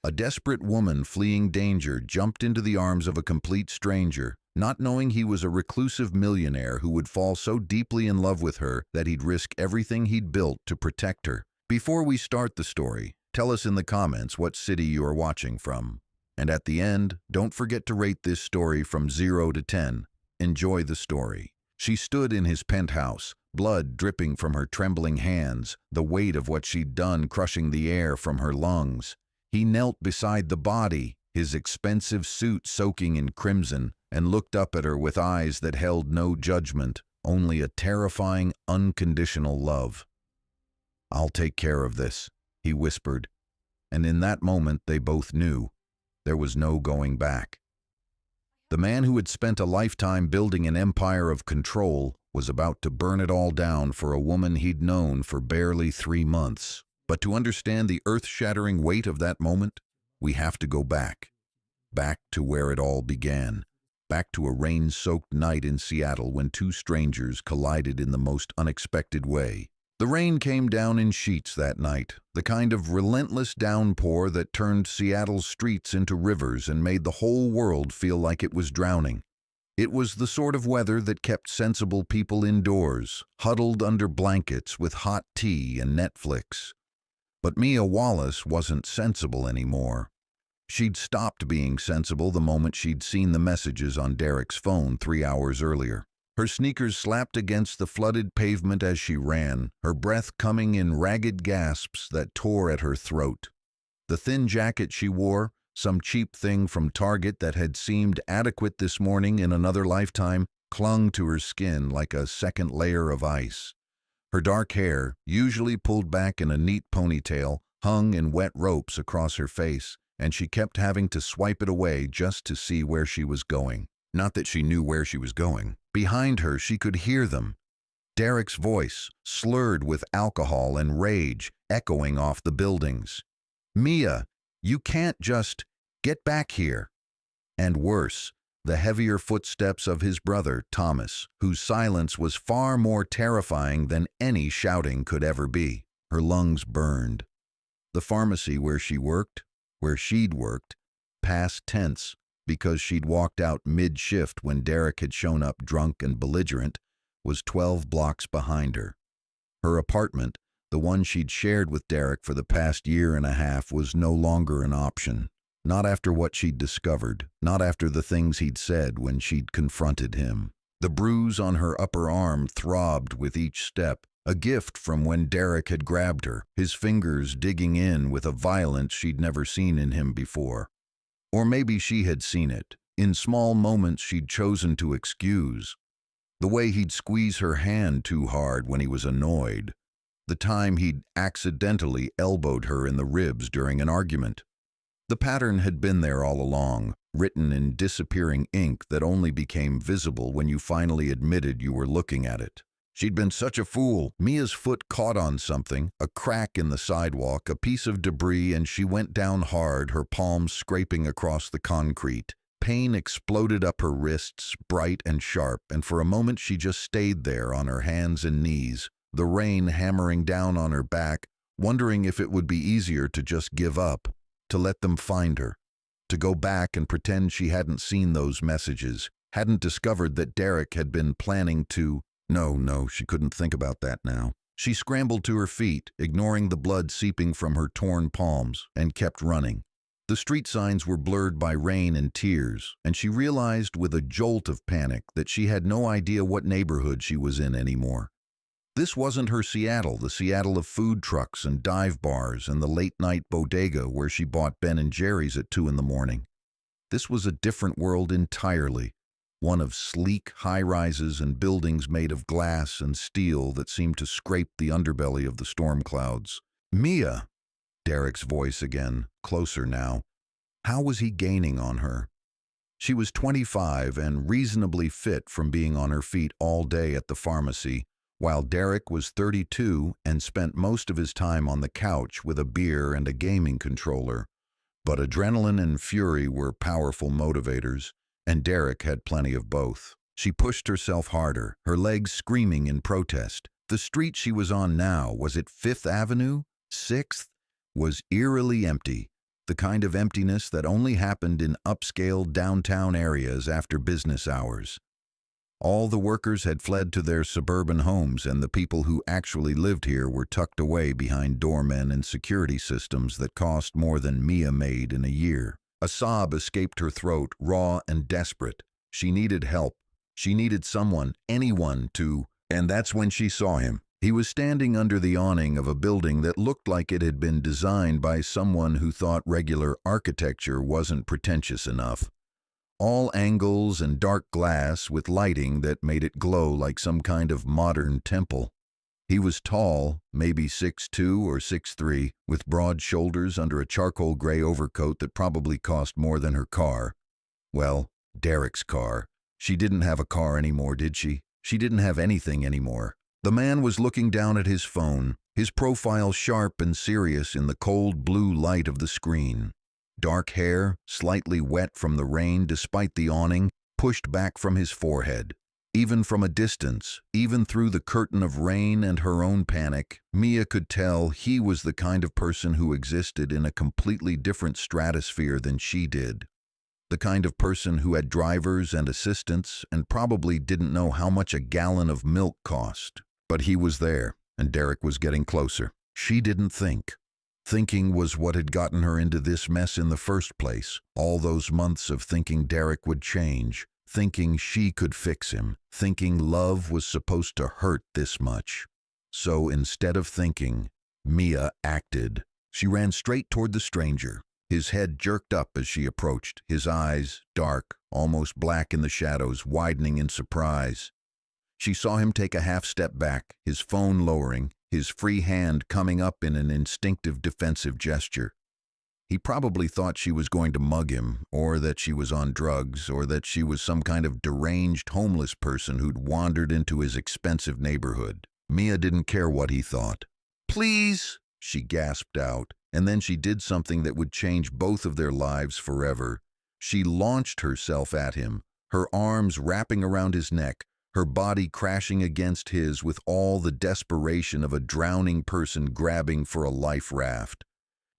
A desperate woman fleeing danger jumped into the arms of a complete stranger, not knowing he was a reclusive millionaire who would fall so deeply in love with her that he'd risk everything he'd built to protect her. Before we start the story, tell us in the comments what city you are watching from. And at the end, don't forget to rate this story from 0 to 10. Enjoy the story. She stood in his penthouse, blood dripping from her trembling hands, the weight of what she'd done crushing the air from her lungs. He knelt beside the body, his expensive suit soaking in crimson, and looked up at her with eyes that held no judgment, only a terrifying, unconditional love. "I'll take care of this," he whispered, and in that moment they both knew there was no going back. The man who had spent a lifetime building an empire of control was about to burn it all down for a woman he'd known for barely 3 months. But to understand the earth-shattering weight of that moment, we have to go back. Back to where it all began. Back to a rain-soaked night in Seattle when two strangers collided in the most unexpected way. The rain came down in sheets that night, the kind of relentless downpour that turned Seattle's streets into rivers and made the whole world feel like it was drowning. It was the sort of weather that kept sensible people indoors, huddled under blankets with hot tea and Netflix. But Mia Wallace wasn't sensible anymore. She'd stopped being sensible the moment she'd seen the messages on Derek's phone 3 hours earlier. Her sneakers slapped against the flooded pavement as she ran, her breath coming in ragged gasps that tore at her throat. The thin jacket she wore, some cheap thing from Target that had seemed adequate this morning in another lifetime, clung to her skin like a second layer of ice. Her dark hair, usually pulled back in a neat ponytail, hung in wet ropes across her face, and she kept having to swipe it away just to see where she was going. Not that she knew where she was going. Behind her, she could hear them. Derek's voice, slurred with alcohol and rage, echoing off the buildings. "Mia, you can't just get back here." And worse, the heavier footsteps of his brother, Thomas, whose silence was far more terrifying than any shouting could ever be. Her lungs burned. The pharmacy where she'd worked, past tense, because she'd walked out mid-shift when Derek had shown up drunk and belligerent, was 12 blocks behind her. Her apartment, the one she'd shared with Derek for the past year and a half, was no longer an option. Not after what she'd discovered, not after the things he'd said when she'd confronted him. The bruise on her upper arm throbbed with each step, a gift from when Derek had grabbed her, his fingers digging in with a violence she'd never seen in him before. Or maybe she had seen it, in small moments she'd chosen to excuse. The way he'd squeeze her hand too hard when he was annoyed. The time he'd accidentally elbowed her in the ribs during an argument. The pattern had been there all along, written in disappearing ink that only became visible when you finally admitted you were looking at it. She'd been such a fool. Mia's foot caught on something, a crack in the sidewalk, a piece of debris, and she went down hard, her palms scraping across the concrete. Pain exploded up her wrists, bright and sharp, and for a moment she just stayed there on her hands and knees, the rain hammering down on her back, wondering if it would be easier to just give up. To let them find her, to go back and pretend she hadn't seen those messages, hadn't discovered that Derek had been planning to... No, she couldn't think about that now. She scrambled to her feet, ignoring the blood seeping from her torn palms, and kept running. The street signs were blurred by rain and tears, and she realized with a jolt of panic that she had no idea what neighborhood she was in anymore. This wasn't her Seattle, the Seattle of food trucks and dive bars and the late-night bodega where she bought Ben & Jerry's at 2 in the morning. This was a different world entirely, one of sleek high-rises and buildings made of glass and steel that seemed to scrape the underbelly of the storm clouds. "Mia!" Derek's voice again, closer now. How was he gaining on her? She was 25 and reasonably fit from being on her feet all day at the pharmacy, while Derek was 32 and spent most of his time on the couch with a beer and a gaming controller. But adrenaline and fury were powerful motivators, and Derek had plenty of both. She pushed herself harder, her legs screaming in protest. The street she was on now, was it 5th Avenue? 6th? Was eerily empty. the kind of emptiness that only happened in upscale downtown areas after business hours. All the workers had fled to their suburban homes, and the people who actually lived here were tucked away behind doormen and security systems that cost more than Mia made in a year. A sob escaped her throat, raw and desperate. She needed help. She needed someone, anyone to... And that's when she saw him. He was standing under the awning of a building that looked like it had been designed by someone who thought regular architecture wasn't pretentious enough. All angles and dark glass with lighting that made it glow like some kind of modern temple. He was tall, maybe 6'2" or 6'3", with broad shoulders under a charcoal gray overcoat that probably cost more than her car. Well, Derek's car. She didn't have a car anymore, did she? She didn't have anything anymore. The man was looking down at his phone, his profile sharp and serious in the cold blue light of the screen. Dark hair, slightly wet from the rain despite the awning, pushed back from his forehead. Even from a distance, even through the curtain of rain and her own panic, Mia could tell he was the kind of person who existed in a completely different stratosphere than she did. The kind of person who had drivers and assistants and probably didn't know how much a gallon of milk cost. But he was there, and Derek was getting closer. She didn't think. Thinking was what had gotten her into this mess in the first place. All those months of thinking Derek would change, thinking she could fix him, thinking love was supposed to hurt this much. So instead of thinking, Mia acted. She ran straight toward the stranger. His head jerked up as she approached, his eyes, dark, almost black in the shadows, widening in surprise. She saw him take a half step back, his phone lowering, his free hand coming up in an instinctive defensive gesture. He probably thought she was going to mug him, or that she was on drugs, or that she was some kind of deranged homeless person who'd wandered into his expensive neighborhood. Mia didn't care what he thought. "Please," she gasped out, and then she did something that would change both of their lives forever. She launched herself at him, her arms wrapping around his neck, her body crashing against his with all the desperation of a drowning person grabbing for a life raft.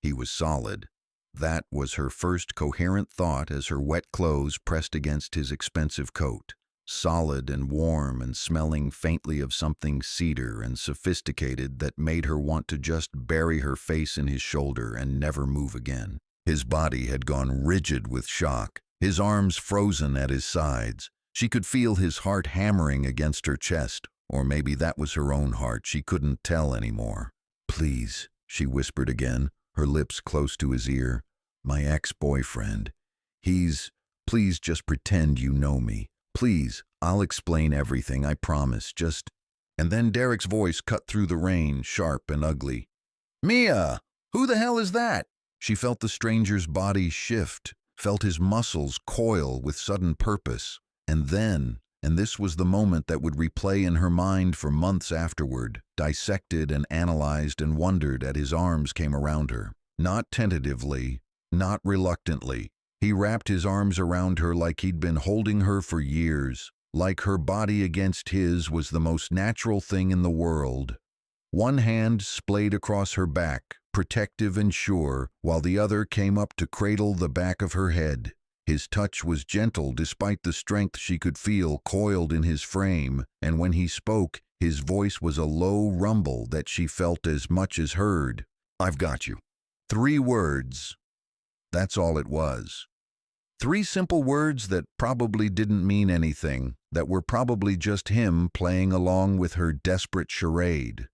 He was solid. That was her first coherent thought as her wet clothes pressed against his expensive coat. Solid and warm and smelling faintly of something cedar and sophisticated that made her want to just bury her face in his shoulder and never move again. His body had gone rigid with shock, his arms frozen at his sides. She could feel his heart hammering against her chest, or maybe that was her own heart. She couldn't tell anymore. "Please," she whispered again, her lips close to his ear. "My ex-boyfriend. Please just pretend you know me. Please, I'll explain everything, I promise, just..." And then Derek's voice cut through the rain, sharp and ugly. "Mia! Who the hell is that?" She felt the stranger's body shift, felt his muscles coil with sudden purpose. And then, and this was the moment that would replay in her mind for months afterward, dissected and analyzed and wondered as his arms came around her. Not tentatively, not reluctantly. He wrapped his arms around her like he'd been holding her for years, like her body against his was the most natural thing in the world. One hand splayed across her back, protective and sure, while the other came up to cradle the back of her head. His touch was gentle despite the strength she could feel coiled in his frame, and when he spoke, his voice was a low rumble that she felt as much as heard. "I've got you." 3 words. That's all it was. 3 simple words that probably didn't mean anything, that were probably just him playing along with her desperate charade.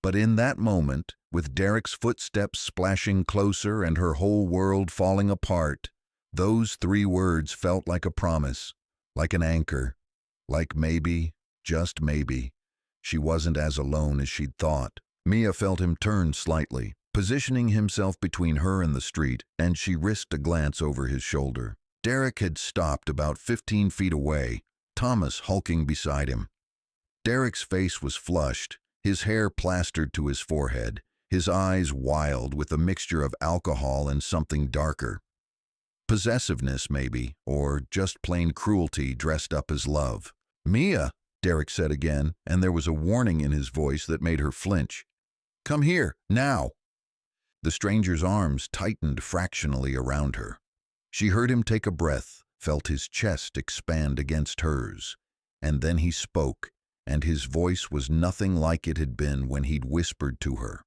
But in that moment, with Derek's footsteps splashing closer and her whole world falling apart, those 3 words felt like a promise, like an anchor, like maybe, just maybe, she wasn't as alone as she'd thought. Mia felt him turn slightly, positioning himself between her and the street, and she risked a glance over his shoulder. Derek had stopped about 15 feet away, Thomas hulking beside him. Derek's face was flushed, his hair plastered to his forehead, his eyes wild with a mixture of alcohol and something darker. Possessiveness, maybe, or just plain cruelty dressed up as love. "Mia," Derek said again, and there was a warning in his voice that made her flinch. "Come here, now." The stranger's arms tightened fractionally around her. She heard him take a breath, felt his chest expand against hers. And then he spoke, and his voice was nothing like it had been when he'd whispered to her.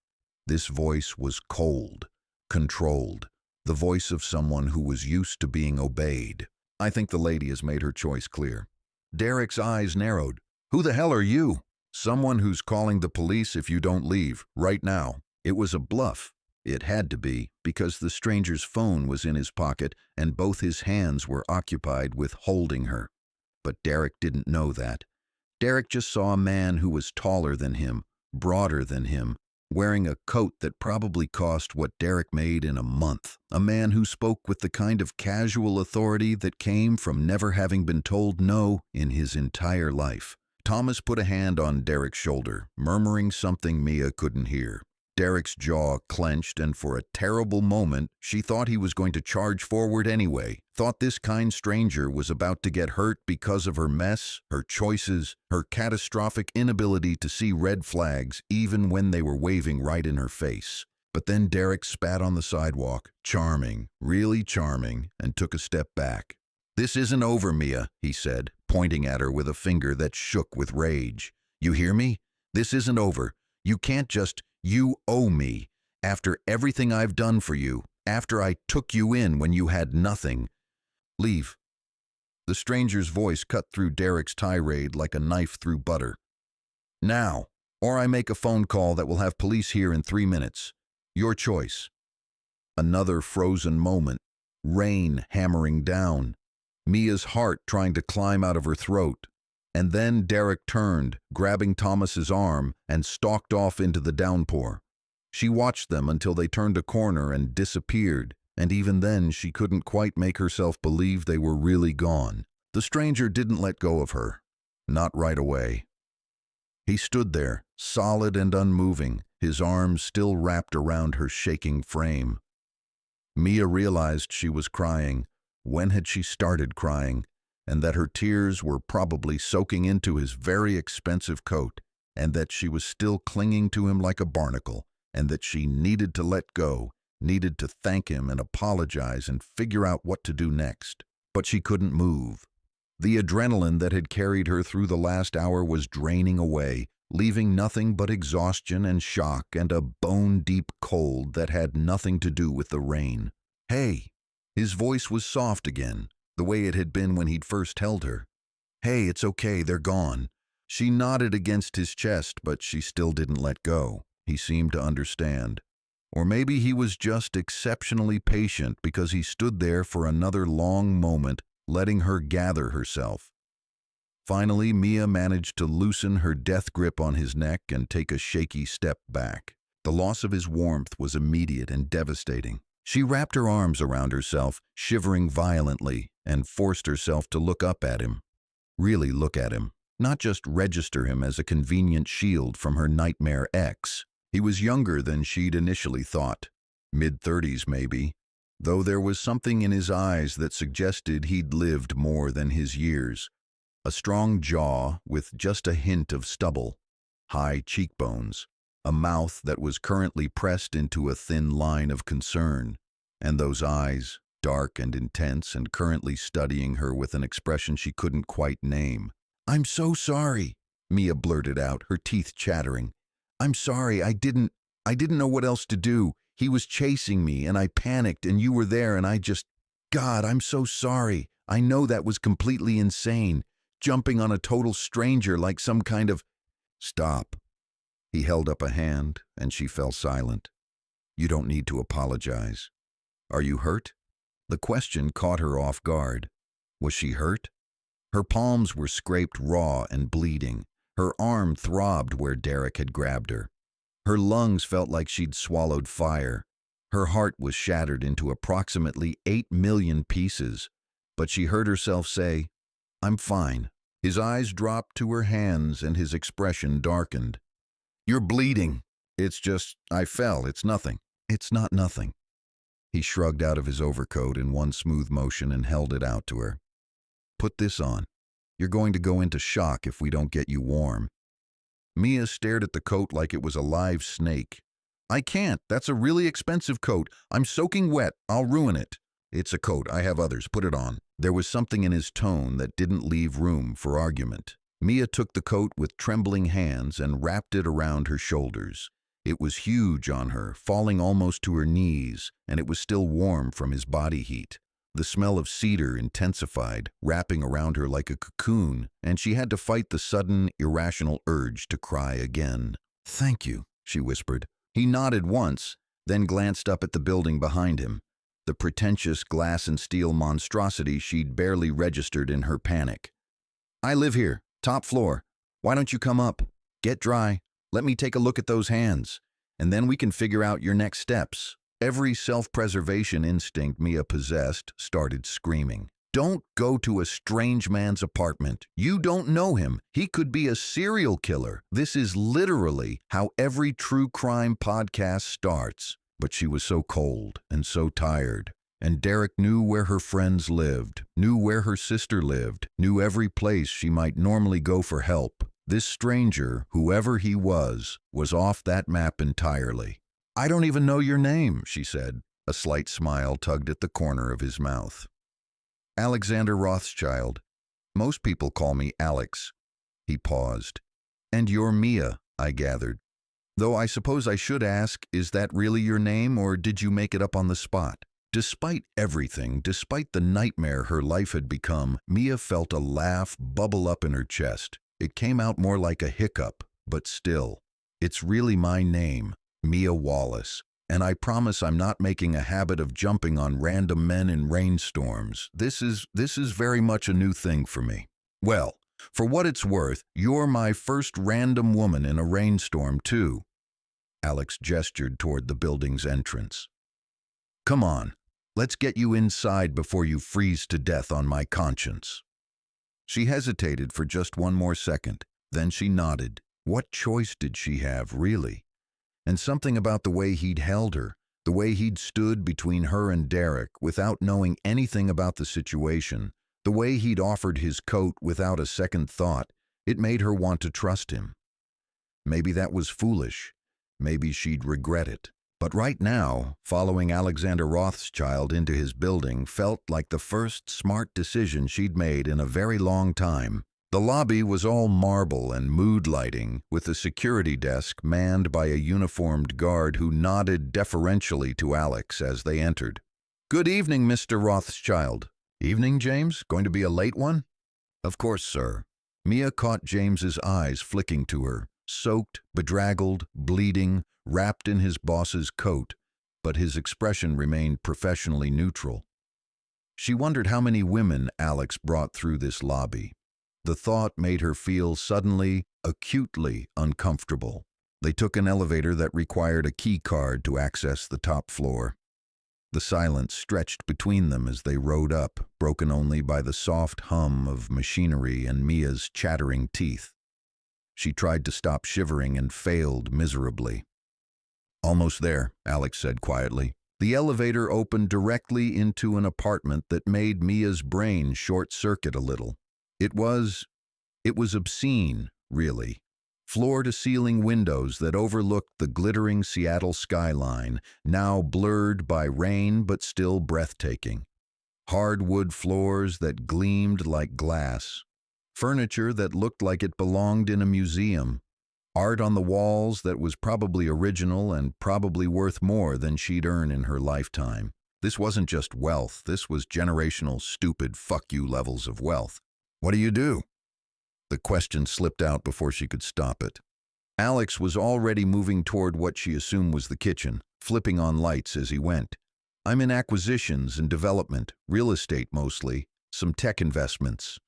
This voice was cold, controlled, the voice of someone who was used to being obeyed. I think the lady has made her choice clear. Derek's eyes narrowed. Who the hell are you? Someone who's calling the police if you don't leave, right now. It was a bluff. It had to be, because the stranger's phone was in his pocket and both his hands were occupied with holding her. But Derek didn't know that. Derek just saw a man who was taller than him, broader than him, wearing a coat that probably cost what Derek made in a month. A man who spoke with the kind of casual authority that came from never having been told no in his entire life. Thomas put a hand on Derek's shoulder, murmuring something Mia couldn't hear. Derek's jaw clenched, and for a terrible moment, she thought he was going to charge forward anyway, thought this kind stranger was about to get hurt because of her mess, her choices, her catastrophic inability to see red flags even when they were waving right in her face. But then Derek spat on the sidewalk, charming, really charming, and took a step back. "This isn't over, Mia," he said, pointing at her with a finger that shook with rage. "You hear me? This isn't over. You can't just... You owe me. After everything I've done for you, after I took you in when you had nothing. Leave." The stranger's voice cut through Derek's tirade like a knife through butter. "Now, or I make a phone call that will have police here in 3 minutes. Your choice." Another frozen moment. Rain hammering down. Mia's heart trying to climb out of her throat. And then Derek turned, grabbing Thomas's arm, and stalked off into the downpour. She watched them until they turned a corner and disappeared, and even then she couldn't quite make herself believe they were really gone. The stranger didn't let go of her. Not right away. He stood there, solid and unmoving, his arms still wrapped around her shaking frame. Mia realized she was crying. When had she started crying? And that her tears were probably soaking into his very expensive coat, and that she was still clinging to him like a barnacle, and that she needed to let go, needed to thank him and apologize and figure out what to do next. But she couldn't move. The adrenaline that had carried her through the last hour was draining away, leaving nothing but exhaustion and shock and a bone-deep cold that had nothing to do with the rain. "Hey!" His voice was soft again, the way it had been when he'd first held her. "Hey, it's okay, they're gone." She nodded against his chest, but she still didn't let go. He seemed to understand. Or maybe he was just exceptionally patient because he stood there for another long moment, letting her gather herself. Finally, Mia managed to loosen her death grip on his neck and take a shaky step back. The loss of his warmth was immediate and devastating. She wrapped her arms around herself, shivering violently, and forced herself to look up at him. Really look at him, not just register him as a convenient shield from her nightmare ex. He was younger than she'd initially thought, mid-30s maybe, though there was something in his eyes that suggested he'd lived more than his years. A strong jaw with just a hint of stubble, high cheekbones, a mouth that was currently pressed into a thin line of concern, and those eyes, dark and intense and currently studying her with an expression she couldn't quite name. "I'm so sorry," Mia blurted out, her teeth chattering. "I'm sorry, I didn't know what else to do. He was chasing me and I panicked and you were there and God, I'm so sorry. I know that was completely insane, jumping on a total stranger like some kind of..." "Stop." He held up a hand, and she fell silent. "You don't need to apologize. Are you hurt?" The question caught her off guard. Was she hurt? Her palms were scraped raw and bleeding. Her arm throbbed where Derek had grabbed her. Her lungs felt like she'd swallowed fire. Her heart was shattered into approximately 8 million pieces. But she heard herself say, "I'm fine." His eyes dropped to her hands, and his expression darkened. "You're bleeding." "It's just, I fell. It's nothing." "It's not nothing." He shrugged out of his overcoat in one smooth motion and held it out to her. "Put this on. You're going to go into shock if we don't get you warm." Mia stared at the coat like it was a live snake. I can't. That's a really expensive coat. I'm soaking wet. I'll ruin it. It's a coat. I have others. Put it on. There was something in his tone that didn't leave room for argument. Mia took the coat with trembling hands and wrapped it around her shoulders. It was huge on her, falling almost to her knees, and it was still warm from his body heat. The smell of cedar intensified, wrapping around her like a cocoon, and she had to fight the sudden, irrational urge to cry again. "Thank you," she whispered. He nodded once, then glanced up at the building behind him, the pretentious glass and steel monstrosity she'd barely registered in her panic. "I live here, top floor. Why don't you come up? Get dry. Let me take a look at those hands, and then we can figure out your next steps." Every self-preservation instinct Mia possessed started screaming. "Don't go to a strange man's apartment. You don't know him. He could be a serial killer. This is literally how every true crime podcast starts." But she was so cold and so tired. And Derek knew where her friends lived, knew where her sister lived, knew every place she might normally go for help. This stranger, whoever he was off that map entirely. "I don't even know your name," she said. A slight smile tugged at the corner of his mouth. "Alexander Rothschild. Most people call me Alex." He paused. "And you're Mia," I gathered. "Though I suppose I should ask, is that really your name, or did you make it up on the spot?" Despite everything, despite the nightmare her life had become, Mia felt a laugh bubble up in her chest. It came out more like a hiccup, but still. "It's really my name. Mia Wallace, and I promise I'm not making a habit of jumping on random men in rainstorms. This is very much a new thing for me. Well, for what it's worth, you're my first random woman in a rainstorm, too." Alex gestured toward the building's entrance. "Come on, let's get you inside before you freeze to death on my conscience." She hesitated for just one more second, then she nodded. What choice did she have, really? And something about the way he'd held her, the way he'd stood between her and Derek without knowing anything about the situation, the way he'd offered his coat without a second thought, it made her want to trust him. Maybe that was foolish. Maybe she'd regret it. But right now, following Alexander Rothschild into his building felt like the first smart decision she'd made in a very long time. The lobby was all marble and mood lighting, with the security desk manned by a uniformed guard who nodded deferentially to Alex as they entered. "Good evening, Mr. Rothschild." "Evening, James? Going to be a late one?" "Of course, sir." Mia caught James's eyes flicking to her, soaked, bedraggled, bleeding, wrapped in his boss's coat, but his expression remained professionally neutral. She wondered how many women Alex brought through this lobby. The thought made her feel suddenly, acutely uncomfortable. They took an elevator that required a key card to access the top floor. The silence stretched between them as they rode up, broken only by the soft hum of machinery and Mia's chattering teeth. She tried to stop shivering and failed miserably. "Almost there," Alex said quietly. The elevator opened directly into an apartment that made Mia's brain short-circuit a little. It was obscene, really. Floor-to-ceiling windows that overlooked the glittering Seattle skyline, now blurred by rain but still breathtaking. Hardwood floors that gleamed like glass. Furniture that looked like it belonged in a museum. Art on the walls that was probably original and probably worth more than she'd earn in her lifetime. This wasn't just wealth, this was generational stupid fuck you levels of wealth. "What do you do?" The question slipped out before she could stop it. Alex was already moving toward what she assumed was the kitchen, flipping on lights as he went. "I'm in acquisitions and development, real estate mostly, some tech investments."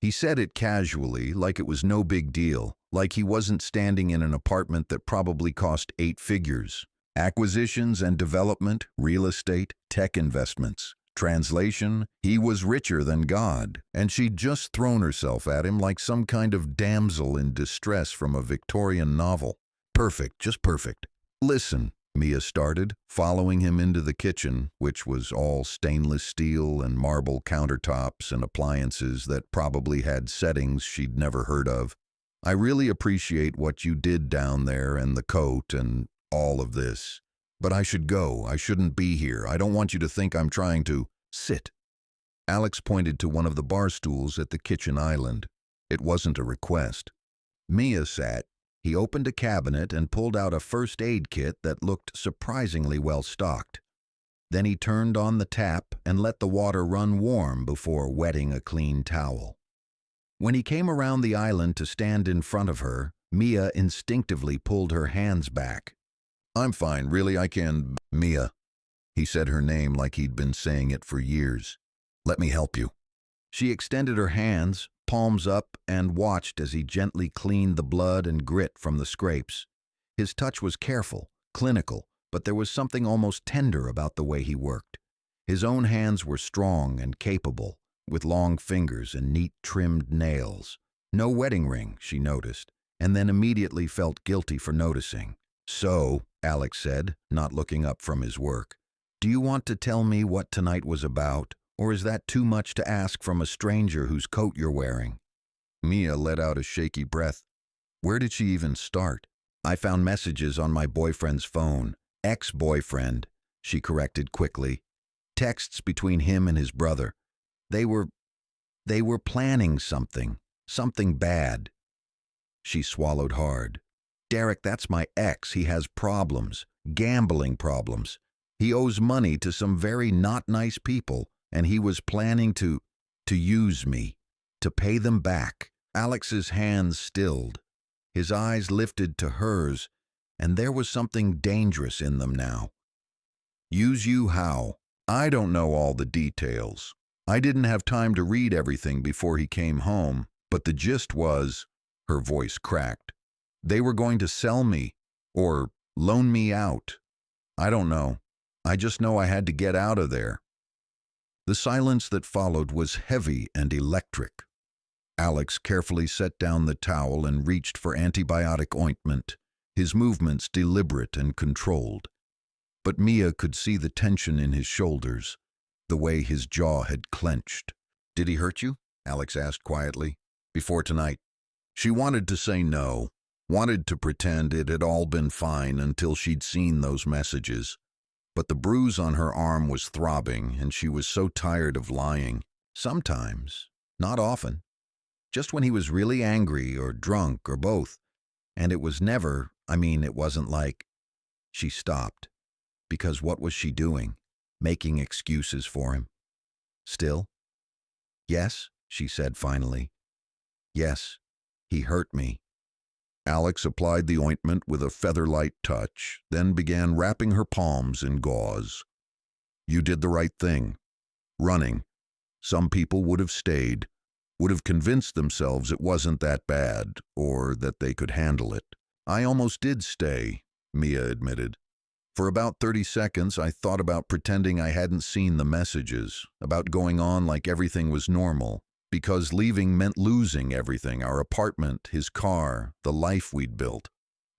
He said it casually, like it was no big deal, like he wasn't standing in an apartment that probably cost 8 figures. Acquisitions and development, real estate, tech investments. Translation, he was richer than God, and she'd just thrown herself at him like some kind of damsel in distress from a Victorian novel. Perfect, just perfect. "Listen," Mia started, following him into the kitchen, which was all stainless steel and marble countertops and appliances that probably had settings she'd never heard of. "I really appreciate what you did down there and the coat, and All of this. But I should go. I shouldn't be here. I don't want you to think I'm trying to sit. Alex pointed to one of the bar stools at the kitchen island. It wasn't a request. Mia sat. He opened a cabinet and pulled out a first aid kit that looked surprisingly well stocked. Then he turned on the tap and let the water run warm before wetting a clean towel. When he came around the island to stand in front of her, Mia instinctively pulled her hands back. I'm fine, really, I can. Mia. He said her name like he'd been saying it for years. Let me help you. She extended her hands, palms up, and watched as he gently cleaned the blood and grit from the scrapes. His touch was careful, clinical, but there was something almost tender about the way he worked. His own hands were strong and capable, with long fingers and neat trimmed nails. No wedding ring, she noticed, and then immediately felt guilty for noticing. So, Alex said, not looking up from his work, do you want to tell me what tonight was about, or is that too much to ask from a stranger whose coat you're wearing? Mia let out a shaky breath. Where did she even start? I found messages on my boyfriend's phone. Ex-boyfriend, she corrected quickly. Texts between him and his brother. They were planning something bad. She swallowed hard. Derek, that's my ex. He has problems, gambling problems. He owes money to some very not nice people, and he was planning to use me, to pay them back. Alex's hands stilled. His eyes lifted to hers, and there was something dangerous in them now. Use you how? I don't know all the details. I didn't have time to read everything before he came home, but the gist was, her voice cracked, they were going to sell me, or loan me out. I don't know. I just know I had to get out of there. The silence that followed was heavy and electric. Alex carefully set down the towel and reached for antibiotic ointment, his movements deliberate and controlled. But Mia could see the tension in his shoulders, the way his jaw had clenched. Did he hurt you? Alex asked quietly. Before tonight. She wanted to say no, wanted to pretend it had all been fine until she'd seen those messages. But the bruise on her arm was throbbing, and she was so tired of lying. Sometimes, not often. Just when he was really angry or drunk or both. And it was never, it wasn't like... She stopped. Because what was she doing? Making excuses for him. Still? Yes, she said finally. Yes, he hurt me. Alex applied the ointment with a feather-light touch, then began wrapping her palms in gauze. You did the right thing. Running. Some people would have stayed, would have convinced themselves it wasn't that bad, or that they could handle it. I almost did stay, Mia admitted. For about 30 seconds, I thought about pretending I hadn't seen the messages, about going on like everything was normal, because leaving meant losing everything, our apartment, his car, the life we'd built.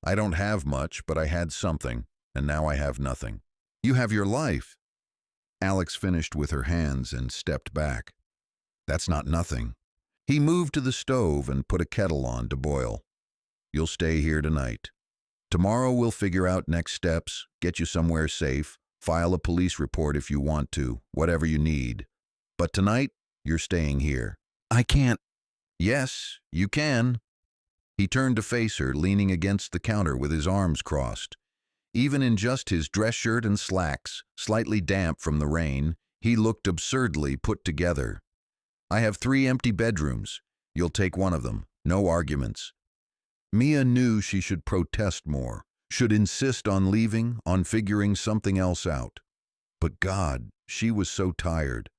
I don't have much, but I had something, and now I have nothing. You have your life. Alex finished with her hands and stepped back. That's not nothing. He moved to the stove and put a kettle on to boil. You'll stay here tonight. Tomorrow we'll figure out next steps, get you somewhere safe, file a police report if you want to, whatever you need. But tonight, you're staying here. I can't. Yes, you can. He turned to face her, leaning against the counter with his arms crossed. Even in just his dress shirt and slacks, slightly damp from the rain, he looked absurdly put together. I have 3 empty bedrooms. You'll take one of them. No arguments. Mia knew she should protest more, should insist on leaving, on figuring something else out. But God, she was so tired.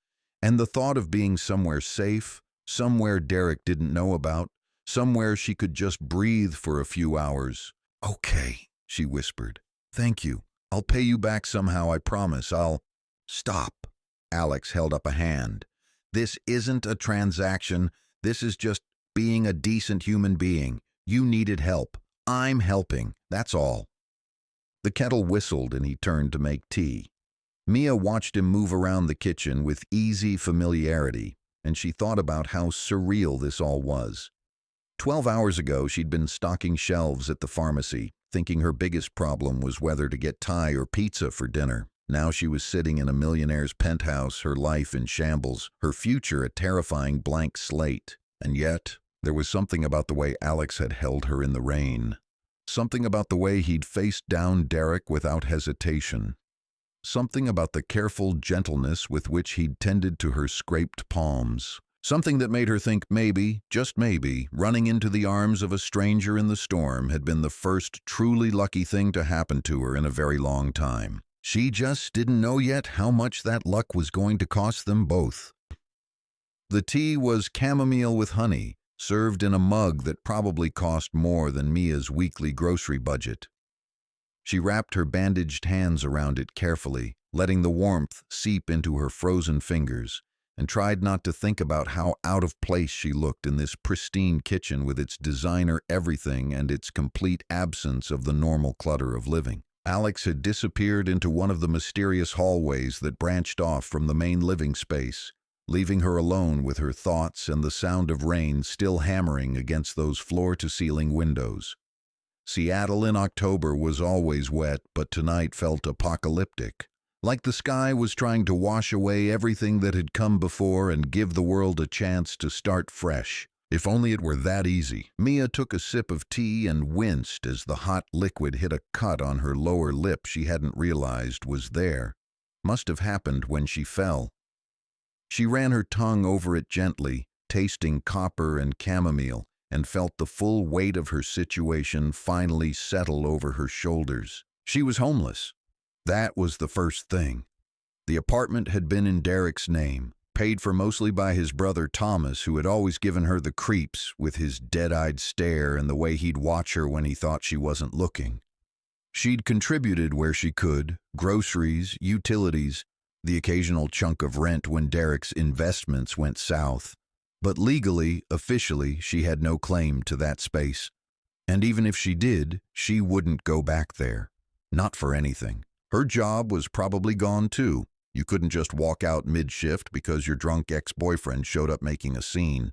And the thought of being somewhere safe, somewhere Derek didn't know about, somewhere she could just breathe for a few hours. Okay, she whispered. Thank you. I'll pay you back somehow, I promise. I'll... Stop. Alex held up a hand. This isn't a transaction. This is just being a decent human being. You needed help. I'm helping. That's all. The kettle whistled and he turned to make tea. Mia watched him move around the kitchen with easy familiarity, and she thought about how surreal this all was. 12 hours ago, she'd been stocking shelves at the pharmacy, thinking her biggest problem was whether to get Thai or pizza for dinner. Now she was sitting in a millionaire's penthouse, her life in shambles, her future a terrifying blank slate. And yet, there was something about the way Alex had held her in the rain. Something about the way he'd faced down Derek without hesitation. Something about the careful gentleness with which he'd tended to her scraped palms. Something that made her think maybe, just maybe, running into the arms of a stranger in the storm had been the first truly lucky thing to happen to her in a very long time. She just didn't know yet how much that luck was going to cost them both. The tea was chamomile with honey, served in a mug that probably cost more than Mia's weekly grocery budget. She wrapped her bandaged hands around it carefully, letting the warmth seep into her frozen fingers, and tried not to think about how out of place she looked in this pristine kitchen with its designer everything and its complete absence of the normal clutter of living. Alex had disappeared into one of the mysterious hallways that branched off from the main living space, leaving her alone with her thoughts and the sound of rain still hammering against those floor-to-ceiling windows. Seattle in October was always wet, but tonight felt apocalyptic. Like the sky was trying to wash away everything that had come before and give the world a chance to start fresh. If only it were that easy. Mia took a sip of tea and winced as the hot liquid hit a cut on her lower lip she hadn't realized was there. Must have happened when she fell. She ran her tongue over it gently, tasting copper and chamomile, and felt the full weight of her situation finally settle over her shoulders. She was homeless. That was the first thing. The apartment had been in Derek's name, paid for mostly by his brother Thomas, who had always given her the creeps with his dead-eyed stare and the way he'd watch her when he thought she wasn't looking. She'd contributed where she could, groceries, utilities, the occasional chunk of rent when Derek's investments went south. But legally, officially, she had no claim to that space. And even if she did, she wouldn't go back there. Not for anything. Her job was probably gone too. You couldn't just walk out mid-shift because your drunk ex-boyfriend showed up making a scene.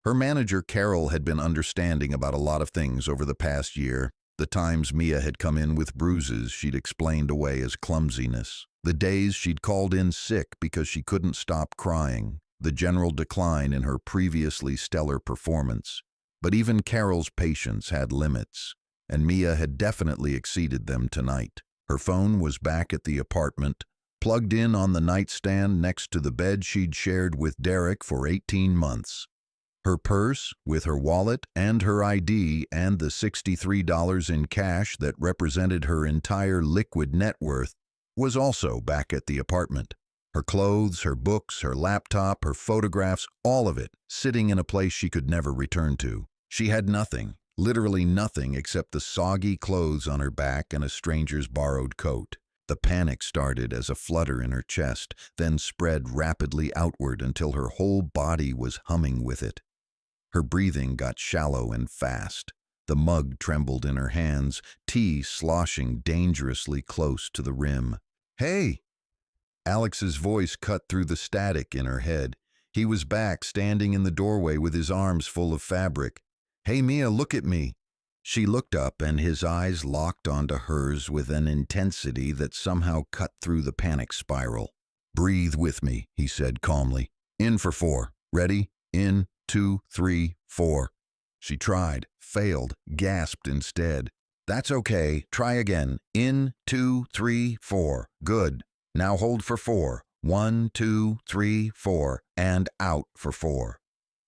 Her manager, Carol, had been understanding about a lot of things over the past year. The times Mia had come in with bruises she'd explained away as clumsiness. The days she'd called in sick because she couldn't stop crying. The general decline in her previously stellar performance. But even Carol's patience had limits, and Mia had definitely exceeded them tonight. Her phone was back at the apartment, plugged in on the nightstand next to the bed she'd shared with Derek for 18 months. Her purse, with her wallet and her ID and the $63 in cash that represented her entire liquid net worth, was also back at the apartment. Her clothes, her books, her laptop, her photographs, all of it, sitting in a place she could never return to. She had nothing. Literally nothing except the soggy clothes on her back and a stranger's borrowed coat. The panic started as a flutter in her chest, then spread rapidly outward until her whole body was humming with it. Her breathing got shallow and fast. The mug trembled in her hands, tea sloshing dangerously close to the rim. "Hey!" Alex's voice cut through the static in her head. He was back, standing in the doorway with his arms full of fabric. "Hey, Mia, look at me." She looked up, and his eyes locked onto hers with an intensity that somehow cut through the panic spiral. "Breathe with me," he said calmly. "In for 4. Ready? In, 2, 3, 4. She tried, failed, gasped instead. "That's okay. Try again. In, 2, 3, 4. Good. Now hold for 4. 1, 2, 3, 4. And out for 4.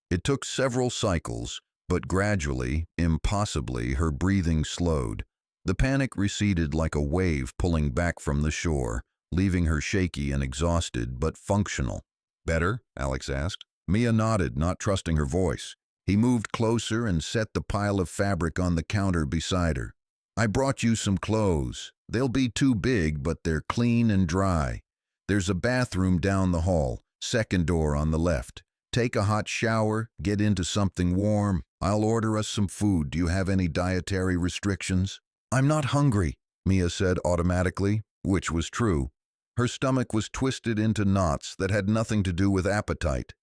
It took several cycles, but gradually, impossibly, her breathing slowed. The panic receded like a wave pulling back from the shore, leaving her shaky and exhausted, but functional. "Better?" Alex asked. Mia nodded, not trusting her voice. He moved closer and set the pile of fabric on the counter beside her. "I brought you some clothes. They'll be too big, but they're clean and dry. There's a bathroom down the hall, second door on the left. Take a hot shower, get into something warm. I'll order us some food. Do you have any dietary restrictions?" "I'm not hungry," Mia said automatically, which was true. Her stomach was twisted into knots that had nothing to do with appetite.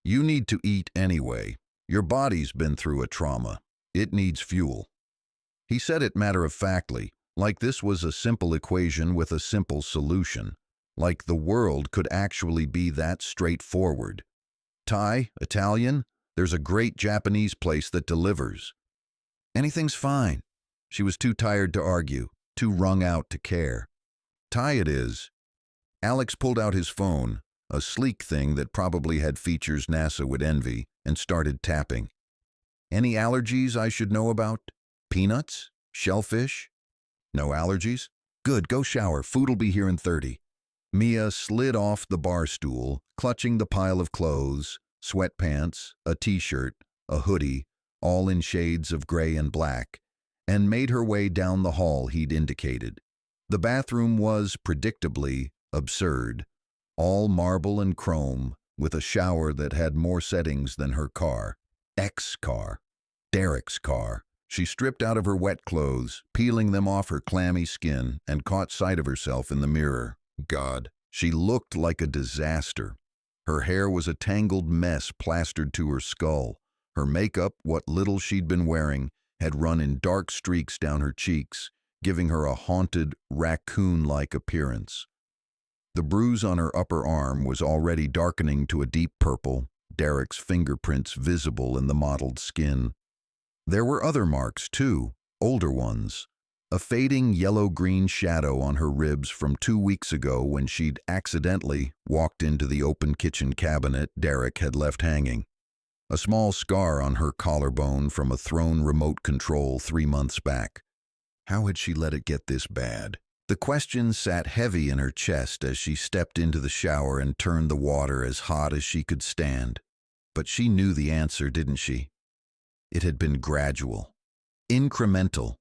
"You need to eat anyway. Your body's been through a trauma. It needs fuel." He said it matter-of-factly, like this was a simple equation with a simple solution, like the world could actually be that straightforward. "Thai, Italian, there's a great Japanese place that delivers." "Anything's fine." She was too tired to argue, too wrung out to care. "Thai it is." Alex pulled out his phone, a sleek thing that probably had features NASA would envy, and started tapping. "Any allergies I should know about? Peanuts? Shellfish?" "No allergies?" "Good, go shower. Food'll be here in 30. Mia slid off the bar stool, clutching the pile of clothes, sweatpants, a t-shirt, a hoodie, all in shades of gray and black, and made her way down the hall he'd indicated. The bathroom was, predictably, absurd, all marble and chrome, with a shower that had more settings than her car. Car. Derek's car. She stripped out of her wet clothes, peeling them off her clammy skin, and caught sight of herself in the mirror. God, she looked like a disaster. Her hair was a tangled mess plastered to her skull. Her makeup, what little she'd been wearing, had run in dark streaks down her cheeks, giving her a haunted, raccoon-like appearance. The bruise on her upper arm was already darkening to a deep purple, Derek's fingerprints visible in the mottled skin. There were other marks, too, older ones. A fading yellow-green shadow on her ribs from 2 weeks ago when she'd accidentally walked into the open kitchen cabinet Derek had left hanging. A small scar on her collarbone from a thrown remote control 3 months back. How had she let it get this bad? The question sat heavy in her chest as she stepped into the shower and turned the water as hot as she could stand. But she knew the answer, didn't she? It had been gradual, incremental.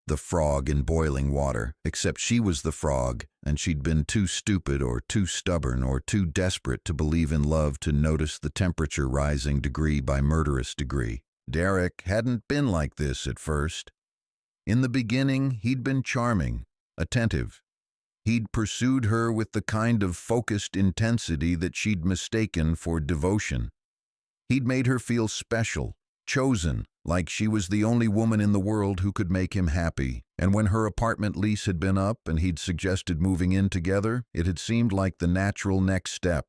The frog in boiling water, except she was the frog, and she'd been too stupid or too stubborn or too desperate to believe in love to notice the temperature rising degree by murderous degree. Derek hadn't been like this at first. In the beginning, he'd been charming, attentive. He'd pursued her with the kind of focused intensity that she'd mistaken for devotion. He'd made her feel special, chosen, like she was the only woman in the world who could make him happy. And when her apartment lease had been up and he'd suggested moving in together, it had seemed like the natural next step,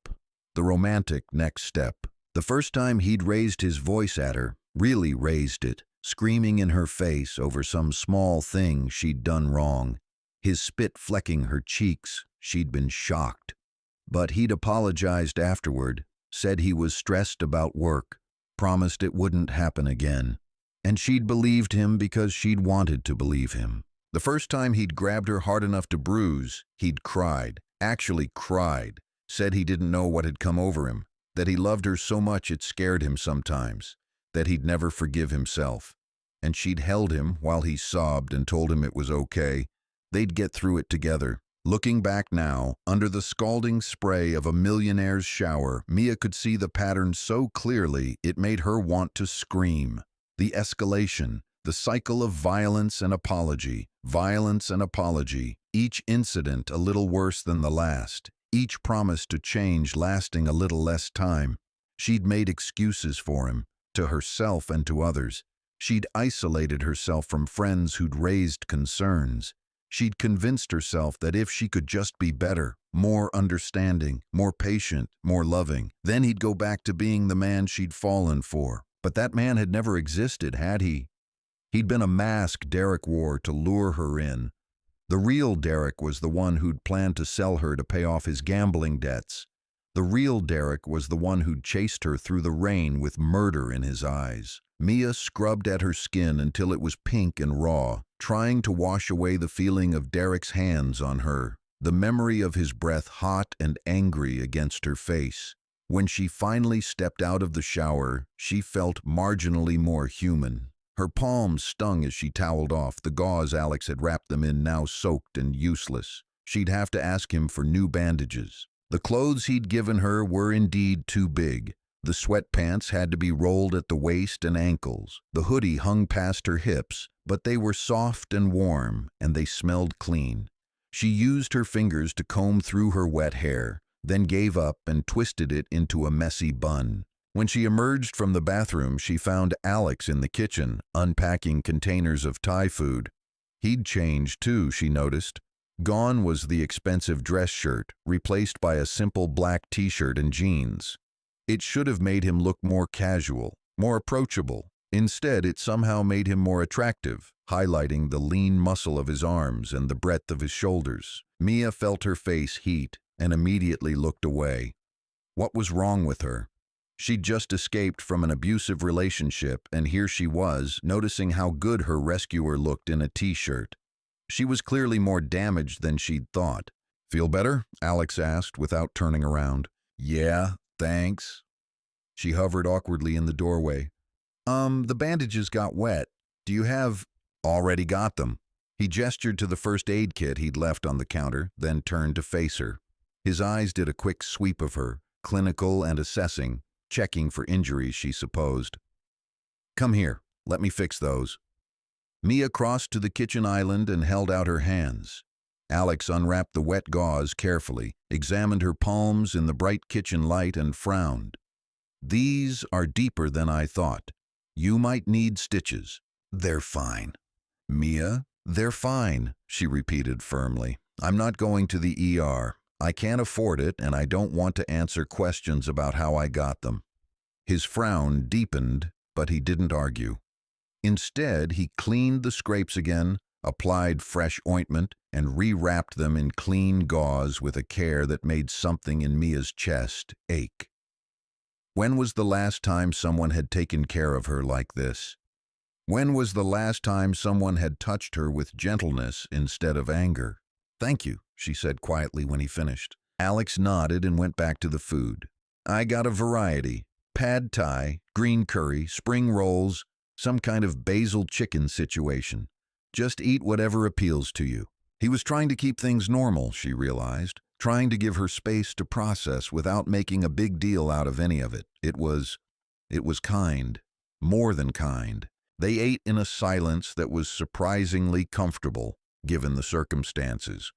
the romantic next step. The first time he'd raised his voice at her, really raised it, screaming in her face over some small thing she'd done wrong, his spit flecking her cheeks, she'd been shocked. But he'd apologized afterward, said he was stressed about work, promised it wouldn't happen again. And she'd believed him because she'd wanted to believe him. The first time he'd grabbed her hard enough to bruise, he'd cried, actually cried, said he didn't know what had come over him, that he loved her so much it scared him sometimes, that he'd never forgive himself. And she'd held him while he sobbed and told him it was okay. They'd get through it together. Looking back now, under the scalding spray of a millionaire's shower, Mia could see the pattern so clearly it made her want to scream. The escalation, the cycle of violence and apology, each incident a little worse than the last, each promise to change lasting a little less time. She'd made excuses for him, to herself and to others. She'd isolated herself from friends who'd raised concerns. She'd convinced herself that if she could just be better, more understanding, more patient, more loving, then he'd go back to being the man she'd fallen for. But that man had never existed, had he? He'd been a mask Derek wore to lure her in. The real Derek was the one who'd planned to sell her to pay off his gambling debts. The real Derek was the one who'd chased her through the rain with murder in his eyes. Mia scrubbed at her skin until it was pink and raw, trying to wash away the feeling of Derek's hands on her, the memory of his breath hot and angry against her face. When she finally stepped out of the shower, she felt marginally more human. Her palms stung as she toweled off, the gauze Alex had wrapped them in now soaked and useless. She'd have to ask him for new bandages. The clothes he'd given her were indeed too big. The sweatpants had to be rolled at the waist and ankles. The hoodie hung past her hips, but they were soft and warm, and they smelled clean. She used her fingers to comb through her wet hair, then gave up and twisted it into a messy bun. When she emerged from the bathroom, she found Alex in the kitchen, unpacking containers of Thai food. He'd changed too, she noticed. Gone was the expensive dress shirt, replaced by a simple black t-shirt and jeans. It should have made him look more casual, more approachable. Instead, it somehow made him more attractive, highlighting the lean muscle of his arms and the breadth of his shoulders. Mia felt her face heat and immediately looked away. What was wrong with her? She'd just escaped from an abusive relationship, and here she was, noticing how good her rescuer looked in a t-shirt. She was clearly more damaged than she'd thought. "Feel better?" Alex asked without turning around. "Yeah, thanks." She hovered awkwardly in the doorway. The bandages got wet. Do you have—" "Already got them." He gestured to the first aid kit he'd left on the counter, then turned to face her. His eyes did a quick sweep of her, clinical and assessing, checking for injuries, she supposed. "Come here, let me fix those." Mia crossed to the kitchen island and held out her hands. Alex unwrapped the wet gauze carefully, examined her palms in the bright kitchen light, and frowned. "These are deeper than I thought. You might need stitches." "They're fine." "Mia, they're fine," she repeated firmly. "I'm not going to the ER. I can't afford it, and I don't want to answer questions about how I got them." His frown deepened, but he didn't argue. Instead, he cleaned the scrapes again, applied fresh ointment, and rewrapped them in clean gauze with a care that made something in Mia's chest ache. When was the last time someone had taken care of her like this? When was the last time someone had touched her with gentleness instead of anger? "Thank you," she said quietly when he finished. Alex nodded and went back to the food. "I got a variety. Pad Thai, green curry, spring rolls, some kind of basil chicken situation. Just eat whatever appeals to you." He was trying to keep things normal, she realized, trying to give her space to process without making a big deal out of any of it. It was kind, more than kind. They ate in a silence that was surprisingly comfortable, given the circumstances.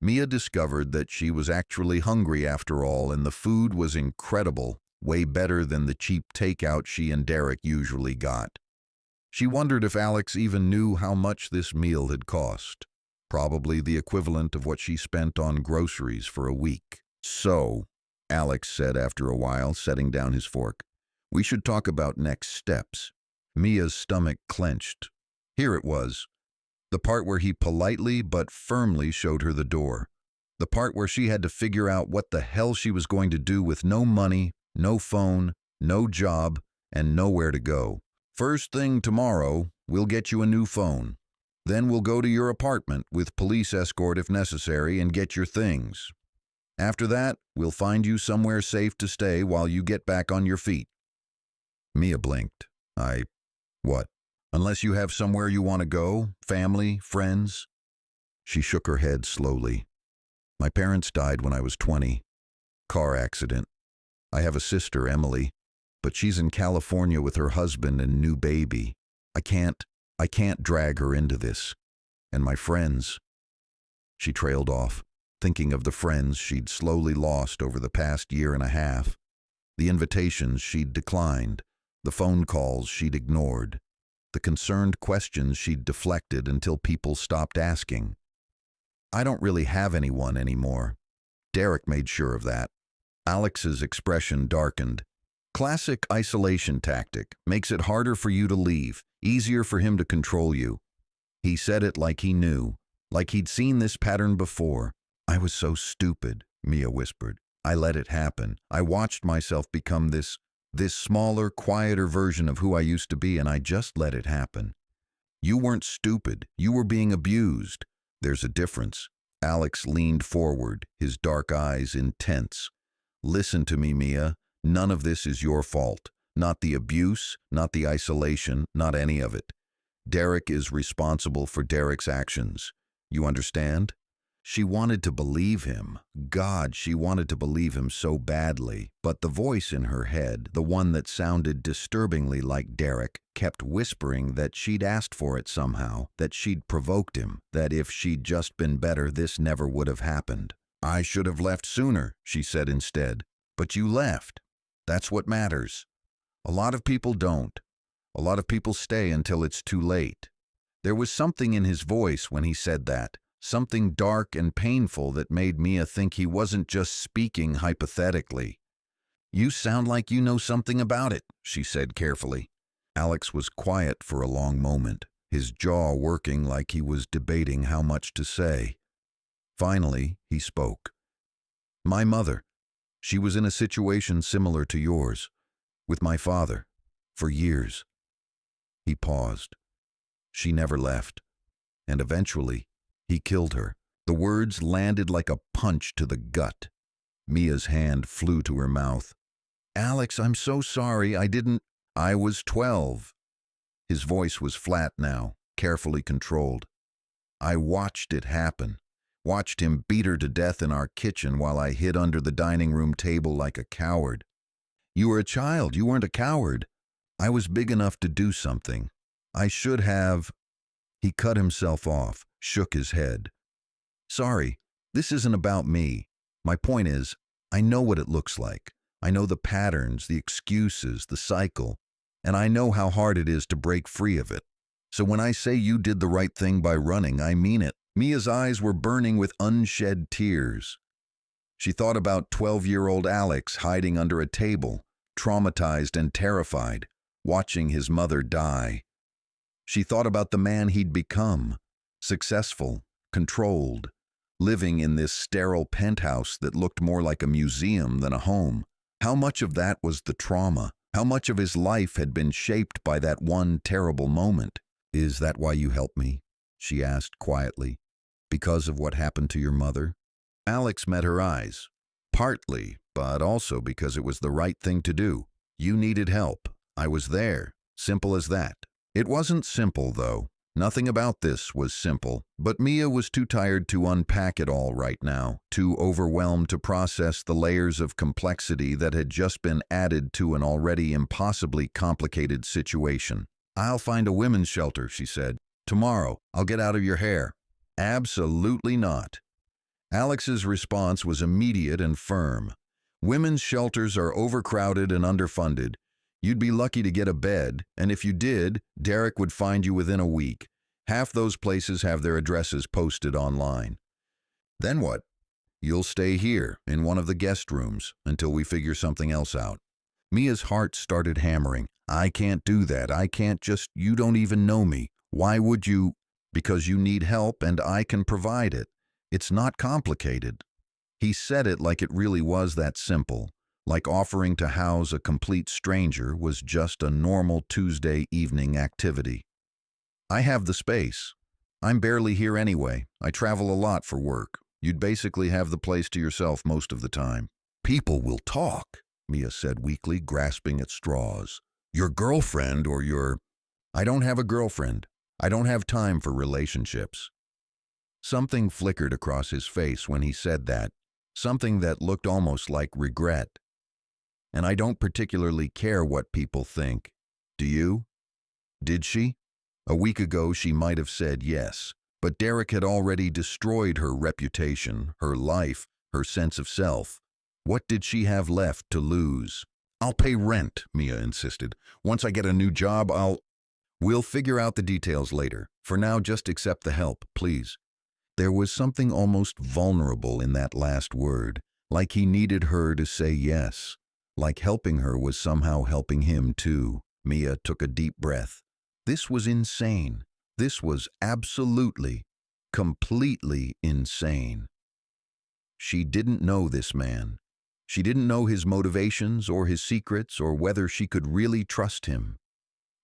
Mia discovered that she was actually hungry after all, and the food was incredible, way better than the cheap takeout she and Derek usually got. She wondered if Alex even knew how much this meal had cost. Probably the equivalent of what she spent on groceries for a week. "So," Alex said after a while, setting down his fork, "we should talk about next steps." Mia's stomach clenched. Here it was. The part where he politely but firmly showed her the door. The part where she had to figure out what the hell she was going to do with no money, no phone, no job, and nowhere to go. "First thing tomorrow, we'll get you a new phone. Then we'll go to your apartment with police escort if necessary and get your things. After that, we'll find you somewhere safe to stay while you get back on your feet." Mia blinked. What? Unless you have somewhere you want to go? Family? Friends?" She shook her head slowly. "My parents died when I was 20. Car accident. I have a sister, Emily, but she's in California with her husband and new baby. I can't drag her into this. And my friends." She trailed off, thinking of the friends she'd slowly lost over the past year and a half, the invitations she'd declined, the phone calls she'd ignored, the concerned questions she'd deflected until people stopped asking. "I don't really have anyone anymore." Derek made sure of that. Alex's expression darkened. "Classic isolation tactic. Makes it harder for you to leave, easier for him to control you." He said it like he knew, like he'd seen this pattern before. "I was so stupid," Mia whispered. "I let it happen. I watched myself become this smaller, quieter version of who I used to be, and I just let it happen." "You weren't stupid. You were being abused. There's a difference." Alex leaned forward, his dark eyes intense. "Listen to me, Mia. None of this is your fault. Not the abuse, not the isolation, not any of it. Derek is responsible for Derek's actions. You understand?" She wanted to believe him. God, she wanted to believe him so badly. But the voice in her head, the one that sounded disturbingly like Derek, kept whispering that she'd asked for it somehow, that she'd provoked him, that if she'd just been better, this never would have happened. "I should have left sooner," she said instead. "But you left. That's what matters. A lot of people don't. A lot of people stay until it's too late. There was something in his voice when he said that, something dark and painful that made Mia think he wasn't just speaking hypothetically. "You sound like you know something about it," she said carefully. Alex was quiet for a long moment, his jaw working like he was debating how much to say. Finally, he spoke. "My mother. She was in a situation similar to yours, with my father, for years." He paused. "She never left, and eventually, he killed her." The words landed like a punch to the gut. Mia's hand flew to her mouth. "Alex, I'm so sorry. I was 12. His voice was flat now, carefully controlled. "I watched it happen. Watched him beat her to death in our kitchen while I hid under the dining room table like a coward." "You were a child. You weren't a coward." "I was big enough to do something. I should have—" He cut himself off, shook his head. "Sorry, this isn't about me. My point is, I know what it looks like. I know the patterns, the excuses, the cycle, and I know how hard it is to break free of it. So when I say you did the right thing by running, I mean it." Mia's eyes were burning with unshed tears. She thought about 12-year-old Alex hiding under a table, traumatized and terrified, watching his mother die. She thought about the man he'd become, successful, controlled, living in this sterile penthouse that looked more like a museum than a home. How much of that was the trauma? How much of his life had been shaped by that one terrible moment? "Is that why you helped me?" she asked quietly. "Because of what happened to your mother?" Alex met her eyes. "Partly, but also because it was the right thing to do. You needed help. I was there. Simple as that." It wasn't simple, though. Nothing about this was simple, but Mia was too tired to unpack it all right now, too overwhelmed to process the layers of complexity that had just been added to an already impossibly complicated situation. "I'll find a women's shelter," she said. "Tomorrow. I'll get out of your hair." "Absolutely not." Alex's response was immediate and firm. "Women's shelters are overcrowded and underfunded. You'd be lucky to get a bed, and if you did, Derek would find you within a week. Half those places have their addresses posted online." "Then what?" "You'll stay here, in one of the guest rooms, until we figure something else out." Mia's heart started hammering. "I can't do that. I can't just— You don't even know me. Why would you—" "Because you need help and I can provide it. It's not complicated." He said it like it really was that simple, like offering to house a complete stranger was just a normal Tuesday evening activity. "I have the space. I'm barely here anyway. I travel a lot for work. You'd basically have the place to yourself most of the time." "People will talk," Mia said weakly, grasping at straws. "Your girlfriend or your—" "I don't have a girlfriend. I don't have time for relationships." Something flickered across his face when he said that, something that looked almost like regret. "And I don't particularly care what people think. Do you?" Did she? A week ago she might have said yes, but Derek had already destroyed her reputation, her life, her sense of self. What did she have left to lose? "I'll pay rent," Mia insisted. "Once I get a new job, We'll figure out the details later. For now, just accept the help, please." There was something almost vulnerable in that last word, like he needed her to say yes, like helping her was somehow helping him too. Mia took a deep breath. This was insane. This was absolutely, completely insane. She didn't know this man. She didn't know his motivations or his secrets or whether she could really trust him.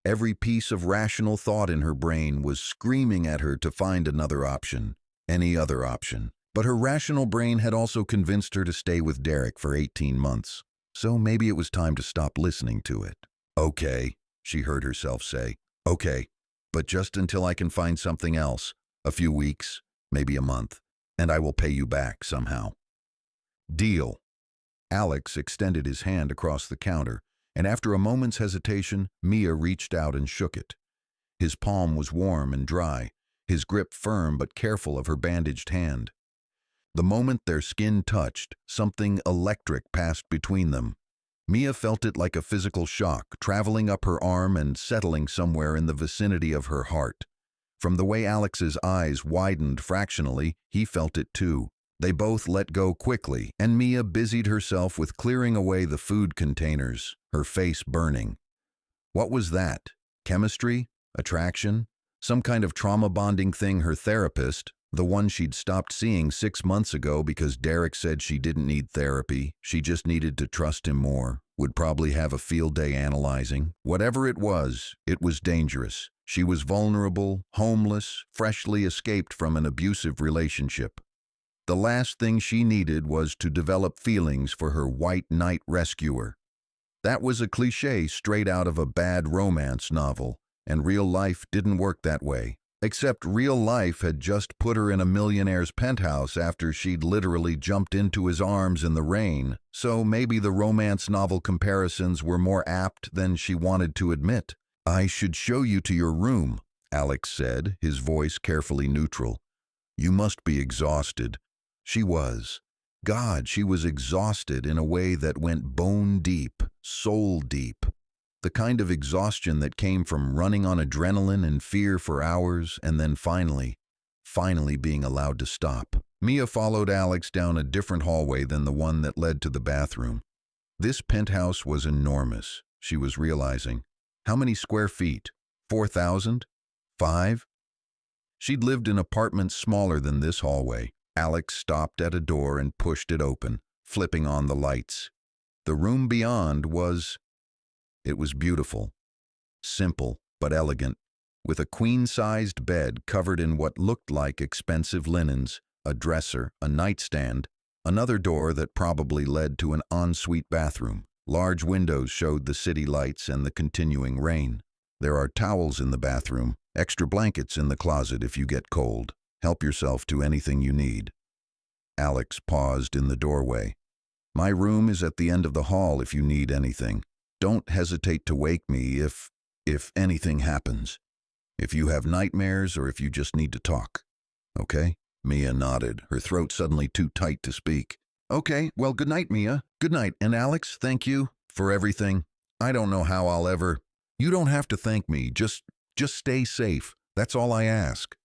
Every piece of rational thought in her brain was screaming at her to find another option, any other option. But her rational brain had also convinced her to stay with Derek for 18 months. So maybe it was time to stop listening to it. "Okay," she heard herself say. "Okay, but just until I can find something else. A few weeks, maybe a month, and I will pay you back somehow." "Deal." Alex extended his hand across the counter, and after a moment's hesitation, Mia reached out and shook it. His palm was warm and dry, his grip firm but careful of her bandaged hand. The moment their skin touched, something electric passed between them. Mia felt it like a physical shock, traveling up her arm and settling somewhere in the vicinity of her heart. From the way Alex's eyes widened fractionally, he felt it too. They both let go quickly, and Mia busied herself with clearing away the food containers, her face burning. What was that? Chemistry? Attraction? Some kind of trauma bonding thing her therapist, the one she'd stopped seeing 6 months ago because Derek said she didn't need therapy, she just needed to trust him more, would probably have a field day analyzing. Whatever it was dangerous. She was vulnerable, homeless, freshly escaped from an abusive relationship. The last thing she needed was to develop feelings for her white knight rescuer. That was a cliché straight out of a bad romance novel, and real life didn't work that way. Except real life had just put her in a millionaire's penthouse after she'd literally jumped into his arms in the rain, so maybe the romance novel comparisons were more apt than she wanted to admit. "I should show you to your room," Alex said, his voice carefully neutral. "You must be exhausted." She was. God, she was exhausted in a way that went bone deep, soul deep. The kind of exhaustion that came from running on adrenaline and fear for hours and then finally being allowed to stop. Mia followed Alex down a different hallway than the one that led to the bathroom. This penthouse was enormous, she was realizing. How many square feet? 4,000? 5? She'd lived in apartments smaller than this hallway. Alex stopped at a door and pushed it open, flipping on the lights. The room beyond was... It was beautiful. Simple, but elegant, with a queen-sized bed covered in what looked like expensive linens, a dresser, a nightstand, another door that probably led to an ensuite bathroom. Large windows showed the city lights and the continuing rain. There are towels in the bathroom, extra blankets in the closet if you get cold. Help yourself to anything you need. Alex paused in the doorway. "My room is at the end of the hall if you need anything. Don't hesitate to wake me if anything happens. If you have nightmares or if you just need to talk. Okay?" Mia nodded, her throat suddenly too tight to speak. "Okay, well, good night, Mia. Good night. And Alex, thank you for everything. I don't know how I'll ever... You don't have to thank me. Just stay safe. That's all I ask."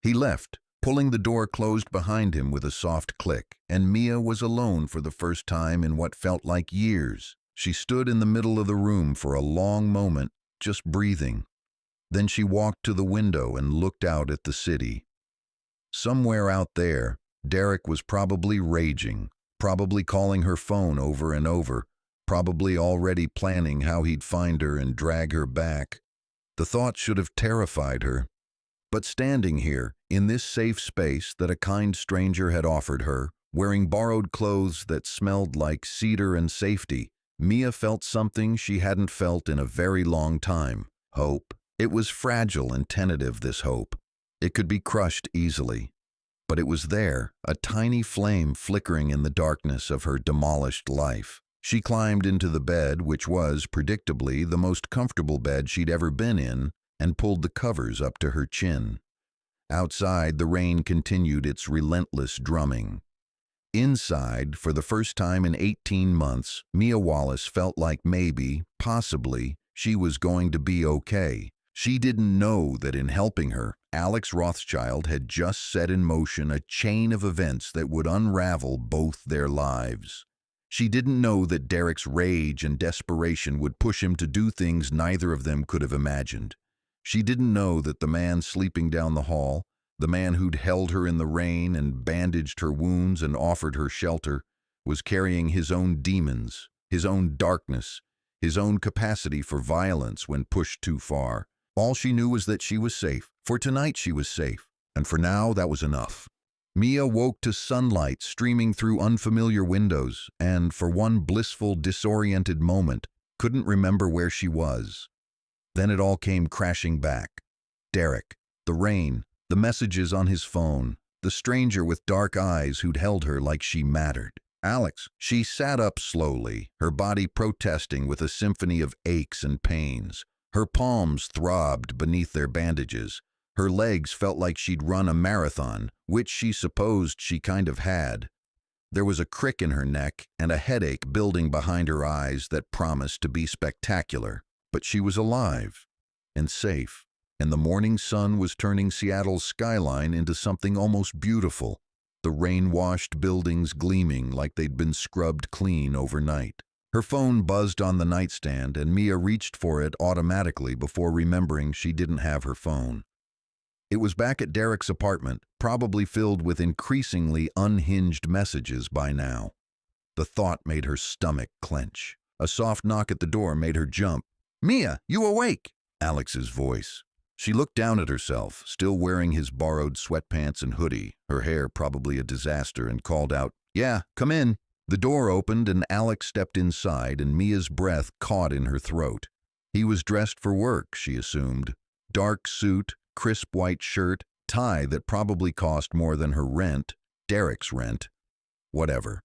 He left, pulling the door closed behind him with a soft click, and Mia was alone for the first time in what felt like years. She stood in the middle of the room for a long moment, just breathing. Then she walked to the window and looked out at the city. Somewhere out there, Derek was probably raging, probably calling her phone over and over, probably already planning how he'd find her and drag her back. The thought should have terrified her. But standing here, in this safe space that a kind stranger had offered her, wearing borrowed clothes that smelled like cedar and safety, Mia felt something she hadn't felt in a very long time. Hope. It was fragile and tentative, this hope. It could be crushed easily. But it was there, a tiny flame flickering in the darkness of her demolished life. She climbed into the bed, which was, predictably, the most comfortable bed she'd ever been in, and pulled the covers up to her chin. Outside, the rain continued its relentless drumming. Inside, for the first time in 18 months, Mia Wallace felt like maybe, possibly, she was going to be okay. She didn't know that in helping her, Alex Rothschild had just set in motion a chain of events that would unravel both their lives. She didn't know that Derek's rage and desperation would push him to do things neither of them could have imagined. She didn't know that the man sleeping down the hall, the man who'd held her in the rain and bandaged her wounds and offered her shelter, was carrying his own demons, his own darkness, his own capacity for violence when pushed too far. All she knew was that she was safe. For tonight she was safe, and for now that was enough. Mia woke to sunlight streaming through unfamiliar windows and, for one blissful, disoriented moment, couldn't remember where she was. Then it all came crashing back. Derek, the rain, the messages on his phone, the stranger with dark eyes who'd held her like she mattered. Alex. She sat up slowly, her body protesting with a symphony of aches and pains. Her palms throbbed beneath their bandages. Her legs felt like she'd run a marathon, which she supposed she kind of had. There was a crick in her neck and a headache building behind her eyes that promised to be spectacular. But she was alive and safe, and the morning sun was turning Seattle's skyline into something almost beautiful, the rain-washed buildings gleaming like they'd been scrubbed clean overnight. Her phone buzzed on the nightstand, and Mia reached for it automatically before remembering she didn't have her phone. It was back at Derek's apartment, probably filled with increasingly unhinged messages by now. The thought made her stomach clench. A soft knock at the door made her jump. "Mia, you awake?" Alex's voice. She looked down at herself, still wearing his borrowed sweatpants and hoodie, her hair probably a disaster, and called out, "Yeah, come in." The door opened and Alex stepped inside, and Mia's breath caught in her throat. He was dressed for work, she assumed. Dark suit, crisp white shirt, tie that probably cost more than her rent, Derek's rent. Whatever.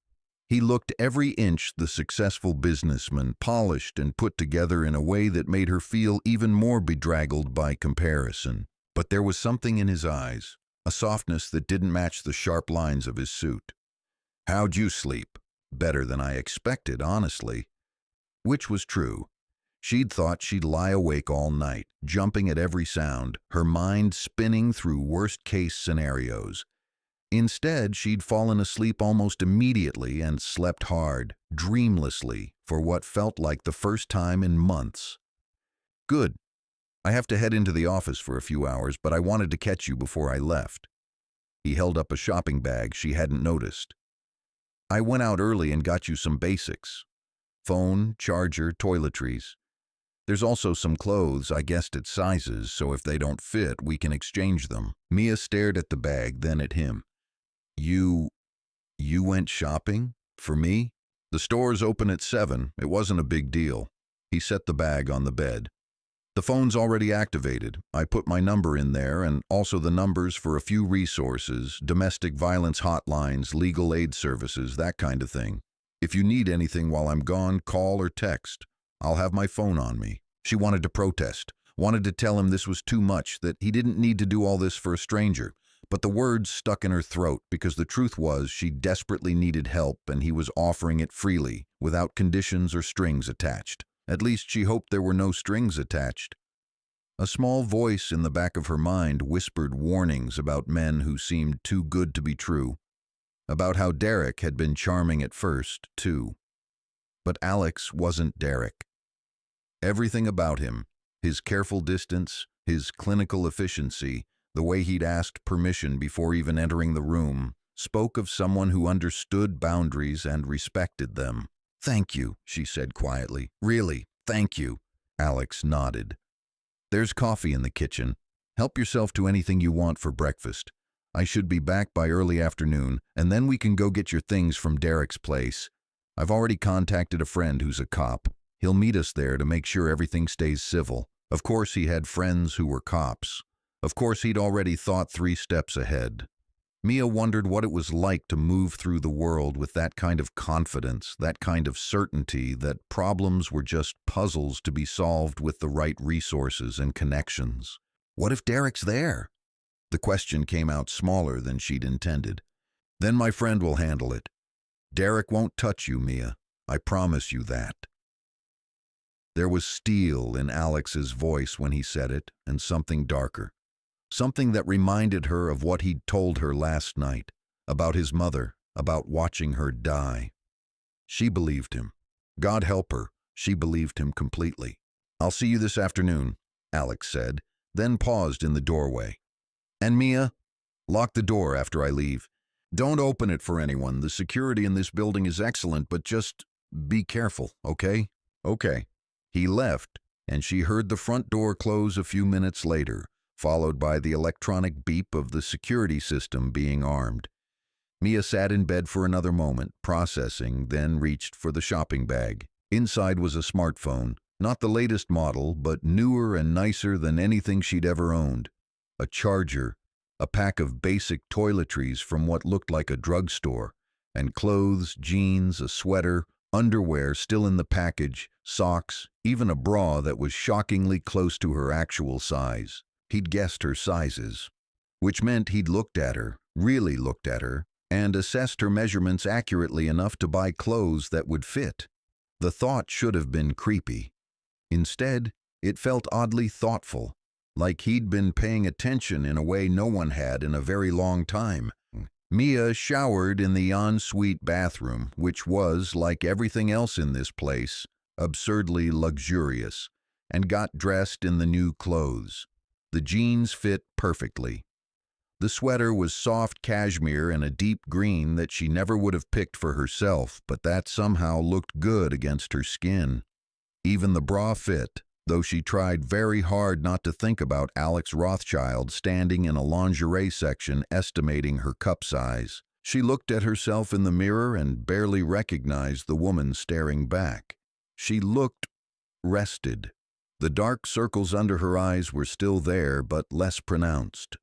He looked every inch the successful businessman, polished and put together in a way that made her feel even more bedraggled by comparison. But there was something in his eyes, a softness that didn't match the sharp lines of his suit. "How'd you sleep?" "Better than I expected, honestly." Which was true. She'd thought she'd lie awake all night, jumping at every sound, her mind spinning through worst-case scenarios. Instead, she'd fallen asleep almost immediately and slept hard, dreamlessly, for what felt like the first time in months. "Good. I have to head into the office for a few hours, but I wanted to catch you before I left." He held up a shopping bag she hadn't noticed. "I went out early and got you some basics. Phone, charger, toiletries. There's also some clothes. I guessed at sizes, so if they don't fit, we can exchange them." Mia stared at the bag, then at him. You went shopping? For me? The store's open at 7. It wasn't a big deal." He set the bag on the bed. "The phone's already activated. I put my number in there and also the numbers for a few resources, domestic violence hotlines, legal aid services, that kind of thing. If you need anything while I'm gone, call or text. I'll have my phone on me." She wanted to protest, wanted to tell him this was too much, that he didn't need to do all this for a stranger. But the words stuck in her throat because the truth was she desperately needed help and he was offering it freely, without conditions or strings attached. At least she hoped there were no strings attached. A small voice in the back of her mind whispered warnings about men who seemed too good to be true, about how Derek had been charming at first, too. But Alex wasn't Derek. Everything about him, his careful distance, his clinical efficiency, the way he'd asked permission before even entering the room, spoke of someone who understood boundaries and respected them. "Thank you," she said quietly. "Really, thank you." Alex nodded. "There's coffee in the kitchen. Help yourself to anything you want for breakfast. I should be back by early afternoon, and then we can go get your things from Derek's place. I've already contacted a friend who's a cop. He'll meet us there to make sure everything stays civil." Of course he had friends who were cops. Of course he'd already thought 3 steps ahead. Mia wondered what it was like to move through the world with that kind of confidence, that kind of certainty that problems were just puzzles to be solved with the right resources and connections. What if Derek's there? The question came out smaller than she'd intended. "Then my friend will handle it. Derek won't touch you, Mia. I promise you that." There was steel in Alex's voice when he said it, and something darker. Something that reminded her of what he'd told her last night, about his mother, about watching her die. She believed him. God help her, she believed him completely. "I'll see you this afternoon," Alex said, then paused in the doorway. "And Mia, lock the door after I leave. Don't open it for anyone. The security in this building is excellent, but just be careful, okay?" "Okay." He left, and she heard the front door close a few minutes later, followed by the electronic beep of the security system being armed. Mia sat in bed for another moment, processing, then reached for the shopping bag. Inside was a smartphone, not the latest model, but newer and nicer than anything she'd ever owned. A charger, a pack of basic toiletries from what looked like a drugstore, and clothes, jeans, a sweater, underwear still in the package, socks, even a bra that was shockingly close to her actual size. He'd guessed her sizes, which meant he'd looked at her, really looked at her, and assessed her measurements accurately enough to buy clothes that would fit. The thought should have been creepy. Instead, it felt oddly thoughtful, like he'd been paying attention in a way no one had in a very long time. Mia showered in the ensuite bathroom, which was, like everything else in this place, absurdly luxurious, and got dressed in the new clothes. The jeans fit perfectly. The sweater was soft cashmere and a deep green that she never would have picked for herself, but that somehow looked good against her skin. Even the bra fit, though she tried very hard not to think about Alex Rothschild standing in a lingerie section estimating her cup size. She looked at herself in the mirror and barely recognized the woman staring back. She looked rested. The dark circles under her eyes were still there, but less pronounced.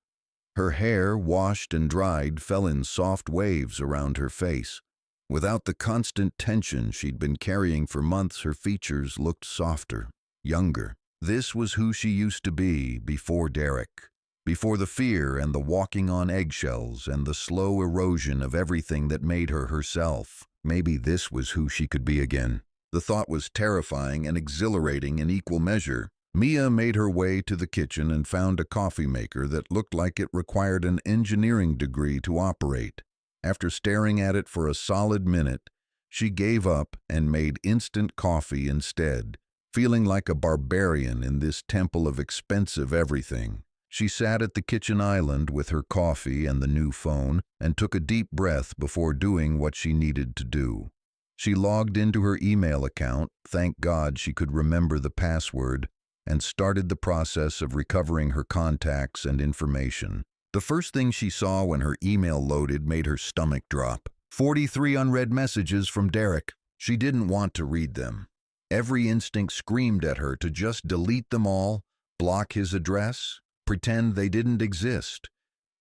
Her hair, washed and dried, fell in soft waves around her face. Without the constant tension she'd been carrying for months, her features looked softer, younger. This was who she used to be before Derek. Before the fear and the walking on eggshells and the slow erosion of everything that made her herself. Maybe this was who she could be again. The thought was terrifying and exhilarating in equal measure. Mia made her way to the kitchen and found a coffee maker that looked like it required an engineering degree to operate. After staring at it for a solid minute, she gave up and made instant coffee instead, feeling like a barbarian in this temple of expensive everything. She sat at the kitchen island with her coffee and the new phone and took a deep breath before doing what she needed to do. She logged into her email account, thank God she could remember the password, and started the process of recovering her contacts and information. The first thing she saw when her email loaded made her stomach drop. 43 unread messages from Derek. She didn't want to read them. Every instinct screamed at her to just delete them all, block his address, pretend they didn't exist.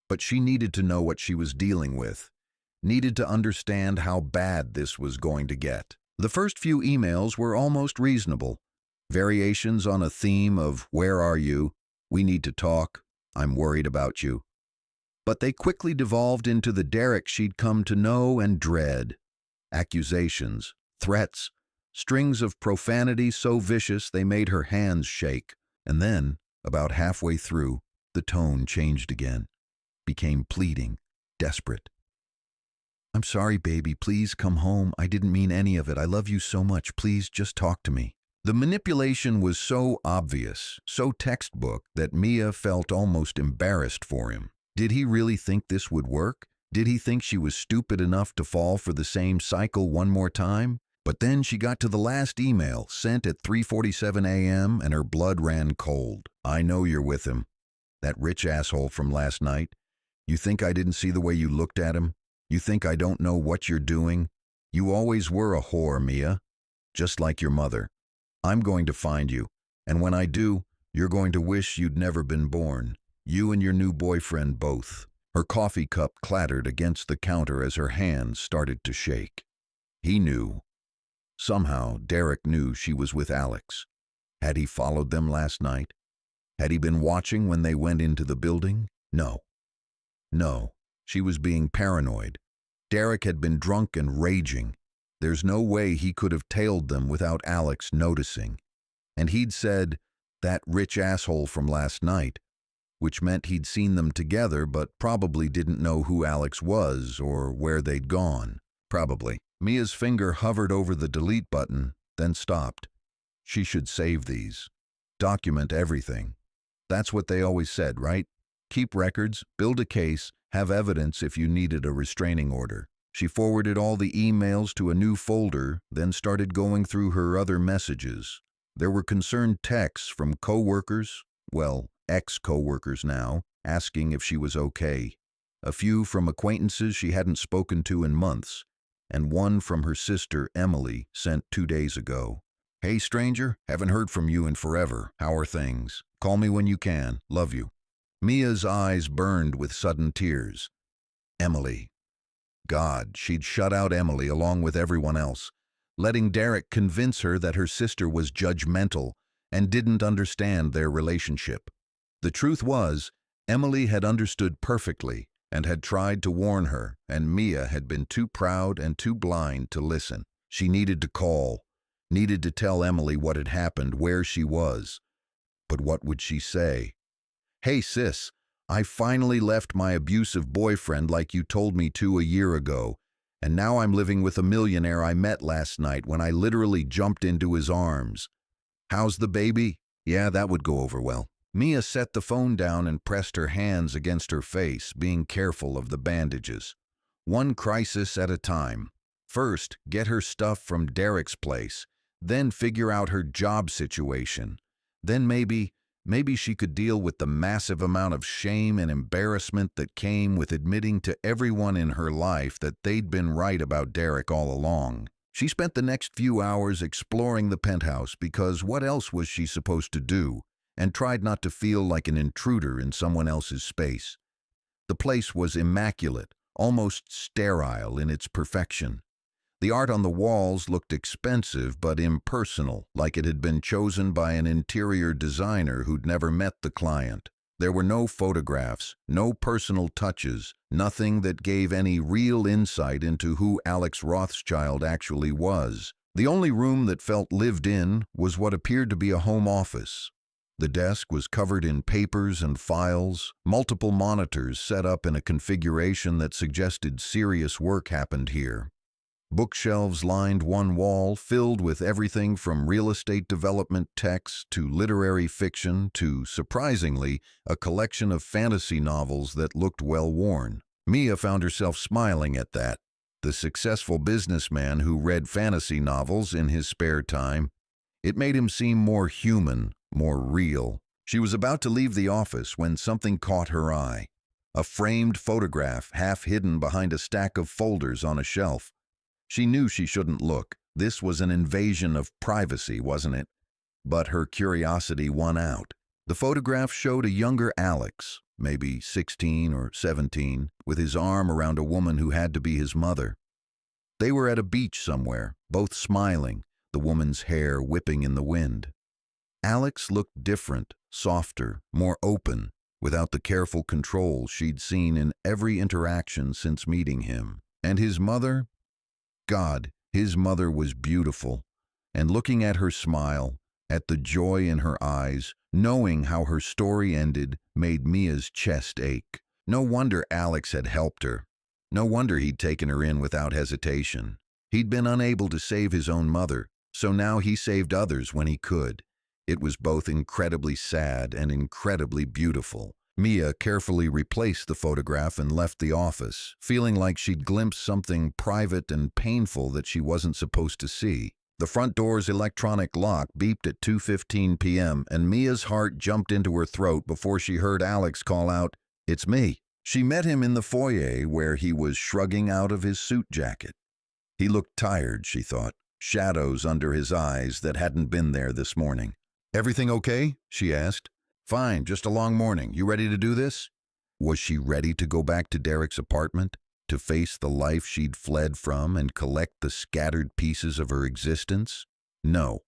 But she needed to know what she was dealing with, needed to understand how bad this was going to get. The first few emails were almost reasonable. Variations on a theme of, "Where are you? We need to talk. I'm worried about you." But they quickly devolved into the Derek she'd come to know and dread. Accusations, threats, strings of profanity so vicious they made her hands shake. And then, about halfway through, the tone changed again, became pleading, desperate. "I'm sorry, baby. Please come home. I didn't mean any of it. I love you so much. Please just talk to me." The manipulation was so obvious, so textbook, that Mia felt almost embarrassed for him. Did he really think this would work? Did he think she was stupid enough to fall for the same cycle one more time? But then she got to the last email, sent at 3:47 a.m., and her blood ran cold. "I know you're with him. That rich asshole from last night. You think I didn't see the way you looked at him? You think I don't know what you're doing? You always were a whore, Mia. Just like your mother. I'm going to find you, and when I do, you're going to wish you'd never been born. You and your new boyfriend both." Her coffee cup clattered against the counter as her hands started to shake. He knew. Somehow, Derek knew she was with Alex. Had he followed them last night? Had he been watching when they went into the building? No. No, she was being paranoid. Derek had been drunk and raging. There's no way he could have tailed them without Alex noticing. And he'd said, "that rich asshole from last night," which meant he'd seen them together but probably didn't know who Alex was or where they'd gone. Probably. Mia's finger hovered over the delete button, then stopped. She should save these. Document everything. That's what they always said, right? Keep records, build a case, have evidence if you needed a restraining order. She forwarded all the emails to a new folder, then started going through her other messages. There were concerned texts from co-workers, well, ex-co-workers now, asking if she was okay. A few from acquaintances she hadn't spoken to in months, and one from her sister, Emily, sent 2 days ago. "Hey, stranger, haven't heard from you in forever. How are things? Call me when you can. Love you." Mia's eyes burned with sudden tears. Emily. God, she'd shut out Emily along with everyone else, letting Derek convince her that her sister was judgmental and didn't understand their relationship. The truth was, Emily had understood perfectly, and had tried to warn her, and Mia had been too proud and too blind to listen. She needed to call, needed to tell Emily what had happened, where she was. But what would she say? "Hey sis, I finally left my abusive boyfriend like you told me to a year ago, and now I'm living with a millionaire I met last night when I literally jumped into his arms. How's the baby?" Yeah, that would go over well. Mia set the phone down and pressed her hands against her face, being careful of the bandages. One crisis at a time. First, get her stuff from Derek's place, then figure out her job situation. Then maybe she could deal with the massive amount of shame and embarrassment that came with admitting to everyone in her life that they'd been right about Derek all along. She spent the next few hours exploring the penthouse because what else was she supposed to do, and tried not to feel like an intruder in someone else's space. The place was immaculate, almost sterile in its perfection. The art on the walls looked expensive but impersonal, like it had been chosen by an interior designer who'd never met the client. There were no photographs, no personal touches, nothing that gave any real insight into who Alex Rothschild actually was. The only room that felt lived in was what appeared to be a home office. The desk was covered in papers and files, multiple monitors set up in a configuration that suggested serious work happened here. Bookshelves lined one wall, filled with everything from real estate development texts to literary fiction to, surprisingly, a collection of fantasy novels that looked well-worn. Mia found herself smiling at that. The successful businessman who read fantasy novels in his spare time. It made him seem more human, more real. She was about to leave the office when something caught her eye. A framed photograph half hidden behind a stack of folders on a shelf. She knew she shouldn't look. This was an invasion of privacy, wasn't it? But her curiosity won out. The photograph showed a younger Alex, maybe 16 or 17, with his arm around a woman who had to be his mother. They were at a beach somewhere, both smiling, the woman's hair whipping in the wind. Alex looked different, softer, more open, without the careful control she'd seen in every interaction since meeting him. And his mother? God, his mother was beautiful, and looking at her smile, at the joy in her eyes, knowing how her story ended, made Mia's chest ache. No wonder Alex had helped her. No wonder he'd taken her in without hesitation. He'd been unable to save his own mother, so now he saved others when he could. It was both incredibly sad and incredibly beautiful. Mia carefully replaced the photograph and left the office, feeling like she'd glimpsed something private and painful that she wasn't supposed to see. The front door's electronic lock beeped at 2:15 p.m., and Mia's heart jumped into her throat before she heard Alex call out, "It's me." She met him in the foyer where he was shrugging out of his suit jacket. He looked tired, she thought, shadows under his eyes that hadn't been there this morning. "Everything okay?" she asked. "Fine, just a long morning. You ready to do this?" Was she ready to go back to Derek's apartment, to face the life she'd fled from and collect the scattered pieces of her existence? No,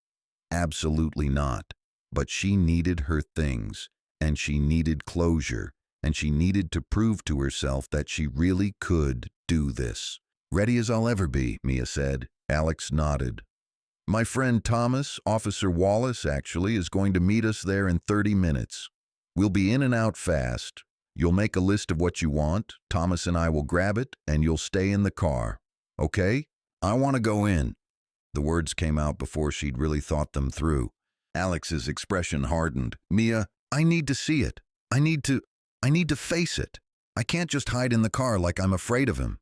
absolutely not. But she needed her things, and she needed closure, and she needed to prove to herself that she really could do this. "Ready as I'll ever be," Mia said. Alex nodded. "My friend Thomas, Officer Wallace actually, is going to meet us there in 30 minutes. We'll be in and out fast. You'll make a list of what you want, Thomas and I will grab it, and you'll stay in the car. Okay? I want to go in." The words came out before she'd really thought them through. Alex's expression hardened. "Mia, I need to see it. I need to face it. I can't just hide in the car like I'm afraid of him."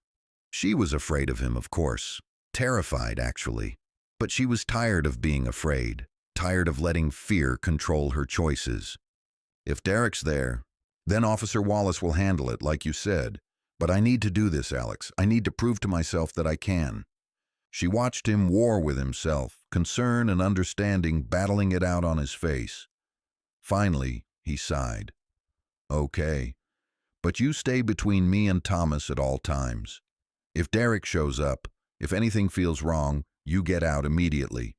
She was afraid of him, of course. Terrified, actually. But she was tired of being afraid, tired of letting fear control her choices. "If Derek's there, then Officer Wallace will handle it, like you said. But I need to do this, Alex. I need to prove to myself that I can." She watched him war with himself, concern and understanding battling it out on his face. Finally, he sighed. "Okay, but you stay between me and Thomas at all times. If Derek shows up, if anything feels wrong, you get out immediately.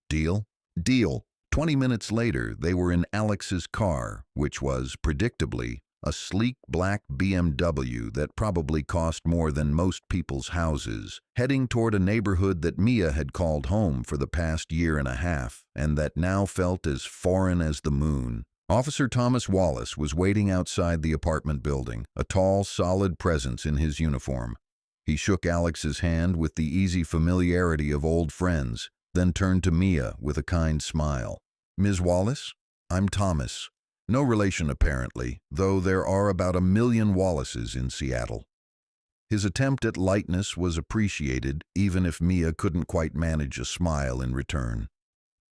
Deal?" "Deal." 20 minutes later, they were in Alex's car, which was, predictably, a sleek black BMW that probably cost more than most people's houses, heading toward a neighborhood that Mia had called home for the past year and a half, and that now felt as foreign as the moon. Officer Thomas Wallace was waiting outside the apartment building, a tall, solid presence in his uniform. He shook Alex's hand with the easy familiarity of old friends, then turned to Mia with a kind smile. "Ms. Wallace, I'm Thomas. No relation apparently, though there are about 1,000,000 Wallaces in Seattle." His attempt at lightness was appreciated, even if Mia couldn't quite manage a smile in return.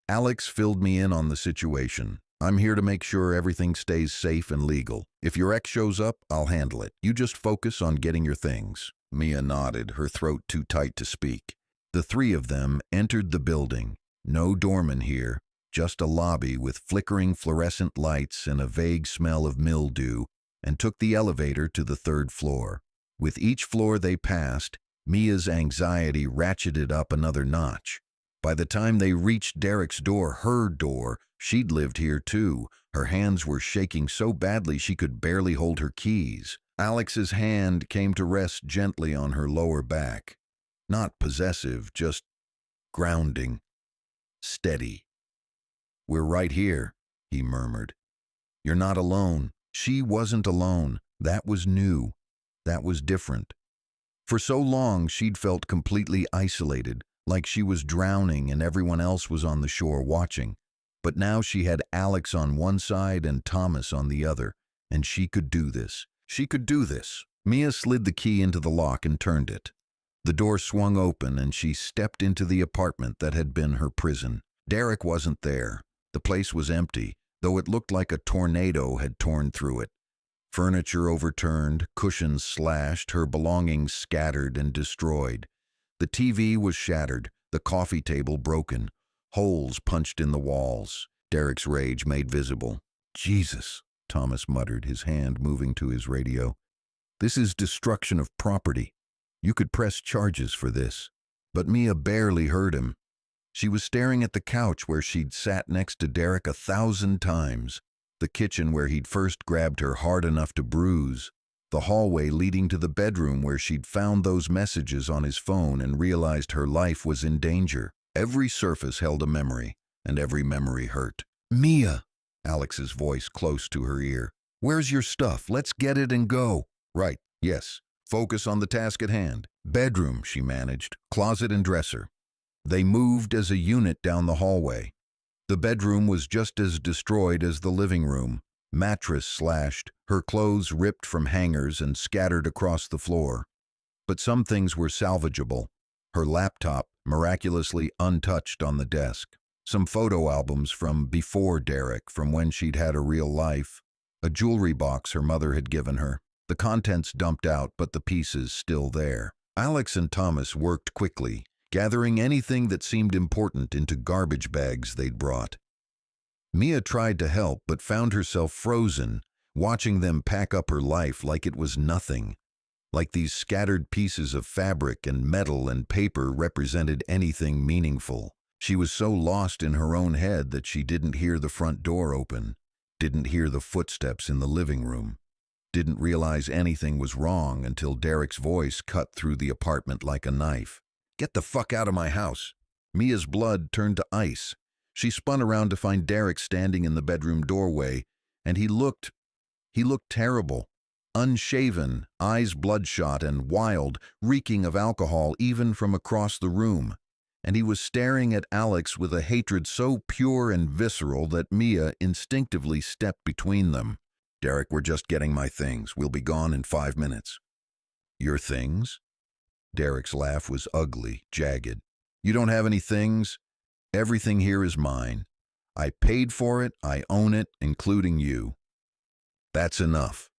"Alex filled me in on the situation. I'm here to make sure everything stays safe and legal. If your ex shows up, I'll handle it. You just focus on getting your things." Mia nodded, her throat too tight to speak. The three of them entered the building. No doorman here, just a lobby with flickering fluorescent lights and a vague smell of mildew, and took the elevator to the 3rd floor. With each floor they passed, Mia's anxiety ratcheted up another notch. By the time they reached Derek's door, her door, she'd lived here too. Her hands were shaking so badly she could barely hold her keys. Alex's hand came to rest gently on her lower back. Not possessive, just grounding, steady. "We're right here," he murmured. "You're not alone." She wasn't alone. That was new. That was different. For so long, she'd felt completely isolated, like she was drowning and everyone else was on the shore watching. But now she had Alex on one side and Thomas on the other, and she could do this. She could do this. Mia slid the key into the lock and turned it. The door swung open and she stepped into the apartment that had been her prison. Derek wasn't there. The place was empty, though it looked like a tornado had torn through it. Furniture overturned, cushions slashed, her belongings scattered and destroyed. The TV was shattered, the coffee table broken, holes punched in the walls. Derek's rage made visible. "Jesus," Thomas muttered, his hand moving to his radio. "This is destruction of property. You could press charges for this." But Mia barely heard him. She was staring at the couch where she'd sat next to Derek 1,000 times, the kitchen where he'd first grabbed her hard enough to bruise, the hallway leading to the bedroom where she'd found those messages on his phone and realized her life was in danger. Every surface held a memory, and every memory hurt. "Mia," Alex's voice close to her ear. "Where's your stuff? Let's get it and go." "Right, yes. Focus on the task at hand." "Bedroom," she managed. "Closet and dresser." They moved as a unit down the hallway. The bedroom was just as destroyed as the living room. Mattress slashed, her clothes ripped from hangers and scattered across the floor. But some things were salvageable. Her laptop, miraculously untouched on the desk. Some photo albums from before Derek, from when she'd had a real life. A jewelry box her mother had given her. The contents dumped out, but the pieces still there. Alex and Thomas worked quickly, gathering anything that seemed important into garbage bags they'd brought. Mia tried to help, but found herself frozen, watching them pack up her life like it was nothing. Like these scattered pieces of fabric and metal and paper represented anything meaningful. She was so lost in her own head that she didn't hear the front door open, didn't hear the footsteps in the living room, didn't realize anything was wrong until Derek's voice cut through the apartment like a knife. "Get the fuck out of my house." Mia's blood turned to ice. She spun around to find Derek standing in the bedroom doorway, and he looked terrible. Unshaven, eyes bloodshot and wild, reeking of alcohol even from across the room. And he was staring at Alex with a hatred so pure and visceral that Mia instinctively stepped between them. "Derek, we're just getting my things. We'll be gone in 5 minutes." "Your things?" Derek's laugh was ugly, jagged. "You don't have any things? Everything here is mine. I paid for it, I own it, including you." "That's enough."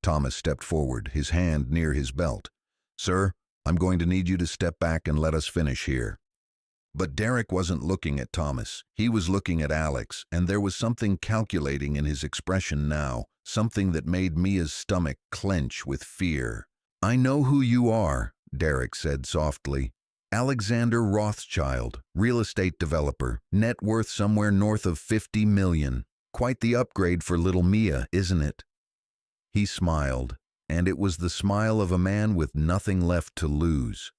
Thomas stepped forward, his hand near his belt. "Sir, I'm going to need you to step back and let us finish here." But Derek wasn't looking at Thomas. He was looking at Alex, and there was something calculating in his expression now, something that made Mia's stomach clench with fear. "I know who you are," Derek said softly. "Alexander Rothschild, real estate developer, net worth somewhere north of 50 million. Quite the upgrade for little Mia, isn't it?" He smiled, and it was the smile of a man with nothing left to lose.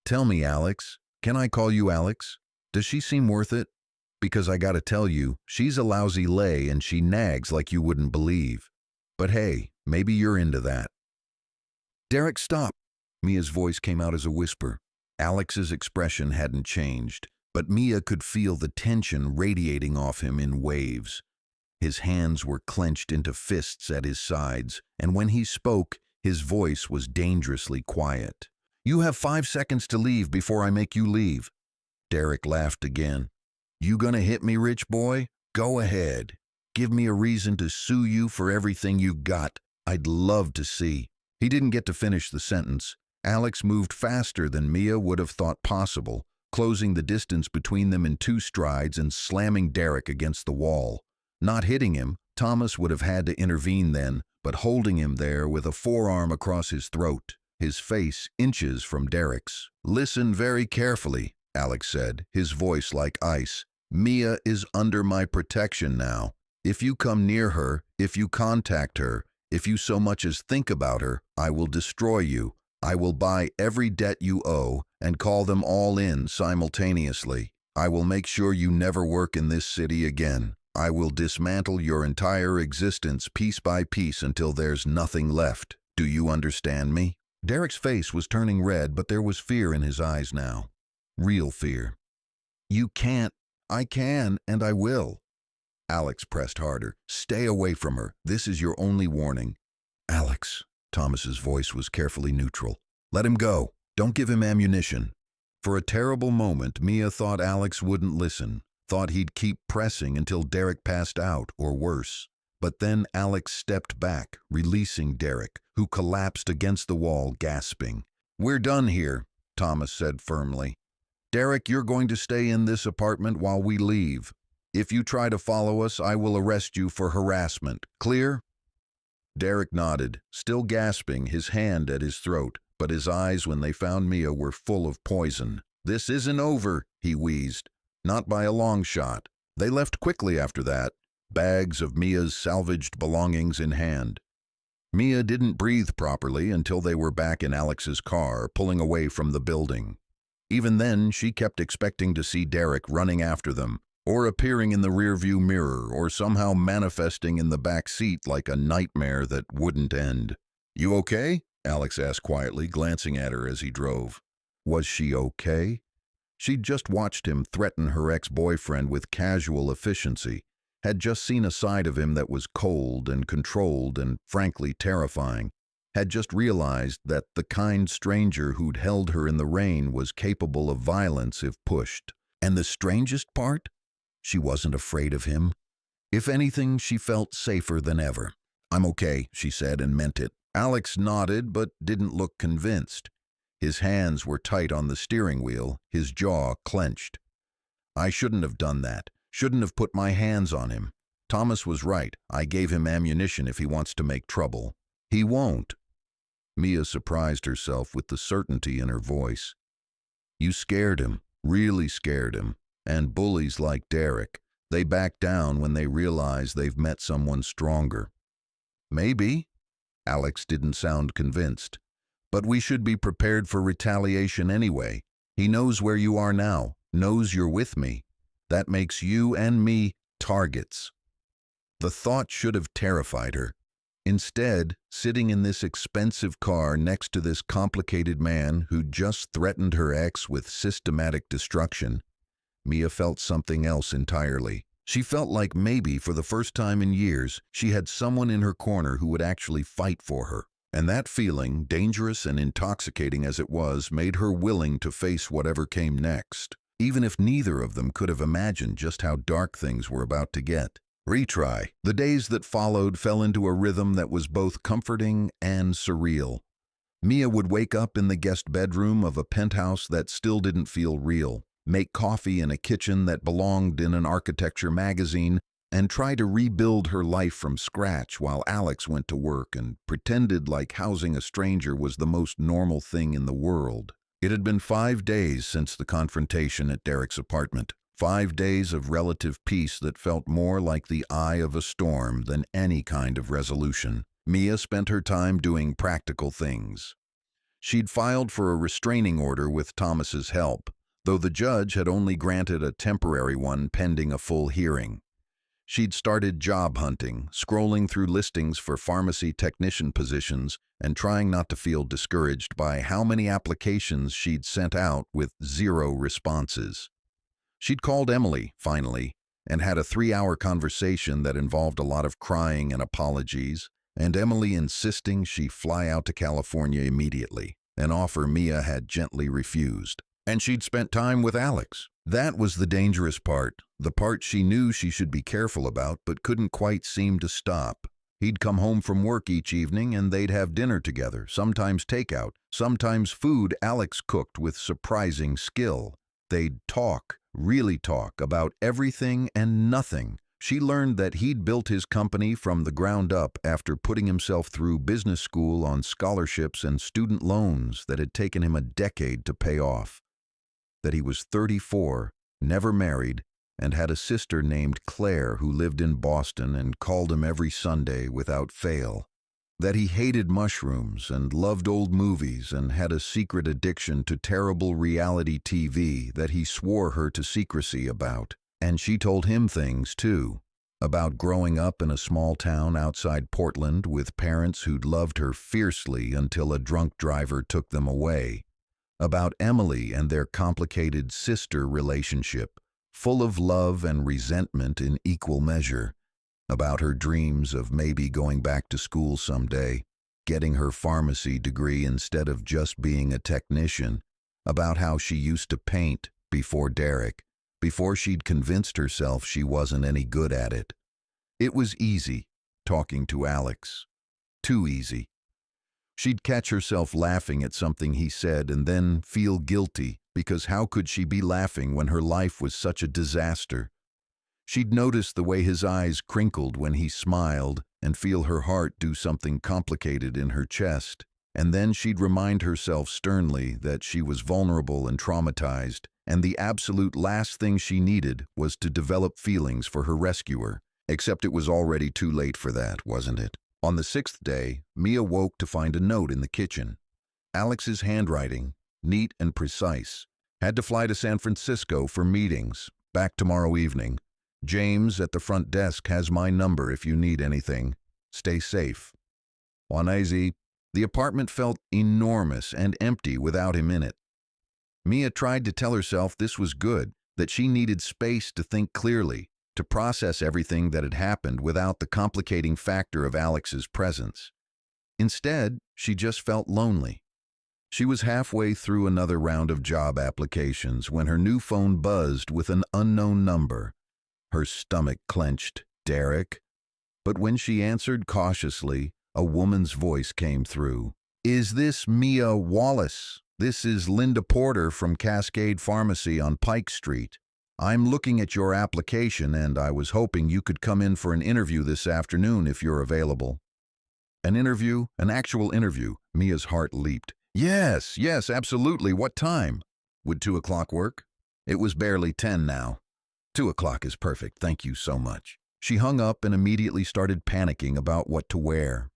"Tell me, Alex, can I call you Alex? Does she seem worth it? Because I gotta tell you, she's a lousy lay and she nags like you wouldn't believe. But hey, maybe you're into that." "Derek, stop!" Mia's voice came out as a whisper. Alex's expression hadn't changed, but Mia could feel the tension radiating off him in waves. His hands were clenched into fists at his sides, and when he spoke, his voice was dangerously quiet. "You have 5 seconds to leave before I make you leave." Derek laughed again. "You gonna hit me, rich boy? Go ahead. Give me a reason to sue you for everything you got. I'd love to see." He didn't get to finish the sentence. Alex moved faster than Mia would have thought possible, closing the distance between them in 2 strides and slamming Derek against the wall. Not hitting him, Thomas would have had to intervene then, but holding him there with a forearm across his throat, his face inches from Derek's. "Listen very carefully," Alex said, his voice like ice. "Mia is under my protection now. If you come near her, if you contact her, if you so much as think about her, I will destroy you. I will buy every debt you owe and call them all in simultaneously. I will make sure you never work in this city again. I will dismantle your entire existence piece by piece until there's nothing left. Do you understand me?" Derek's face was turning red, but there was fear in his eyes now. Real fear. "You can't." "I can, and I will." Alex pressed harder. "Stay away from her. This is your only warning." "Alex," Thomas's voice was carefully neutral. "Let him go. Don't give him ammunition." For a terrible moment, Mia thought Alex wouldn't listen, thought he'd keep pressing until Derek passed out, or worse. But then Alex stepped back, releasing Derek, who collapsed against the wall, gasping. "We're done here," Thomas said firmly. "Derek, you're going to stay in this apartment while we leave. If you try to follow us, I will arrest you for harassment. Clear?" Derek nodded, still gasping, his hand at his throat, but his eyes when they found Mia were full of poison. "This isn't over," he wheezed. "Not by a long shot." They left quickly after that, bags of Mia's salvaged belongings in hand. Mia didn't breathe properly until they were back in Alex's car, pulling away from the building. Even then, she kept expecting to see Derek running after them, or appearing in the rearview mirror, or somehow manifesting in the back seat like a nightmare that wouldn't end. "You okay?" Alex asked quietly, glancing at her as he drove. Was she okay? She'd just watched him threaten her ex-boyfriend with casual efficiency, had just seen a side of him that was cold and controlled and frankly terrifying, had just realized that the kind stranger who'd held her in the rain was capable of violence if pushed. And the strangest part? She wasn't afraid of him. If anything, she felt safer than ever. "I'm okay," she said, and meant it. Alex nodded but didn't look convinced. His hands were tight on the steering wheel, his jaw clenched. "I shouldn't have done that. Shouldn't have put my hands on him. Thomas was right. I gave him ammunition if he wants to make trouble. He won't." Mia surprised herself with the certainty in her voice. "You scared him, really scared him. And bullies like Derek, they back down when they realize they've met someone stronger." "Maybe." Alex didn't sound convinced. "But we should be prepared for retaliation anyway. He knows where you are now, knows you're with me. That makes you and me targets." The thought should have terrified her. Instead, sitting in this expensive car next to this complicated man who'd just threatened her ex with systematic destruction, Mia felt something else entirely. She felt like maybe for the first time in years, she had someone in her corner who would actually fight for her. And that feeling, dangerous and intoxicating as it was, made her willing to face whatever came next, even if neither of them could have imagined just how dark things were about to get. Retry. The days that followed fell into a rhythm that was both comforting and surreal. Mia would wake up in the guest bedroom of a penthouse that still didn't feel real, make coffee in a kitchen that belonged in an architecture magazine, and try to rebuild her life from scratch while Alex went to work and pretended like housing a stranger was the most normal thing in the world. It had been 5 days since the confrontation at Derek's apartment. 5 days of relative peace that felt more like the eye of a storm than any kind of resolution. Mia spent her time doing practical things. She'd filed for a restraining order with Thomas's help, though the judge had only granted a temporary one pending a full hearing. She'd started job hunting, scrolling through listings for pharmacy technician positions and trying not to feel discouraged by how many applications she'd sent out with zero responses. She'd called Emily, finally, and had a 3-hour conversation that involved a lot of crying and apologies, and Emily insisting she fly out to California immediately, an offer Mia had gently refused. And she'd spent time with Alex. That was the dangerous part, the part she knew she should be careful about but couldn't quite seem to stop. He'd come home from work each evening and they'd have dinner together, sometimes takeout, sometimes food Alex cooked with surprising skill. They'd talk, really talk, about everything and nothing. She learned that he'd built his company from the ground up after putting himself through business school on scholarships and student loans that had taken him a decade to pay off. That he was 34, never married, and had a sister named Claire who lived in Boston and called him every Sunday without fail. That he hated mushrooms and loved old movies and had a secret addiction to terrible reality TV that he swore her to secrecy about. And she told him things, too, about growing up in a small town outside Portland with parents who'd loved her fiercely until a drunk driver took them away. About Emily and their complicated sister relationship, full of love and resentment in equal measure. About her dreams of maybe going back to school someday, getting her pharmacy degree instead of just being a technician. About how she used to paint before Derek, before she'd convinced herself she wasn't any good at it. It was easy, talking to Alex. Too easy. She'd catch herself laughing at something he said and then feel guilty, because how could she be laughing when her life was such a disaster? She'd notice the way his eyes crinkled when he smiled and feel her heart do something complicated in her chest. And then she'd remind herself sternly that she was vulnerable and traumatized, and the absolute last thing she needed was to develop feelings for her rescuer. Except it was already too late for that, wasn't it? On the 6th day, Mia woke to find a note in the kitchen. Alex's handwriting, neat and precise. Had to fly to San Francisco for meetings. Back tomorrow evening. James at the front desk has my number if you need anything. Stay safe. Juanese. The apartment felt enormous and empty without him in it. Mia tried to tell herself this was good, that she needed space to think clearly, to process everything that had happened without the complicating factor of Alex's presence. Instead, she just felt lonely. She was halfway through another round of job applications when her new phone buzzed with an unknown number. Her stomach clenched. Derek? But when she answered cautiously, a woman's voice came through. Is this Mia Wallace? This is Linda Porter from Cascade Pharmacy on Pike Street. I'm looking at your application and I was hoping you could come in for an interview this afternoon if you're available. An interview? An actual interview? Mia's heart leaped. Yes, absolutely. What time? Would 2 o'clock work? It was barely 10 now. 2 o'clock is perfect, thank you so much. She hung up and immediately started panicking about what to wear.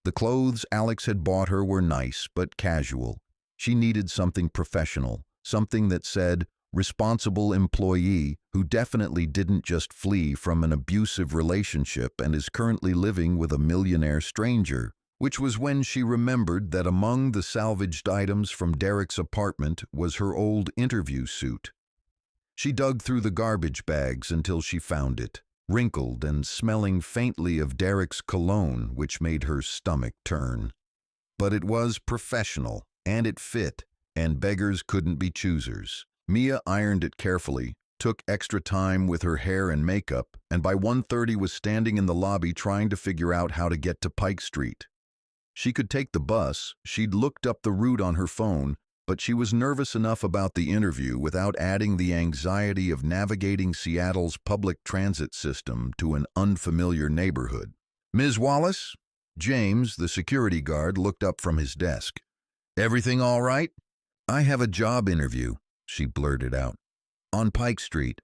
The clothes Alex had bought her were nice but casual. She needed something professional, something that said, responsible employee who definitely didn't just flee from an abusive relationship and is currently living with a millionaire stranger, which was when she remembered that among the salvaged items from Derek's apartment was her old interview suit. She dug through the garbage bags until she found it, wrinkled and smelling faintly of Derek's cologne, which made her stomach turn. But it was professional, and it fit, and beggars couldn't be choosers. Mia ironed it carefully, took extra time with her hair and makeup, and by 1:30 was standing in the lobby trying to figure out how to get to Pike Street. She could take the bus, she'd looked up the route on her phone, but she was nervous enough about the interview without adding the anxiety of navigating Seattle's public transit system to an unfamiliar neighborhood. Ms. Wallace? James, the security guard, looked up from his desk. Everything all right? I have a job interview, she blurted out. On Pike Street.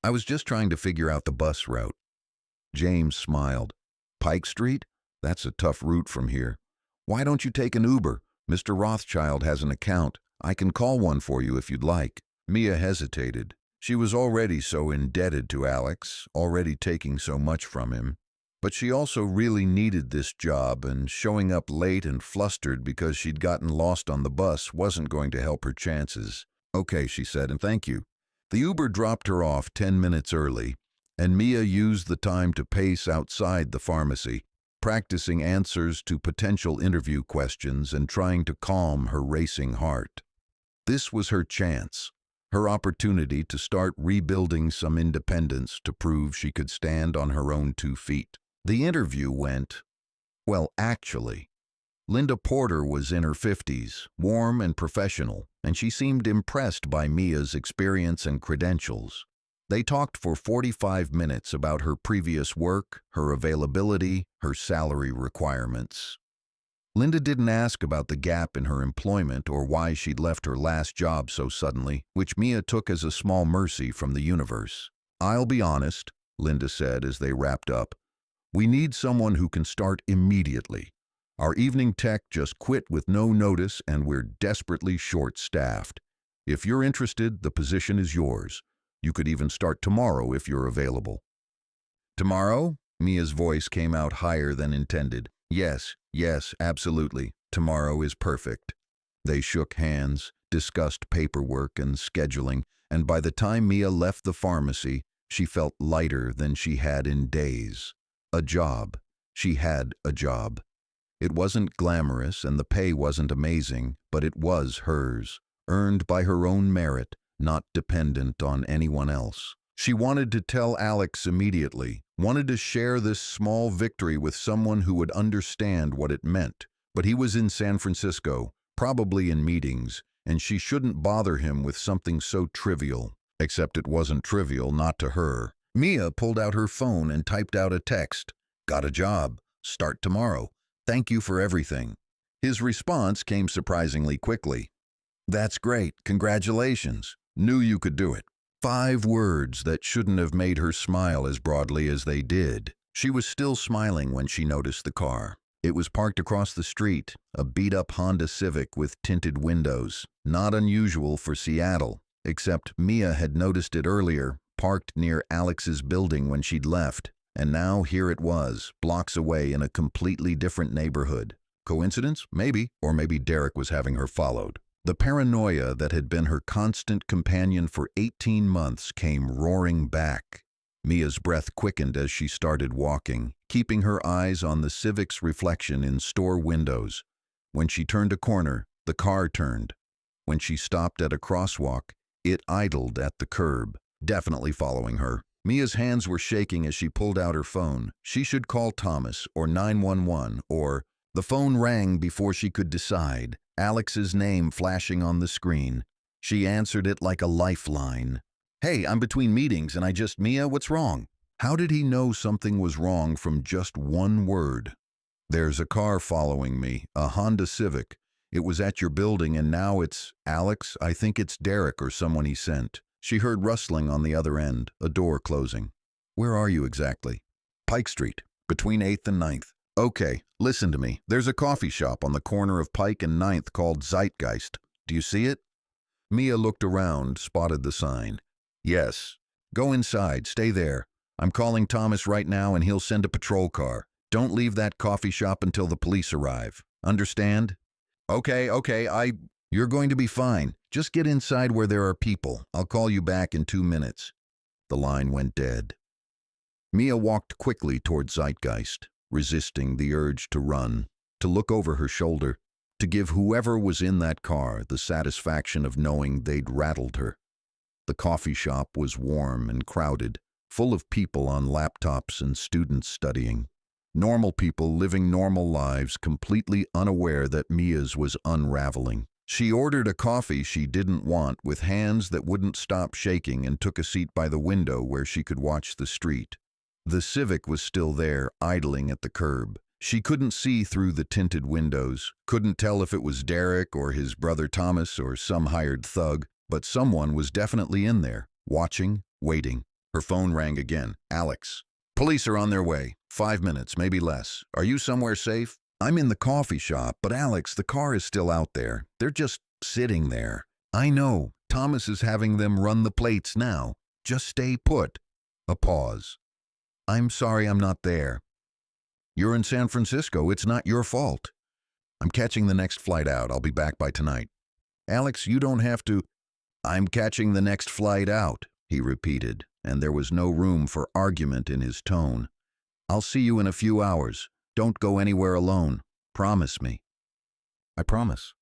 I was just trying to figure out the bus route. James smiled. Pike Street? That's a tough route from here. Why don't you take an Uber? Mr. Rothschild has an account. I can call one for you if you'd like." Mia hesitated. She was already so indebted to Alex, already taking so much from him. But she also really needed this job, and showing up late and flustered because she'd gotten lost on the bus wasn't going to help her chances. "Okay," she said, "and thank you." The Uber dropped her off 10 minutes early, and Mia used the time to pace outside the pharmacy, practicing answers to potential interview questions and trying to calm her racing heart. This was her chance, her opportunity to start rebuilding some independence to prove she could stand on her own 2 feet. The interview went, well, actually. Linda Porter was in her 50s, warm and professional, and she seemed impressed by Mia's experience and credentials. They talked for 45 minutes about her previous work, her availability, her salary requirements. Linda didn't ask about the gap in her employment or why she'd left her last job so suddenly, which Mia took as a small mercy from the universe. "I'll be honest," Linda said as they wrapped up. "We need someone who can start immediately. Our evening tech just quit with no notice and we're desperately short-staffed. If you're interested, the position is yours. You could even start tomorrow if you're available." "Tomorrow?" Mia's voice came out higher than intended. Yes, absolutely. Tomorrow is perfect." They shook hands, discussed paperwork and scheduling, and by the time Mia left the pharmacy, she felt lighter than she had in days. A job. She had a job. It wasn't glamorous and the pay wasn't amazing, but it was hers, earned by her own merit, not dependent on anyone else. She wanted to tell Alex immediately, wanted to share this small victory with someone who would understand what it meant. But he was in San Francisco, probably in meetings, and she shouldn't bother him with something so trivial. Except it wasn't trivial, not to her. Mia pulled out her phone and typed out a text. "Got a job. Start tomorrow. Thank you for everything." His response came surprisingly quickly. "That's great. Congratulations. Knew you could do it." 5 words that shouldn't have made her smile as broadly as they did. She was still smiling when she noticed the car. It was parked across the street, a beat-up Honda Civic with tinted windows. Not unusual for Seattle, except Mia had noticed it earlier, parked near Alex's building when she'd left, and now here it was, blocks away in a completely different neighborhood. Coincidence? Maybe. Or maybe Derek was having her followed. The paranoia that had been her constant companion for 18 months came roaring back. Mia's breath quickened as she started walking, keeping her eyes on the Civic's reflection in store windows. When she turned a corner, the car turned. When she stopped at a crosswalk, it idled at the curb, definitely following her. Mia's hands were shaking as she pulled out her phone. She should call Thomas or 911 or... The phone rang before she could decide, Alex's name flashing on the screen. She answered it like a lifeline. "Hey, I'm between meetings and Mia, what's wrong?" How did he know something was wrong from just one word? "There's a car following me, a Honda Civic. It was at your building and now it's Alex. I think it's Derek or someone he sent." She heard rustling on the other end, a door closing. "Where are you exactly?" "Pike Street, between 8th and 9th. "Okay, listen to me. There's a coffee shop on the corner of Pike and 9th called Zeitgeist. Do you see it?" Mia looked around, spotted the sign. "Yes. Go inside, stay there. I'm calling Thomas right now and he'll send a patrol car. Don't leave that coffee shop until the police arrive. Understand?" Okay, You're going to be fine. Just get inside where there are people. I'll call you back in 2 minutes." The line went dead. Mia walked quickly toward Zeitgeist, resisting the urge to run, to look over her shoulder, to give whoever was in that car the satisfaction of knowing they'd rattled her. The coffee shop was warm and crowded, full of people on laptops and students studying. Normal people living normal lives, completely unaware that Mia's was unraveling. She ordered a coffee she didn't want with hands that wouldn't stop shaking and took a seat by the window where she could watch the street. The Civic was still there, idling at the curb. She couldn't see through the tinted windows, couldn't tell if it was Derek or his brother Thomas or some hired thug, but someone was definitely in there, watching, waiting. Her phone rang again. "Alex." Police are on their way. 5 minutes, maybe less. Are you somewhere safe? I'm in the coffee shop, but Alex, the car is still out there. They're just sitting there. I know. Thomas is having them run the plates now. Just stay put. A pause. I'm sorry I'm not there. You're in San Francisco. It's not your fault. I'm catching the next flight out. I'll be back by tonight. Alex, you don't have to. I'm catching the next flight out, he repeated, and there was no room for argument in his tone. I'll see you in a few hours. Don't go anywhere alone. Promise me. I promise.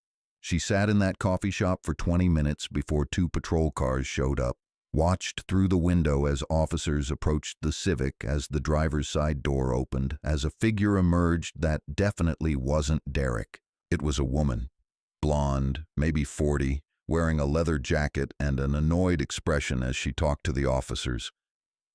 She sat in that coffee shop for 20 minutes before 2 patrol cars showed up, watched through the window as officers approached the Civic as the driver's side door opened, as a figure emerged that definitely wasn't Derek. It was a woman, blonde, maybe 40, wearing a leather jacket and an annoyed expression as she talked to the officers.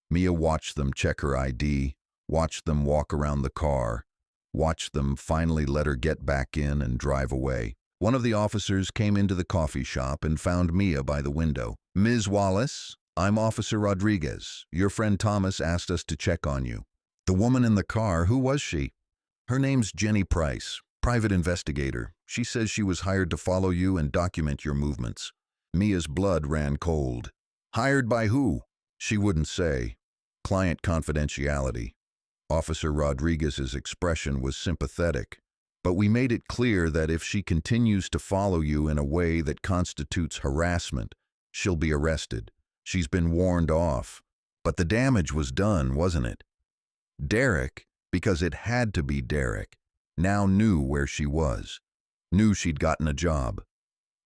Mia watched them check her ID, watched them walk around the car, watched them finally let her get back in and drive away. One of the officers came into the coffee shop and found Mia by the window. Ms. Wallace, I'm Officer Rodriguez. Your friend Thomas asked us to check on you. The woman in the car, who was she? Her name's Jenny Price, private investigator. She says she was hired to follow you and document your movements. Mia's blood ran cold. Hired by who? She wouldn't say. Client confidentiality. Officer Rodriguez's expression was sympathetic. But we made it clear that if she continues to follow you in a way that constitutes harassment, she'll be arrested. She's been warned off. But the damage was done, wasn't it? Derek, because it had to be Derek, now knew where she was. Knew she'd gotten a job.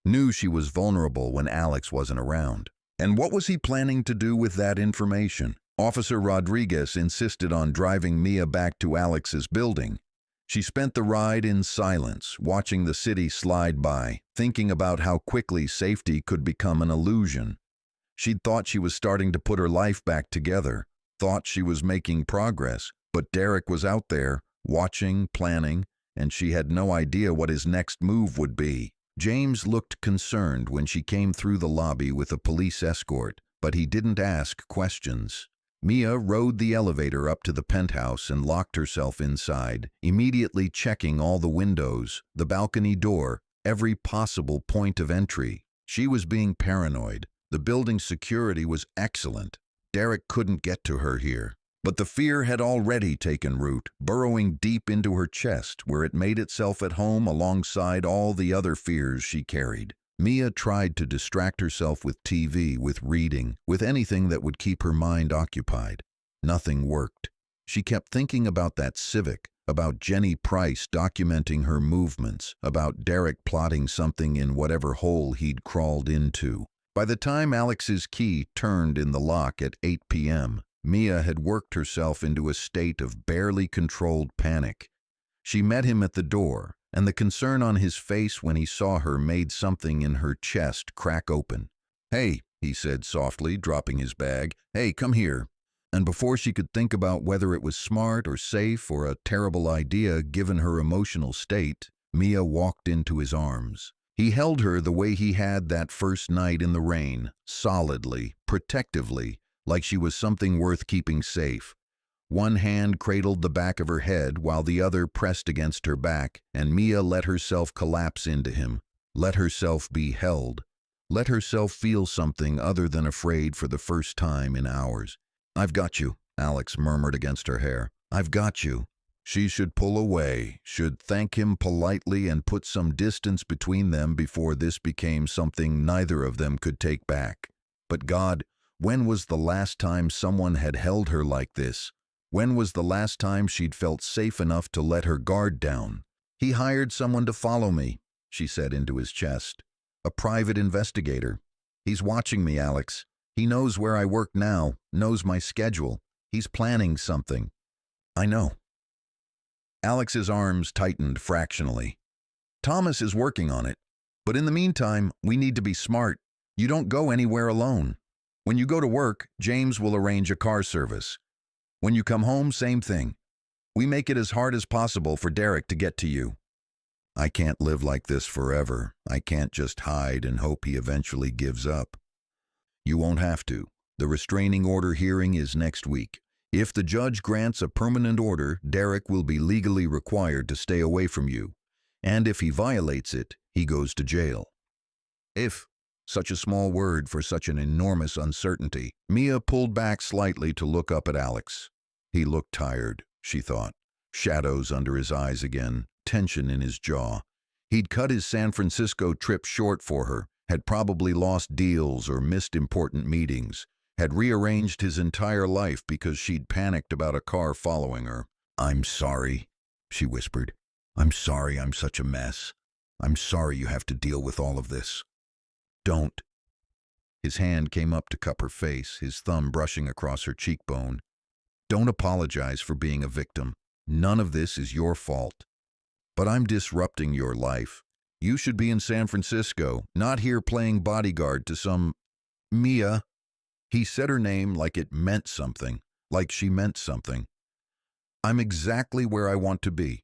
Knew she was vulnerable when Alex wasn't around. And what was he planning to do with that information? Officer Rodriguez insisted on driving Mia back to Alex's building. She spent the ride in silence, watching the city slide by, thinking about how quickly safety could become an illusion. She'd thought she was starting to put her life back together, thought she was making progress, but Derek was out there, watching, planning, and she had no idea what his next move would be. James looked concerned when she came through the lobby with a police escort, but he didn't ask questions. Mia rode the elevator up to the penthouse and locked herself inside, immediately checking all the windows, the balcony door, every possible point of entry. She was being paranoid. The building's security was excellent. Derek couldn't get to her here. But the fear had already taken root, burrowing deep into her chest, where it made itself at home alongside all the other fears she carried. Mia tried to distract herself with TV, with reading, with anything that would keep her mind occupied. Nothing worked. She kept thinking about that Civic, about Jenny Price documenting her movements, about Derek plotting something in whatever hole he'd crawled into. By the time Alex's key turned in the lock at 8 p.m., Mia had worked herself into a state of barely controlled panic. She met him at the door, and the concern on his face when he saw her made something in her chest crack open. "Hey," he said softly, dropping his bag. "Hey, come here." And before she could think about whether it was smart or safe or a terrible idea given her emotional state, Mia walked into his arms. He held her the way he had that first night in the rain, solidly, protectively, like she was something worth keeping safe. One hand cradled the back of her head while the other pressed against her back, and Mia let herself collapse into him, let herself be held, let herself feel something other than afraid for the first time in hours. "I've got you," Alex murmured against her hair. "I've got you." She should pull away, should thank him politely and put some distance between them before this became something neither of them could take back. But God, when was the last time someone had held her like this? When was the last time she'd felt safe enough to let her guard down? "He hired someone to follow me," she said into his chest. "A private investigator. He's watching me, Alex. He knows where I work now, knows my schedule. He's planning something." "I know." Alex's arms tightened fractionally. "Thomas is working on it. But in the meantime, we need to be smart. You don't go anywhere alone. When you go to work, James will arrange a car service. When you come home, same thing. We make it as hard as possible for Derek to get to you." "I can't live like this forever. I can't just hide and hope he eventually gives up." "You won't have to. The restraining order hearing is next week. If the judge grants a permanent order, Derek will be legally required to stay away from you, and if he violates it, he goes to jail. If, such a small word for such an enormous uncertainty. Mia pulled back slightly to look up at Alex. He looked tired, she thought. Shadows under his eyes again, tension in his jaw. He'd cut his San Francisco trip short for her, had probably lost deals or missed important meetings, had rearranged his entire life because she'd panicked about a car following her. "I'm sorry," she whispered. "I'm sorry I'm such a mess. I'm sorry you have to deal with all of this." "Don't." His hand came up to cup her face, his thumb brushing across her cheekbone. "Don't apologize for being a victim. None of this is your fault. But I'm disrupting your life. You should be in San Francisco, not here playing bodyguard to some... Mia." He said her name like it meant something, like she meant something. "I'm exactly where I want to be."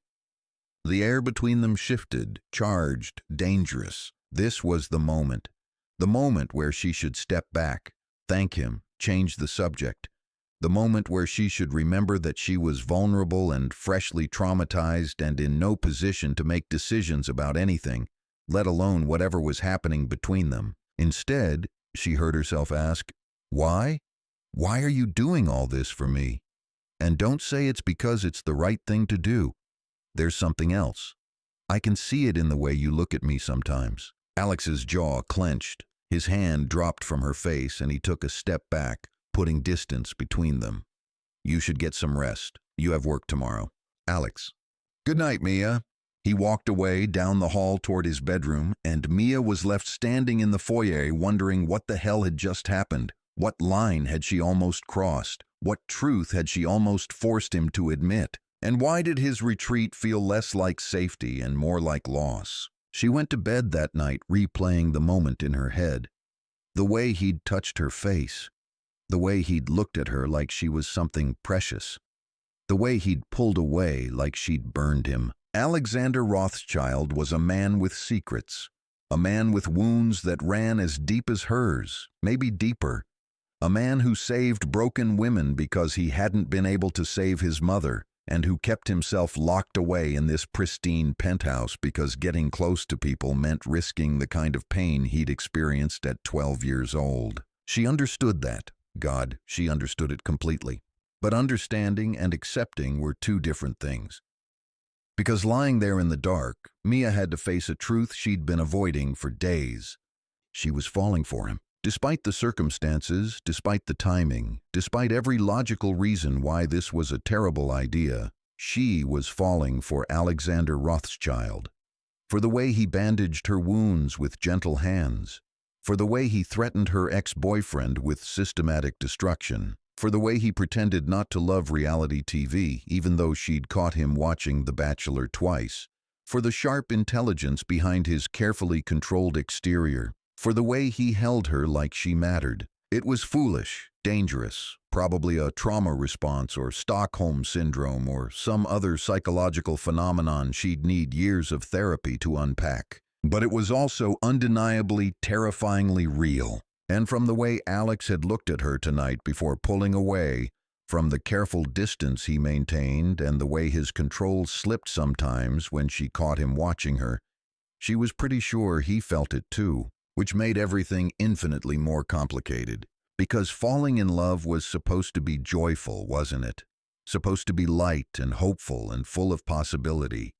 The air between them shifted, charged, dangerous. This was the moment where she should step back, thank him, change the subject. The moment where she should remember that she was vulnerable and freshly traumatized and in no position to make decisions about anything, let alone whatever was happening between them. Instead, she heard herself ask, "Why? Why are you doing all this for me? And don't say it's because it's the right thing to do. There's something else. I can see it in the way you look at me sometimes." Alex's jaw clenched. His hand dropped from her face and he took a step back, putting distance between them. "You should get some rest. You have work tomorrow." "Alex." "Good night, Mia." He walked away down the hall toward his bedroom, and Mia was left standing in the foyer wondering what the hell had just happened. What line had she almost crossed? What truth had she almost forced him to admit? And why did his retreat feel less like safety and more like loss? She went to bed that night replaying the moment in her head. The way he'd touched her face. The way he'd looked at her like she was something precious. The way he'd pulled away like she'd burned him. Alexander Rothschild was a man with secrets. A man with wounds that ran as deep as hers, maybe deeper. A man who saved broken women because he hadn't been able to save his mother, and who kept himself locked away in this pristine penthouse because getting close to people meant risking the kind of pain he'd experienced at 12 years old. She understood that. God, she understood it completely. But understanding and accepting were two different things. Because lying there in the dark, Mia had to face a truth she'd been avoiding for days. She was falling for him. Despite the circumstances, despite the timing, despite every logical reason why this was a terrible idea, she was falling for Alexander Rothschild. For the way he bandaged her wounds with gentle hands. For the way he threatened her ex-boyfriend with systematic destruction. For the way he pretended not to love reality TV, even though she'd caught him watching The Bachelor twice. For the sharp intelligence behind his carefully controlled exterior. For the way he held her like she mattered. It was foolish, dangerous, probably a trauma response or Stockholm syndrome or some other psychological phenomenon she'd need years of therapy to unpack. But it was also undeniably, terrifyingly real. And from the way Alex had looked at her tonight before pulling away, from the careful distance he maintained and the way his control slipped sometimes when she caught him watching her, she was pretty sure he felt it too. Which made everything infinitely more complicated. Because falling in love was supposed to be joyful, wasn't it? Supposed to be light and hopeful and full of possibility.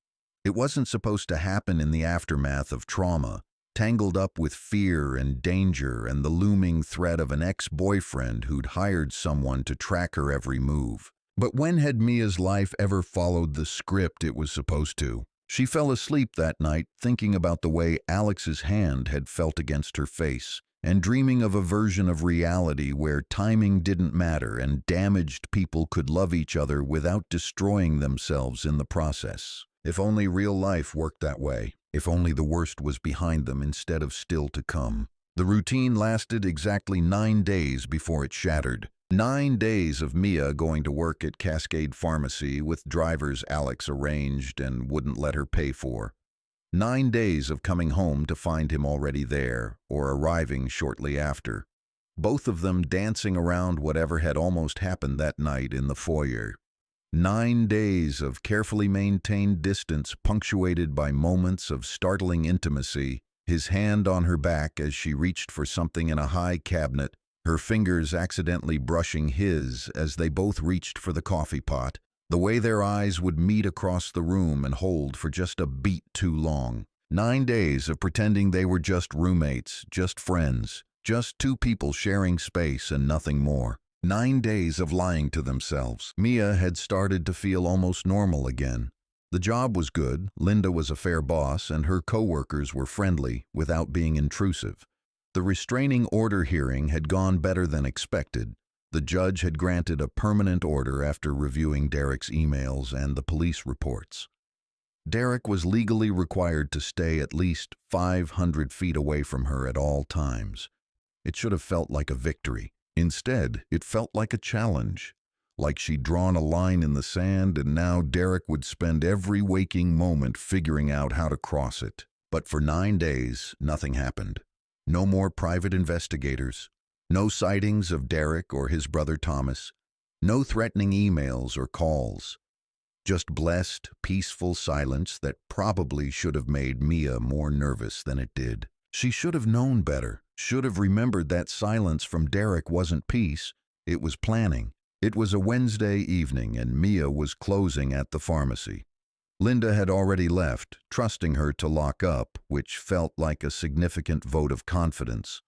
It wasn't supposed to happen in the aftermath of trauma, tangled up with fear and danger and the looming threat of an ex-boyfriend who'd hired someone to track her every move. But when had Mia's life ever followed the script it was supposed to? She fell asleep that night thinking about the way Alex's hand had felt against her face, and dreaming of a version of reality where timing didn't matter and damaged people could love each other without destroying themselves in the process. If only real life worked that way. If only the worst was behind them instead of still to come. The routine lasted exactly 9 days before it shattered. 9 days of Mia going to work at Cascade Pharmacy with drivers Alex arranged and wouldn't let her pay for. 9 days of coming home to find him already there or arriving shortly after. both of them dancing around whatever had almost happened that night in the foyer. 9 days of carefully maintained distance punctuated by moments of startling intimacy, his hand on her back as she reached for something in a high cabinet, her fingers accidentally brushing his as they both reached for the coffee pot, the way their eyes would meet across the room and hold for just a beat too long. 9 days of pretending they were just roommates, just friends, just two people sharing space and nothing more. 9 days of lying to themselves. Mia had started to feel almost normal again. The job was good, Linda was a fair boss, and her coworkers were friendly without being intrusive. The restraining order hearing had gone better than expected. The judge had granted a permanent order after reviewing Derek's emails and the police reports. Derek was legally required to stay at least 500 feet away from her at all times. It should have felt like a victory. Instead, it felt like a challenge, like she'd drawn a line in the sand and now Derek would spend every waking moment figuring out how to cross it. But for 9 days, nothing happened. No more private investigators, no sightings of Derek or his brother Thomas, no threatening emails or calls. Just blessed, peaceful silence that probably should have made Mia more nervous than it did. She should have known better, should have remembered that silence from Derek wasn't peace, it was planning. It was a Wednesday evening and Mia was closing at the pharmacy. Linda had already left, trusting her to lock up, which felt like a significant vote of confidence.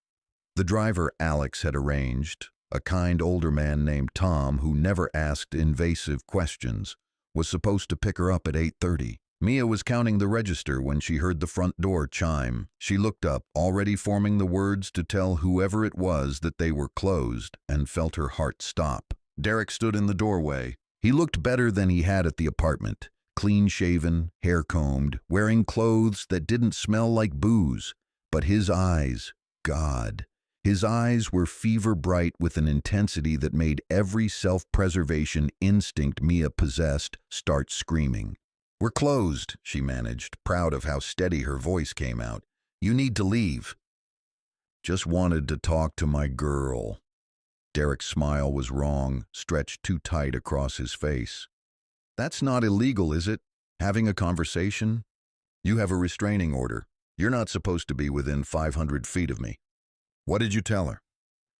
The driver Alex had arranged, a kind older man named Tom who never asked invasive questions, was supposed to pick her up at 8:30. Mia was counting the register when she heard the front door chime. She looked up, already forming the words to tell whoever it was that they were closed, and felt her heart stop. Derek stood in the doorway. He looked better than he had at the apartment. Clean-shaven, hair-combed, wearing clothes that didn't smell like booze. But his eyes, God, his eyes were fever-bright with an intensity that made every self-preservation instinct Mia possessed start screaming. "We're closed," she managed, proud of how steady her voice came out. "You need to leave." "Just wanted to talk to my girl." Derek's smile was wrong, stretched too tight across his face. "That's not illegal, is it? Having a conversation? You have a restraining order. You're not supposed to be within 500 feet of me." "What did you tell her?"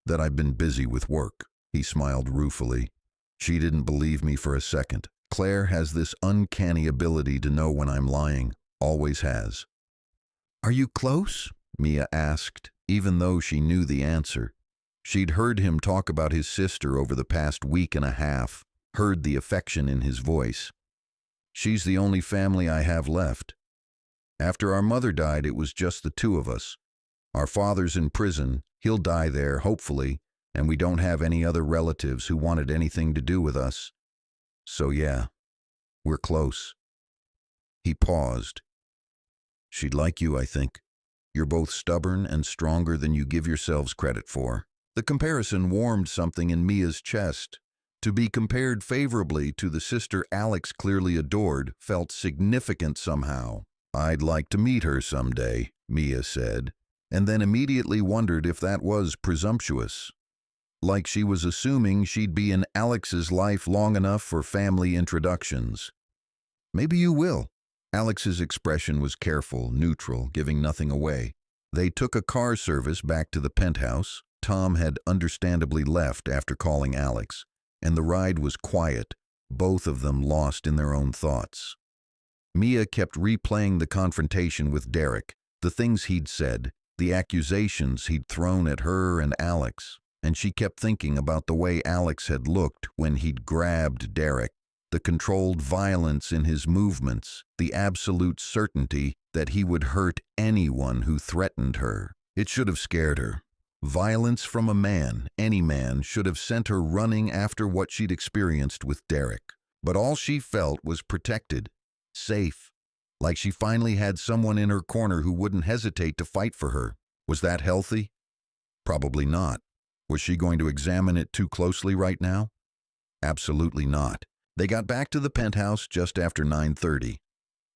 "That I've been busy with work." He smiled ruefully. She didn't believe me for a second. Claire has this uncanny ability to know when I'm lying. Always has. "Are you close?" Mia asked, even though she knew the answer. She'd heard him talk about his sister over the past week and a half, heard the affection in his voice. "She's the only family I have left. After our mother died, it was just the two of us. Our father's in prison, he'll die there, hopefully, and we don't have any other relatives who wanted anything to do with us. So yeah, we're close." He paused. "She'd like you, I think. You're both stubborn and stronger than you give yourselves credit for." The comparison warmed something in Mia's chest. To be compared favorably to the sister Alex clearly adored felt significant somehow. "I'd like to meet her someday," Mia said, and then immediately wondered if that was presumptuous. Like she was assuming she'd be in Alex's life long enough for family introductions. "Maybe you will." Alex's expression was careful, neutral, giving nothing away. They took a car service back to the penthouse. Tom had understandably left after calling Alex, and the ride was quiet, both of them lost in their own thoughts. Mia kept replaying the confrontation with Derek, the things he'd said, the accusations he'd thrown at her and Alex, and she kept thinking about the way Alex had looked when he'd grabbed Derek, the controlled violence in his movements, the absolute certainty that he would hurt anyone who threatened her. It should have scared her. Violence from a man, any man, should have sent her running after what she'd experienced with Derek. But all she felt was protected, safe, like she finally had someone in her corner who wouldn't hesitate to fight for her. Was that healthy? Probably not. Was she going to examine it too closely right now? Absolutely not. They got back to the penthouse just after 9:30.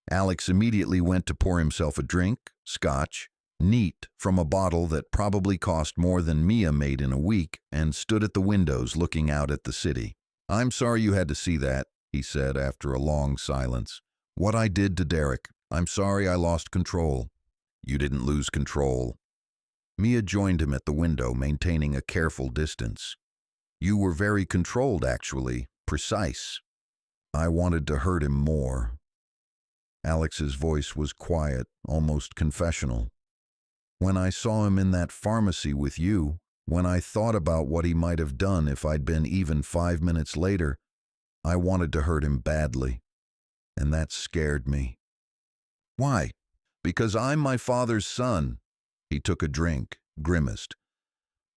Alex immediately went to pour himself a drink, scotch, neat from a bottle that probably cost more than Mia made in a week, and stood at the windows looking out at the city. "I'm sorry you had to see that," he said after a long silence. "What I did to Derek. I'm sorry I lost control." "You didn't lose control." Mia joined him at the window, maintaining a careful distance. "You were very controlled, actually. Precise." "I wanted to hurt him more." Alex's voice was quiet, almost confessional. "When I saw him in that pharmacy with you, when I thought about what he might have done if I'd been even 5 minutes later, I wanted to hurt him badly. And that scared me." "Why?" "Because I'm my father's son." He took a drink, grimaced.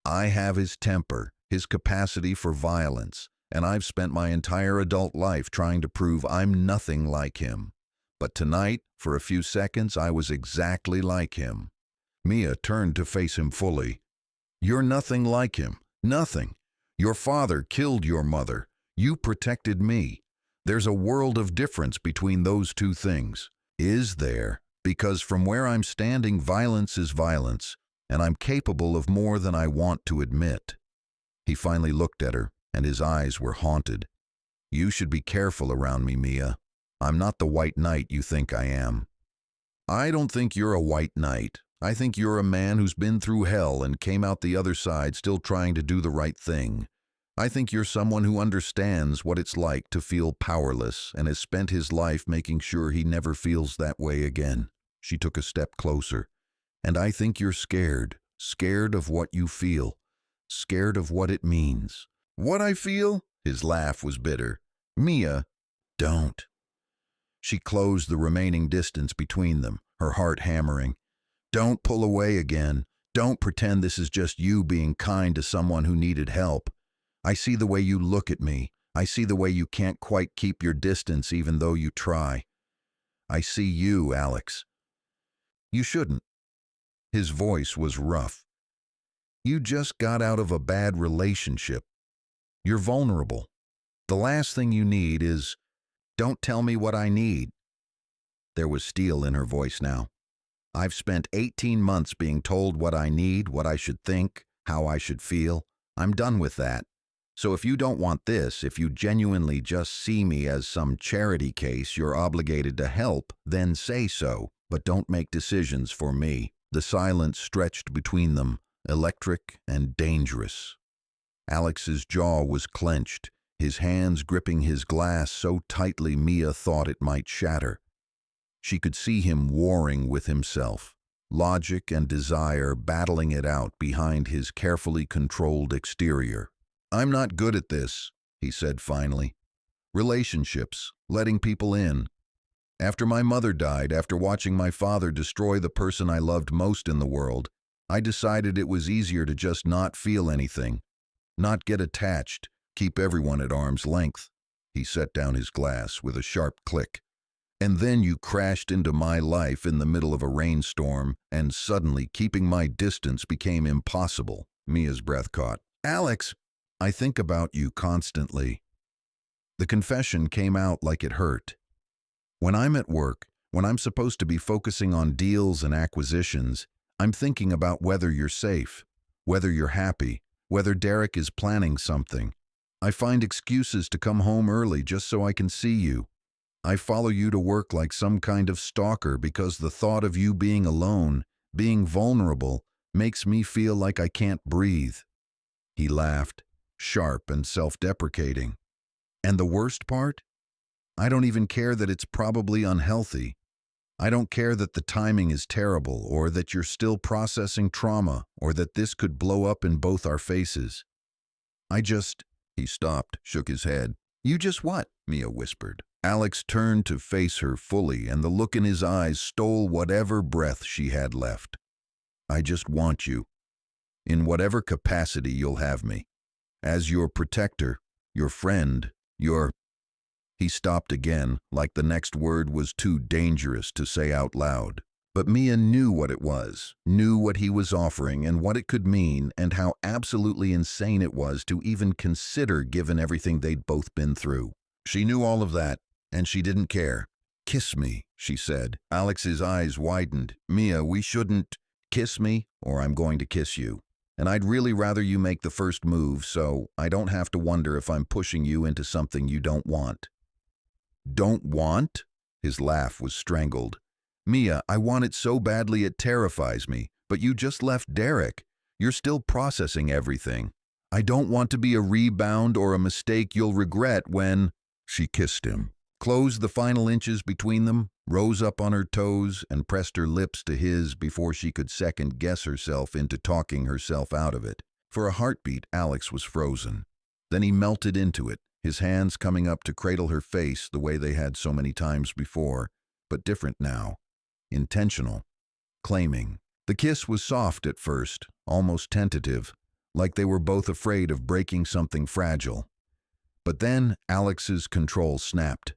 "I have his temper, his capacity for violence, and I've spent my entire adult life trying to prove I'm nothing like him. But tonight, for a few seconds, I was exactly like him." Mia turned to face him fully. "You're nothing like him. Nothing. Your father killed your mother. You protected me. There's a world of difference between those two things." "Is there? Because from where I'm standing, violence is violence, and I'm capable of more than I want to admit." He finally looked at her, and his eyes were haunted. "You should be careful around me, Mia. I'm not the white knight you think I am." "I don't think you're a white knight. I think you're a man who's been through hell and came out the other side still trying to do the right thing. I think you're someone who understands what it's like to feel powerless and has spent his life making sure he never feels that way again." She took a step closer. "And I think you're scared. Scared of what you feel. Scared of what it means." "What I feel?" His laugh was bitter. "Mia, don't." She closed the remaining distance between them, her heart hammering. "Don't pull away again. Don't pretend this is just you being kind to someone who needed help. I see the way you look at me. I see the way you can't quite keep your distance even though you try. I see you, Alex. You shouldn't." His voice was rough. "You just got out of a bad relationship. You're vulnerable. The last thing you need is, 'Don't tell me what I need.'" There was steel in her voice now. "I've spent 18 months being told what I need, what I should think, how I should feel. I'm done with that. So if you don't want this, if you genuinely just see me as some charity case you're obligated to help, then say so, but don't make decisions for me." The silence stretched between them, electric and dangerous. Alex's jaw was clenched, his hands gripping his glass so tightly Mia thought it might shatter. She could see him warring with himself, logic and desire battling it out behind his carefully controlled exterior. "I'm not good at this," he said finally. "Relationships, letting people in. After my mother died, after watching my father destroy the person I loved most in the world, I decided it was easier to just not feel anything, not get attached, keep everyone at arm's length." He set down his glass with a sharp click. "And then you crashed into my life in the middle of a rainstorm, and suddenly keeping my distance became impossible." Mia's breath caught. "Alex, I think about you constantly." The confession came out like it hurt. "When I'm at work, when I'm supposed to be focusing on deals and acquisitions, I'm thinking about whether you're safe, whether you're happy, whether Derek is planning something. I find excuses to come home early just so I can see you. I follow you to work like some kind of stalker because the thought of you being alone, being vulnerable, makes me feel like I can't breathe." He laughed, sharp and self-deprecating. "And the worst part? I don't even care that it's probably unhealthy. I don't care that the timing is terrible, or that you're still processing trauma, or that this could blow up in both our faces. I just—" He stopped, shook his head. "You just what?" Mia whispered. Alex turned to face her fully, and the look in his eyes stole whatever breath she had left. "I just want you. In whatever capacity you'll have me. As your protector, your friend, your—" He stopped again, like the next word was too dangerous to say out loud. But Mia knew what it was, knew what he was offering and what it could mean, and how absolutely insane it was to even consider given everything they'd both been through. She knew all of that, and she didn't care. "Kiss me," she said. Alex's eyes widened. "Mia, we shouldn't—" Kiss me, or I'm going to kiss you. And I'd really rather you make the first move so I don't have to wonder if I'm pushing you into something you don't want." "Don't want?" His laugh was strangled. "Mia, I want it so badly it terrifies me, but you just left Derek. You're still processing everything. I don't want to be a rebound or a mistake you'll regret when—" She kissed him, closed the final inches between them, rose up on her toes, and pressed her lips to his before she could second-guess herself into talking herself out of it. For a heartbeat, Alex was frozen. Then he melted into it, his hands coming up to cradle her face the way they had so many times before, but different now. Intentional. Claiming. The kiss was soft at first, almost tentative, like they were both afraid of breaking something fragile. But then Alex's control snapped.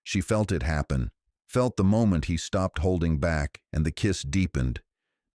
She felt it happen, felt the moment he stopped holding back, and the kiss deepened,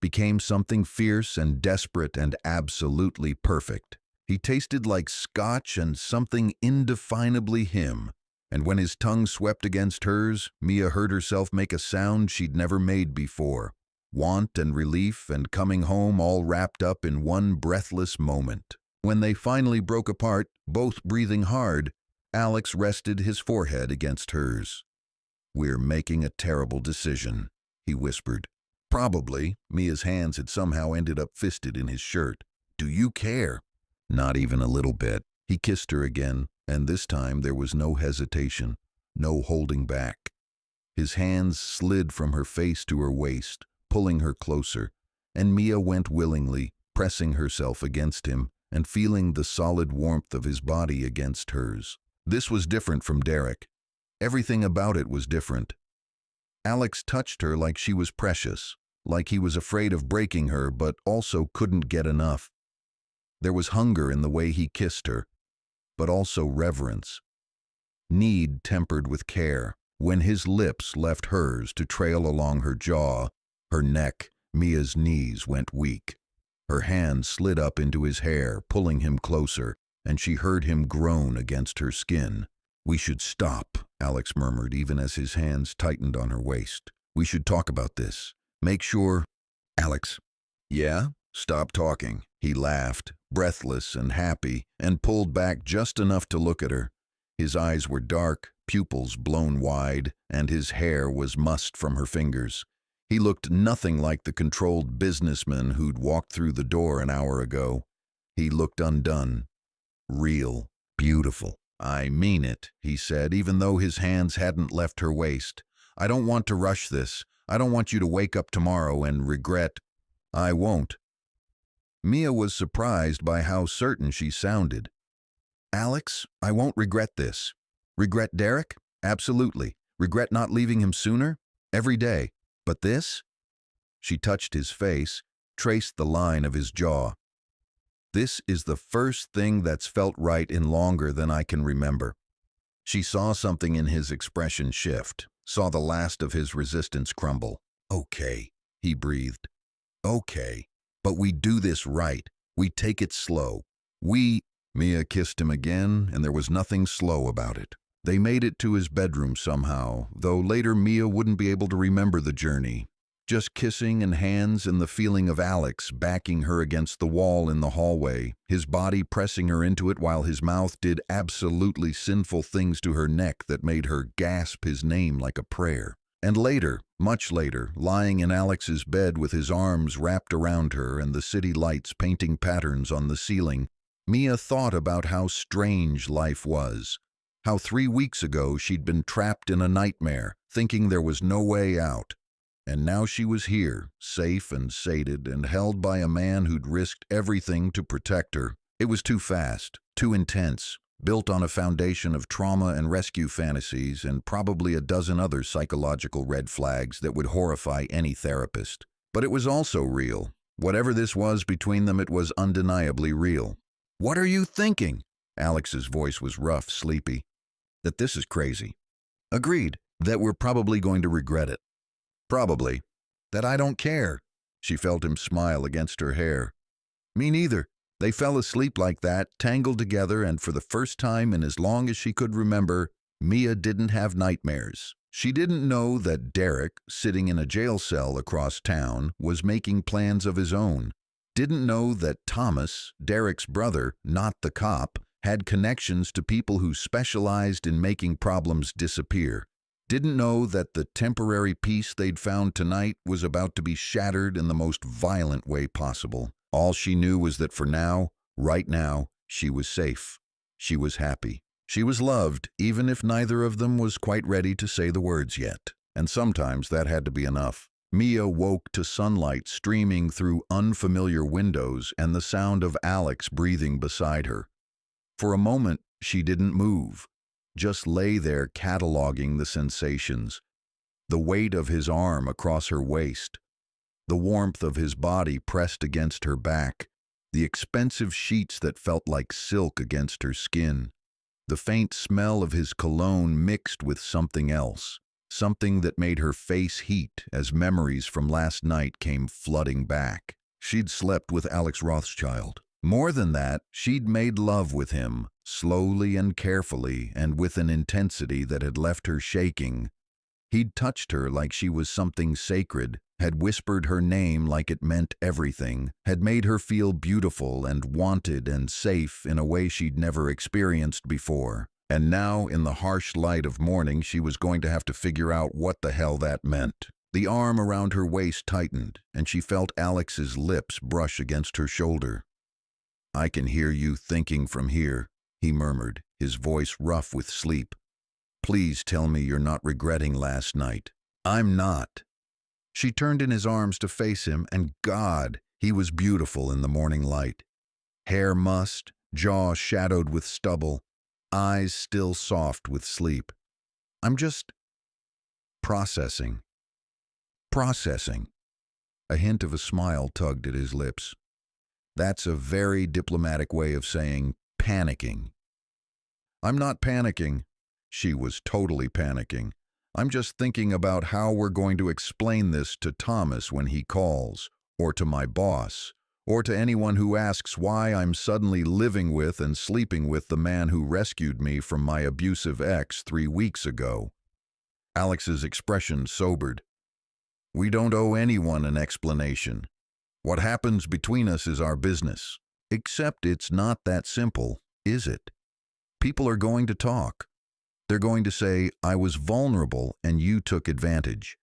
became something fierce and desperate and absolutely perfect. He tasted like scotch and something indefinably him, and when his tongue swept against hers, Mia heard herself make a sound she'd never made before. Want and relief and coming home all wrapped up in one breathless moment. When they finally broke apart, both breathing hard, Alex rested his forehead against hers. "We're making a terrible decision," he whispered. Probably, Mia's hands had somehow ended up fisted in his shirt. "Do you care?" "Not even a little bit." He kissed her again, and this time there was no hesitation, no holding back. His hands slid from her face to her waist, pulling her closer, and Mia went willingly, pressing herself against him and feeling the solid warmth of his body against hers. This was different from Derek. Everything about it was different. Alex touched her like she was precious, like he was afraid of breaking her but also couldn't get enough. There was hunger in the way he kissed her, but also reverence. Need tempered with care. When his lips left hers to trail along her jaw, her neck, Mia's knees went weak. Her hand slid up into his hair, pulling him closer, and she heard him groan against her skin. "We should stop," Alex murmured, even as his hands tightened on her waist. "We should talk about this. Make sure—" "Alex." "Yeah? Stop talking." He laughed, breathless and happy, and pulled back just enough to look at her. His eyes were dark, pupils blown wide, and his hair was mussed from her fingers. He looked nothing like the controlled businessman who'd walked through the door an hour ago. He looked undone. Real. Beautiful. "I mean it," he said, even though his hands hadn't left her waist. "I don't want to rush this. I don't want you to wake up tomorrow and regret—" "I won't." Mia was surprised by how certain she sounded. "Alex, I won't regret this." "Regret Derek? Absolutely. Regret not leaving him sooner? Every day. But this?" She touched his face, traced the line of his jaw. "This is the first thing that's felt right in longer than I can remember." She saw something in his expression shift, saw the last of his resistance crumble. "Okay," he breathed. "Okay, but we do this right. We take it slow. Mia kissed him again, and there was nothing slow about it. They made it to his bedroom somehow, though later Mia wouldn't be able to remember the journey. Just kissing and hands and the feeling of Alex backing her against the wall in the hallway, his body pressing her into it while his mouth did absolutely sinful things to her neck that made her gasp his name like a prayer. And later, much later, lying in Alex's bed with his arms wrapped around her and the city lights painting patterns on the ceiling, Mia thought about how strange life was. How 3 weeks ago she'd been trapped in a nightmare, thinking there was no way out. And now she was here, safe and sated, and held by a man who'd risked everything to protect her. It was too fast, too intense, built on a foundation of trauma and rescue fantasies and probably a dozen other psychological red flags that would horrify any therapist. But it was also real. Whatever this was between them, it was undeniably real. "What are you thinking?" Alex's voice was rough, sleepy. "That this is crazy." "Agreed. That we're probably going to regret it." "Probably." "That I don't care." She felt him smile against her hair. "Me neither." They fell asleep like that, tangled together, and for the first time in as long as she could remember, Mia didn't have nightmares. She didn't know that Derek, sitting in a jail cell across town, was making plans of his own. Didn't know that Thomas, Derek's brother, not the cop, had connections to people who specialized in making problems disappear. Didn't know that the temporary peace they'd found tonight was about to be shattered in the most violent way possible. All she knew was that for now, right now, she was safe. She was happy. She was loved, even if neither of them was quite ready to say the words yet. And sometimes that had to be enough. Mia woke to sunlight streaming through unfamiliar windows and the sound of Alex breathing beside her. For a moment, she didn't move, just lay there cataloging the sensations. The weight of his arm across her waist, the warmth of his body pressed against her back, the expensive sheets that felt like silk against her skin, the faint smell of his cologne mixed with something else, something that made her face heat as memories from last night came flooding back. She'd slept with Alex Rothschild. More than that, she'd made love with him, slowly and carefully and with an intensity that had left her shaking. He'd touched her like she was something sacred, had whispered her name like it meant everything, had made her feel beautiful and wanted and safe in a way she'd never experienced before. And now, in the harsh light of morning, she was going to have to figure out what the hell that meant. The arm around her waist tightened, and she felt Alex's lips brush against her shoulder. "I can hear you thinking from here," he murmured, his voice rough with sleep. "Please tell me you're not regretting last night." "I'm not." She turned in his arms to face him, and God, he was beautiful in the morning light. Hair mussed, jaw shadowed with stubble, eyes still soft with sleep. "I'm just processing." Processing. A hint of a smile tugged at his lips. That's a very diplomatic way of saying panicking. "I'm not panicking." She was totally panicking. "I'm just thinking about how we're going to explain this to Thomas when he calls, or to my boss, or to anyone who asks why I'm suddenly living with and sleeping with the man who rescued me from my abusive ex 3 weeks ago." Alex's expression sobered. "We don't owe anyone an explanation. What happens between us is our business. Except it's not that simple, is it? People are going to talk. They're going to say, I was vulnerable and you took advantage.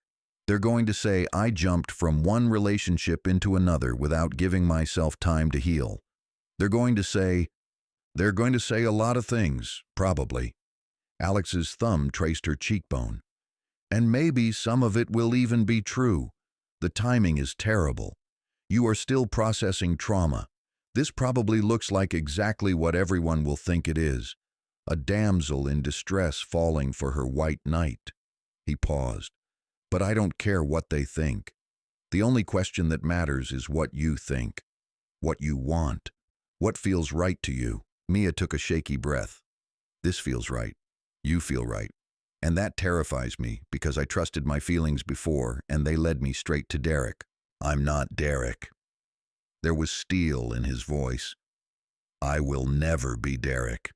They're going to say I jumped from one relationship into another without giving myself time to heal. They're going to say a lot of things, probably." Alex's thumb traced her cheekbone. "And maybe some of it will even be true. The timing is terrible. You are still processing trauma. This probably looks like exactly what everyone will think it is. A damsel in distress falling for her white knight." He paused. "But I don't care what they think. The only question that matters is what you think, what you want, what feels right to you." Mia took a shaky breath. "This feels right. You feel right. And that terrifies me because I trusted my feelings before and they led me straight to Derek. I'm not Derek." There was steel in his voice. "I will never be Derek.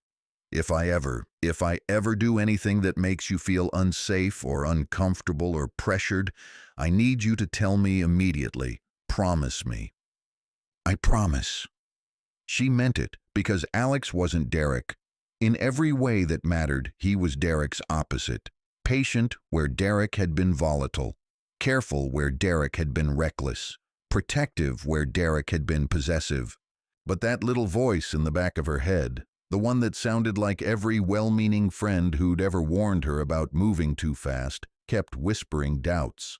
If I ever do anything that makes you feel unsafe or uncomfortable or pressured, I need you to tell me immediately. Promise me." "I promise." She meant it, because Alex wasn't Derek. In every way that mattered, he was Derek's opposite. Patient where Derek had been volatile. Careful where Derek had been reckless. Protective where Derek had been possessive. But that little voice in the back of her head, the one that sounded like every well-meaning friend who'd ever warned her about moving too fast, kept whispering doubts.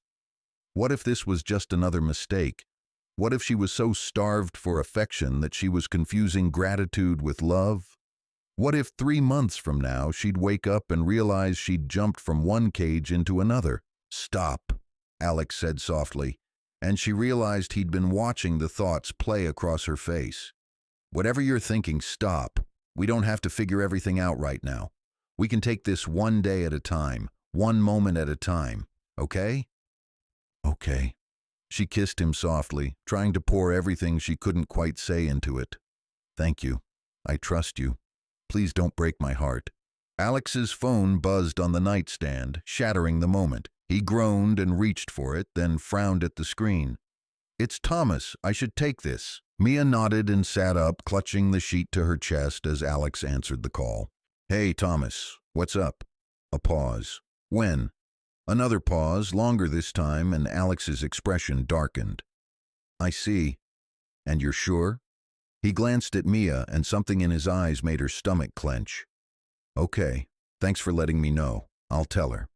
What if this was just another mistake? What if she was so starved for affection that she was confusing gratitude with love? What if 3 months from now she'd wake up and realize she'd jumped from one cage into another? "Stop," Alex said softly, and she realized he'd been watching the thoughts play across her face. "Whatever you're thinking, stop. We don't have to figure everything out right now. We can take this one day at a time, one moment at a time, okay?" "Okay." She kissed him softly, trying to pour everything she couldn't quite say into it. "Thank you. I trust you. Please don't break my heart." Alex's phone buzzed on the nightstand, shattering the moment. He groaned and reached for it, then frowned at the screen. "It's Thomas. I should take this." Mia nodded and sat up, clutching the sheet to her chest as Alex answered the call. "Hey, Thomas. What's up?" A pause. "When?" Another pause, longer this time, and Alex's expression darkened. "I see. And you're sure?" He glanced at Mia, and something in his eyes made her stomach clench. "Okay. Thanks for letting me know. I'll tell her."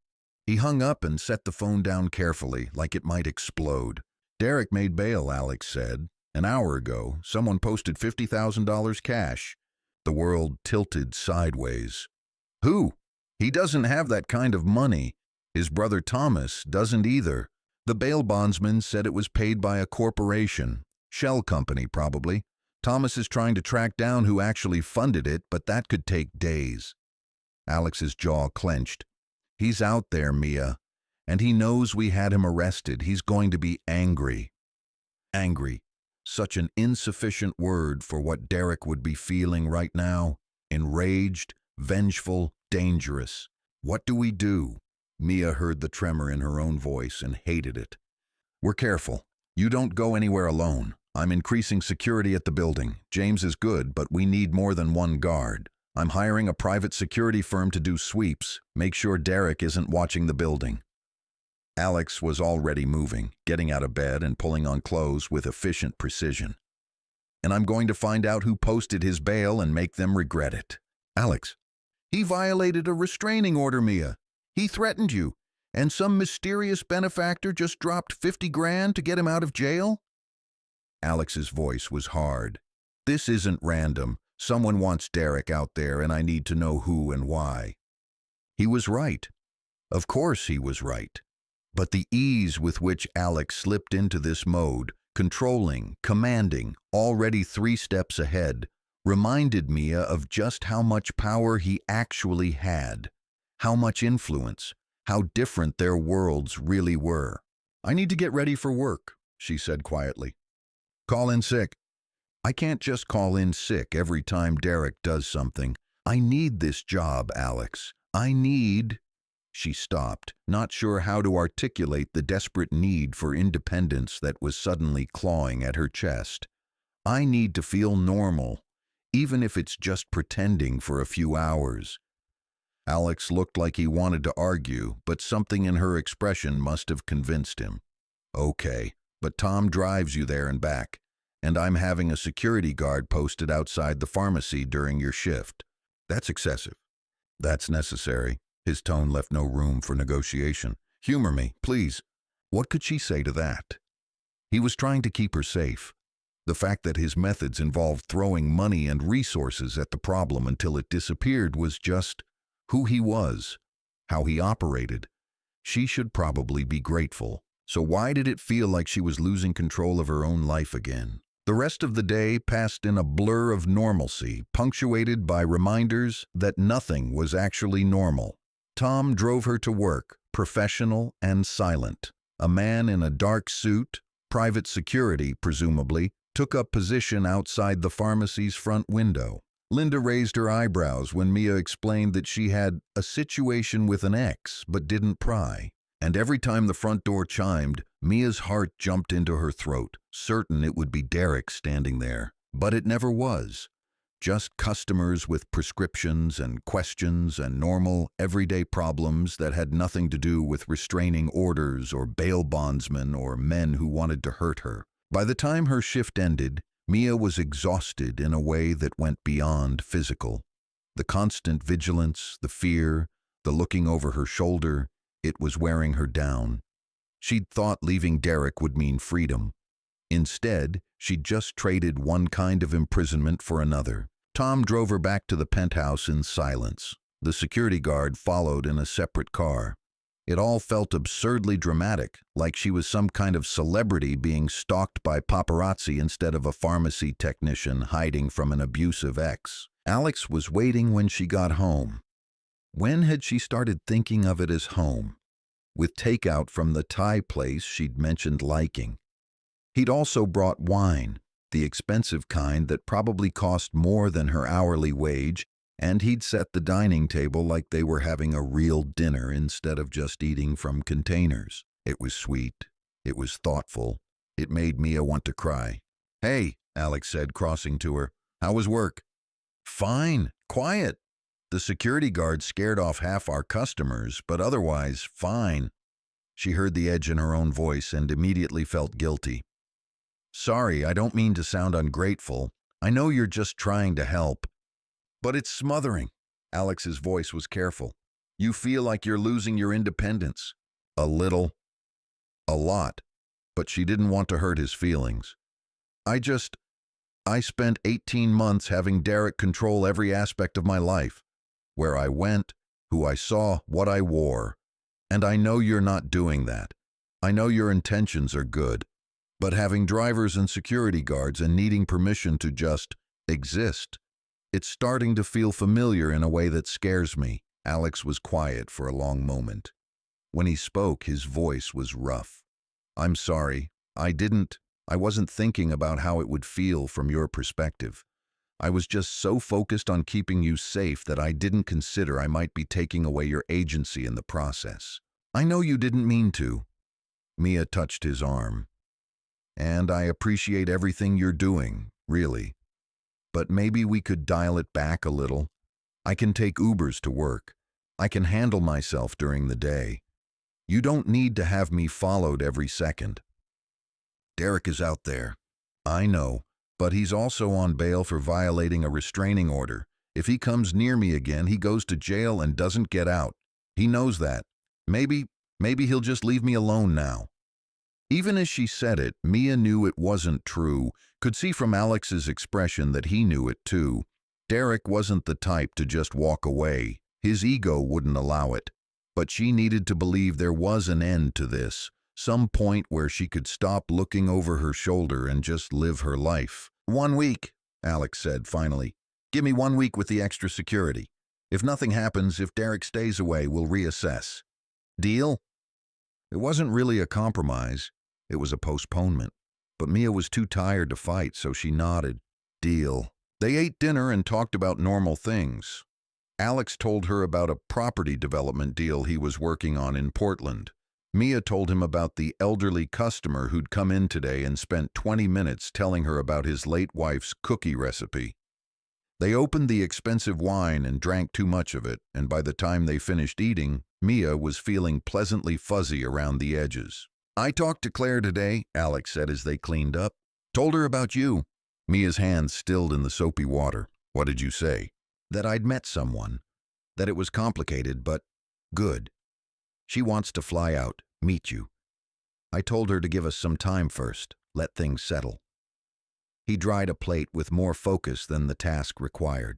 He hung up and set the phone down carefully, like it might explode. "Derek made bail," Alex said. "An hour ago, someone posted $50,000 cash." The world tilted sideways. "Who? He doesn't have that kind of money. His brother Thomas doesn't either." The bail bondsman said it was paid by a corporation. Shell company, probably. Thomas is trying to track down who actually funded it, but that could take days. Alex's jaw clenched. "He's out there, Mia. And he knows we had him arrested. He's going to be angry." Angry. Such an insufficient word for what Derek would be feeling right now. Enraged, vengeful, dangerous. "What do we do?" Mia heard the tremor in her own voice and hated it. "We're careful. You don't go anywhere alone. I'm increasing security at the building. James is good, but we need more than one guard. I'm hiring a private security firm to do sweeps. Make sure Derek isn't watching the building." Alex was already moving, getting out of bed and pulling on clothes with efficient precision. "And I'm going to find out who posted his bail and make them regret it." "Alex, he violated a restraining order, Mia. He threatened you, and some mysterious benefactor just dropped 50 grand to get him out of jail?" Alex's voice was hard. "This isn't random. Someone wants Derek out there, and I need to know who and why." He was right. Of course he was right. But the ease with which Alex slipped into this mode, controlling, commanding, already 3 steps ahead, reminded Mia of just how much power he actually had, how much influence, how different their worlds really were. "I need to get ready for work," she said quietly. "Call in sick." "I can't just call in sick every time Derek does something. I need this job, Alex. I need—" She stopped, not sure how to articulate the desperate need for independence that was suddenly clawing at her chest. "I need to feel normal, even if it's just pretending for a few hours." Alex looked like he wanted to argue, but something in her expression must have convinced him. "Okay, but Tom drives you there and back, and I'm having a security guard posted outside the pharmacy during your shift." "That's excessive." "That's necessary." His tone left no room for negotiation. "Humor me, please." What could she say to that? He was trying to keep her safe. The fact that his methods involved throwing money and resources at the problem until it disappeared was just who he was, how he operated. She should probably be grateful. So why did it feel like she was losing control of her own life again? The rest of the day passed in a blur of normalcy, punctuated by reminders that nothing was actually normal. Tom drove her to work, professional and silent. A man in a dark suit, private security presumably, took up position outside the pharmacy's front window. Linda raised her eyebrows when Mia explained that she had a situation with an ex but didn't pry. And every time the front door chimed, Mia's heart jumped into her throat, certain it would be Derek standing there. But it never was. Just customers with prescriptions and questions and normal, everyday problems that had nothing to do with restraining orders or bail bondsmen or men who wanted to hurt her. By the time her shift ended, Mia was exhausted in a way that went beyond physical. The constant vigilance, the fear, the looking over her shoulder, it was wearing her down. She'd thought leaving Derek would mean freedom. Instead, she'd just traded one kind of imprisonment for another. Tom drove her back to the penthouse in silence. The security guard followed in a separate car. It all felt absurdly dramatic, like she was some kind of celebrity being stalked by paparazzi instead of a pharmacy technician hiding from an abusive ex. Alex was waiting when she got home. When had she started thinking of it as home? With takeout from the Thai place she'd mentioned liking. He'd also brought wine, the expensive kind that probably cost more than her hourly wage, And he'd set the dining table like they were having a real dinner instead of just eating from containers. It was sweet. It was thoughtful. It made Mia want to cry. "Hey," Alex said, crossing to her. "How was work?" "Fine. Quiet. The security guard scared off half our customers, but otherwise, fine." She heard the edge in her own voice and immediately felt guilty. "Sorry, I don't mean to sound ungrateful. I know you're just trying to help. But it's smothering." Alex's voice was careful. "You feel like you're losing your independence." "A little. A lot." But she didn't want to hurt his feelings. I spent 18 months having Derek control every aspect of my life. Where I went, who I saw, what I wore. And I know you're not doing that. I know your intentions are good. But having drivers and security guards and needing permission to just exist, it's starting to feel familiar in a way that scares me." Alex was quiet for a long moment. When he spoke, his voice was rough. "I'm sorry. I wasn't thinking about how it would feel from your perspective. I was just so focused on keeping you safe that I didn't consider I might be taking away your agency in the process." "I know you didn't mean to." Mia touched his arm. "And I appreciate everything you're doing, really. But maybe we could dial it back a little. I can take Ubers to work. I can handle myself during the day. You don't need to have me followed every second. Derek is out there. I know, but he's also on bail for violating a restraining order. If he comes near me again, he goes to jail and doesn't get out. He knows that. Maybe he'll just leave me alone now." Even as she said it, Mia knew it wasn't true, could see from Alex's expression that he knew it too. Derek wasn't the type to just walk away. His ego wouldn't allow it. But she needed to believe there was an end to this, some point where she could stop looking over her shoulder and just live her life. "1 week, Alex said finally. "Give me 1 week with the extra security. If nothing happens, if Derek stays away, we'll reassess. Deal?" It wasn't really a compromise. It was a postponement. But Mia was too tired to fight, so she nodded. "Deal." They ate dinner and talked about normal things. Alex told her about a property development deal he was working on in Portland. Mia told him about the elderly customer who'd come in today and spent 20 minutes telling her about his late wife's cookie recipe. They opened the expensive wine and drank too much of it, and by the time they finished eating, Mia was feeling pleasantly fuzzy around the edges. "I talked to Claire today," Alex said as they cleaned up. "Told her about you." Mia's hands stilled in the soapy water. "What did you say?" "That I'd met someone. That it was complicated, but good. She wants to fly out, meet you. I told her to give us some time first, let things settle." He dried a plate with more focus than the task required.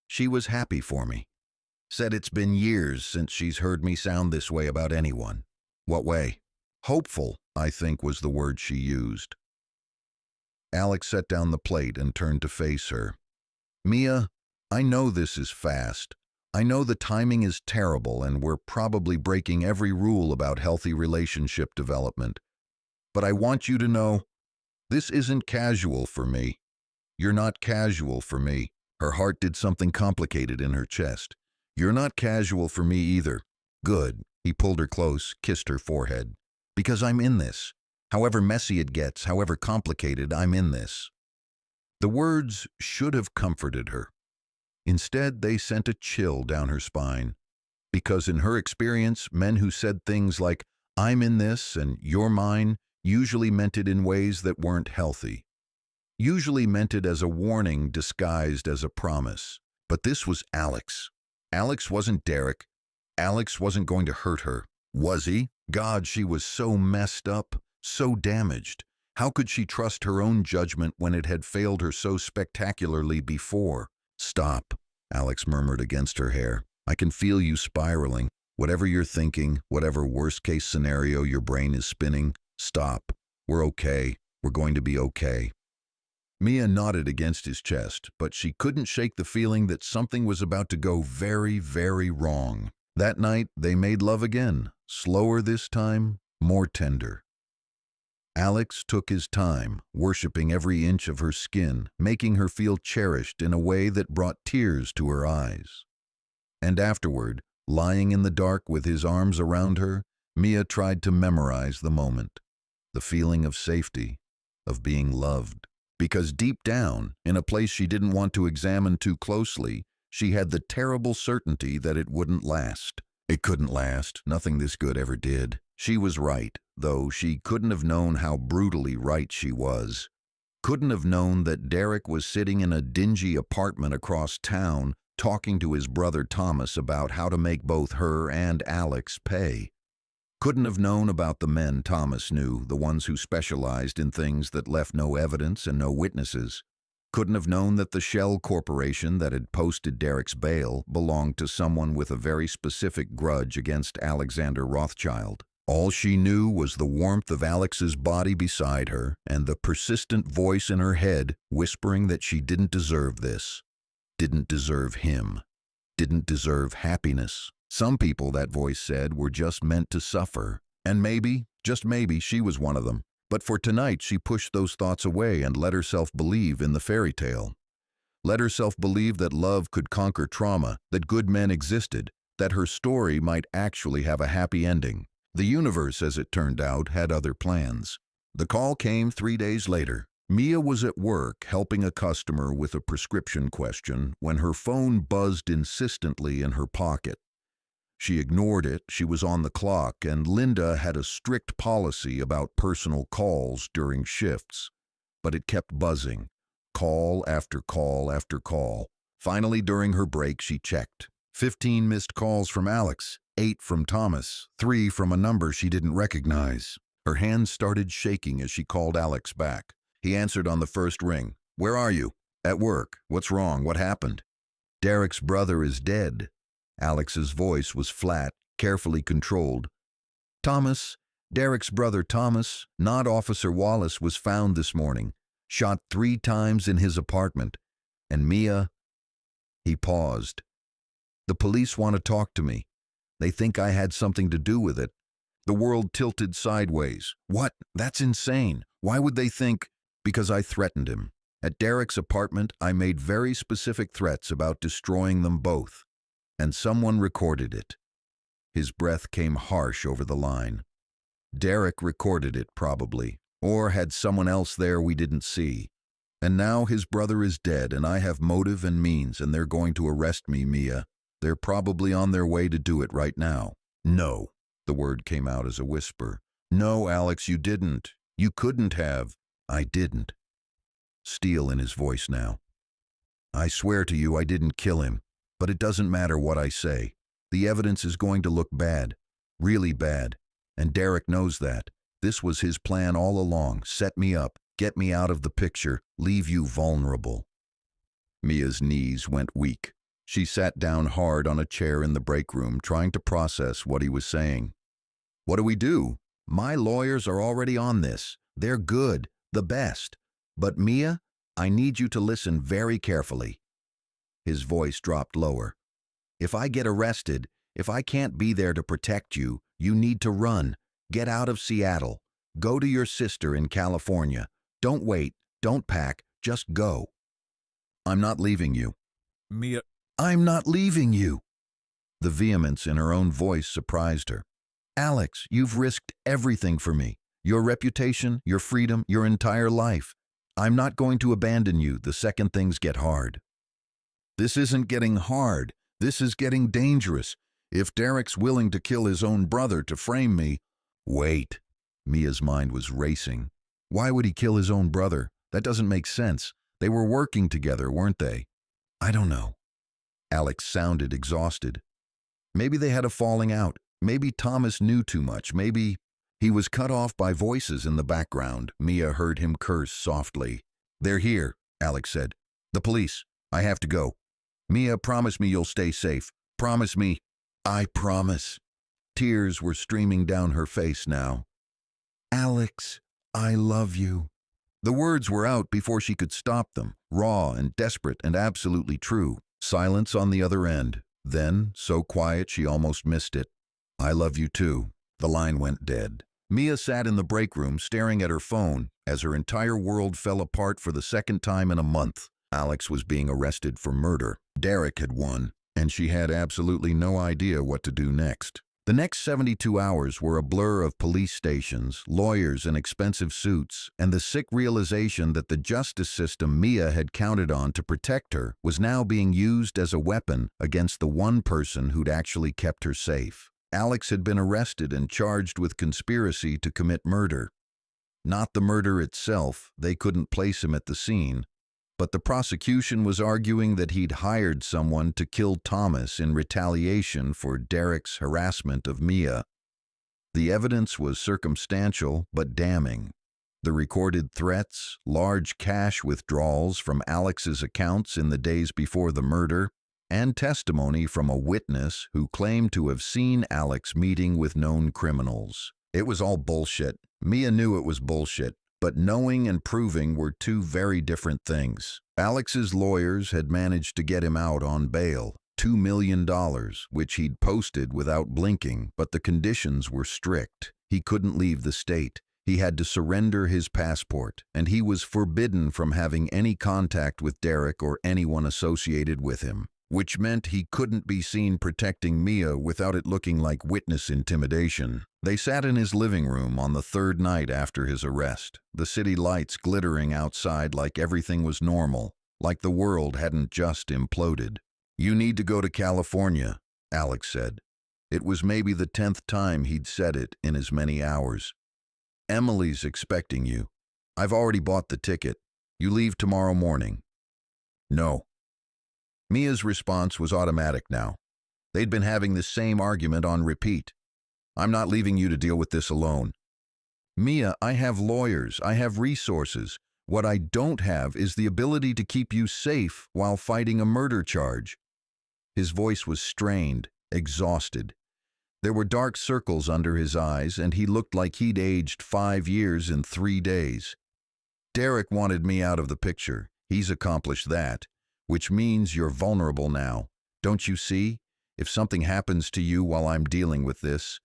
"She was happy for me. Said it's been years since she's heard me sound this way about anyone." "What way?" "Hopeful, I think was the word she used." Alex set down the plate and turned to face her. "Mia, I know this is fast. I know the timing is terrible and we're probably breaking every rule about healthy relationship development. But I want you to know, this isn't casual for me. You're not casual for me." Her heart did something complicated in her chest. "You're not casual for me either." "Good." He pulled her close, kissed her forehead. "Because I'm in this. However messy it gets, however complicated, I'm in this." The words should have comforted her. Instead, they sent a chill down her spine. Because in her experience, men who said things like, "I'm in this" and "you're mine," usually meant it in ways that weren't healthy. Usually meant it as a warning disguised as a promise. But this was Alex. Alex wasn't Derek. Alex wasn't going to hurt her. Was he? God, she was so messed up, so damaged. How could she trust her own judgment when it had failed her so spectacularly before? "Stop," Alex murmured against her hair. "I can feel you spiraling. Whatever you're thinking, whatever worst-case scenario your brain is spinning, stop. We're okay. We're going to be okay." Mia nodded against his chest, but she couldn't shake the feeling that something was about to go very, very wrong. That night, they made love again, slower this time, more tender. Alex took his time, worshiping every inch of her skin, making her feel cherished in a way that brought tears to her eyes. And afterward, lying in the dark with his arms around her, Mia tried to memorize the moment, the feeling of safety, of being loved. Because deep down, in a place she didn't want to examine too closely, she had the terrible certainty that it wouldn't last. It couldn't last. Nothing this good ever did. She was right, though she couldn't have known how brutally right she was. Couldn't have known that Derek was sitting in a dingy apartment across town talking to his brother Thomas about how to make both her and Alex pay. Couldn't have known about the men Thomas knew, the ones who specialized in things that left no evidence and no witnesses. Couldn't have known that the shell corporation that had posted Derek's bail belonged to someone with a very specific grudge against Alexander Rothschild. All she knew was the warmth of Alex's body beside her and the persistent voice in her head whispering that she didn't deserve this, didn't deserve him, didn't deserve happiness. Some people, that voice said, were just meant to suffer. And maybe, just maybe, she was one of them. But for tonight, she pushed those thoughts away and let herself believe in the fairy tale. Let herself believe that love could conquer trauma, that good men existed, that her story might actually have a happy ending. The universe, as it turned out, had other plans. The call came 3 days later. Mia was at work helping a customer with a prescription question when her phone buzzed insistently in her pocket. She ignored it, she was on the clock, and Linda had a strict policy about personal calls during shifts. But it kept buzzing, call after call after call. Finally, during her break, she checked. 15 missed calls from Alex, 8 from Thomas, 3 from a number she didn't recognize. Her hands started shaking as she called Alex back. He answered on the first ring. "Where are you?" "At work." "What's wrong? What happened?" "Derek's brother is dead." Alex's voice was flat, carefully controlled. "Thomas, Derek's brother Thomas, not Officer Wallace, was found this morning, shot 3 times in his apartment. And Mia..." He paused. "The police want to talk to me. They think I had something to do with it." The world tilted sideways. "What? That's insane. Why would they think..." "Because I threatened him. At Derek's apartment, I made very specific threats about destroying them both. And someone recorded it." His breath came harsh over the line. "Derek recorded it, probably. Or had someone else there we didn't see. And now his brother is dead, and I have motive and means, and they're going to arrest me, Mia. They're probably on their way to do it right now." "No." The word came out as a whisper. "No, Alex, you didn't. You couldn't have." "I didn't." Steel in his voice now. "I swear to you I didn't kill him. But it doesn't matter what I say. The evidence is going to look bad. Really bad. And Derek knows that. This was his plan all along. Set me up. Get me out of the picture. Leave you vulnerable." Mia's knees went weak. She sat down hard on a chair in the break room, trying to process what he was saying. "What do we do? My lawyers are already on this. They're good. The best. But Mia, I need you to listen very carefully." His voice dropped lower. "If I get arrested, if I can't be there to protect you, you need to run. Get out of Seattle. Go to your sister in California. Don't wait. Don't pack. Just go." "I'm not leaving you." Mia. "I'm not leaving you." The vehemence in her own voice surprised her. "Alex, you've risked everything for me. Your reputation, your freedom, your entire life. I'm not going to abandon you the second things get hard." "This isn't getting hard. This is getting dangerous. If Derek's willing to kill his own brother to frame me..." "Wait." Mia's mind was racing. Why would he kill his own brother? That doesn't make sense. They were working together, weren't they? "I don't know." Alex sounded exhausted. Maybe they had a falling out. Maybe Thomas knew too much. Maybe... He was cut off by voices in the background. Mia heard him curse softly. "They're here," Alex said. "The police. I have to go. Mia, promise me you'll stay safe. Promise me." "I promise." Tears were streaming down her face now. "Alex, I love you." The words were out before she could stop them, raw and desperate and absolutely true. Silence on the other end. Then, so quiet she almost missed it. "I love you too." The line went dead. Mia sat in the break room staring at her phone as her entire world fell apart for the second time in a month. Alex was being arrested for murder. Derek had won, and she had absolutely no idea what to do next. The next 72 hours were a blur of police stations, lawyers and expensive suits, and the sick realization that the justice system Mia had counted on to protect her was now being used as a weapon against the one person who'd actually kept her safe. Alex had been arrested and charged with conspiracy to commit murder. Not the murder itself, they couldn't place him at the scene, but the prosecution was arguing that he'd hired someone to kill Thomas in retaliation for Derek's harassment of Mia. The evidence was circumstantial but damning. The recorded threats, large cash withdrawals from Alex's accounts in the days before the murder, and testimony from a witness who claimed to have seen Alex meeting with known criminals. It was all bullshit. Mia knew it was bullshit. But knowing and proving were two very different things. Alex's lawyers had managed to get him out on bail, $2 million, which he'd posted without blinking, but the conditions were strict. He couldn't leave the state. He had to surrender his passport, and he was forbidden from having any contact with Derek or anyone associated with him, which meant he couldn't be seen protecting Mia without it looking like witness intimidation. They sat in his living room on the third night after his arrest, the city lights glittering outside like everything was normal, like the world hadn't just imploded. "You need to go to California," Alex said. It was maybe the 10th time he'd said it in as many hours. "Emily's expecting you. I've already bought the ticket. You leave tomorrow morning." "No." Mia's response was automatic now. They'd been having the same argument on repeat. "I'm not leaving you to deal with this alone." "Mia, I have lawyers. I have resources. What I don't have is the ability to keep you safe while fighting a murder charge." His voice was strained, exhausted. There were dark circles under his eyes, and he looked like he'd aged 5 years in 3 days. "Derek wanted me out of the picture. He's accomplished that, which means you're vulnerable now. Don't you see? If something happens to you while I'm dealing with this,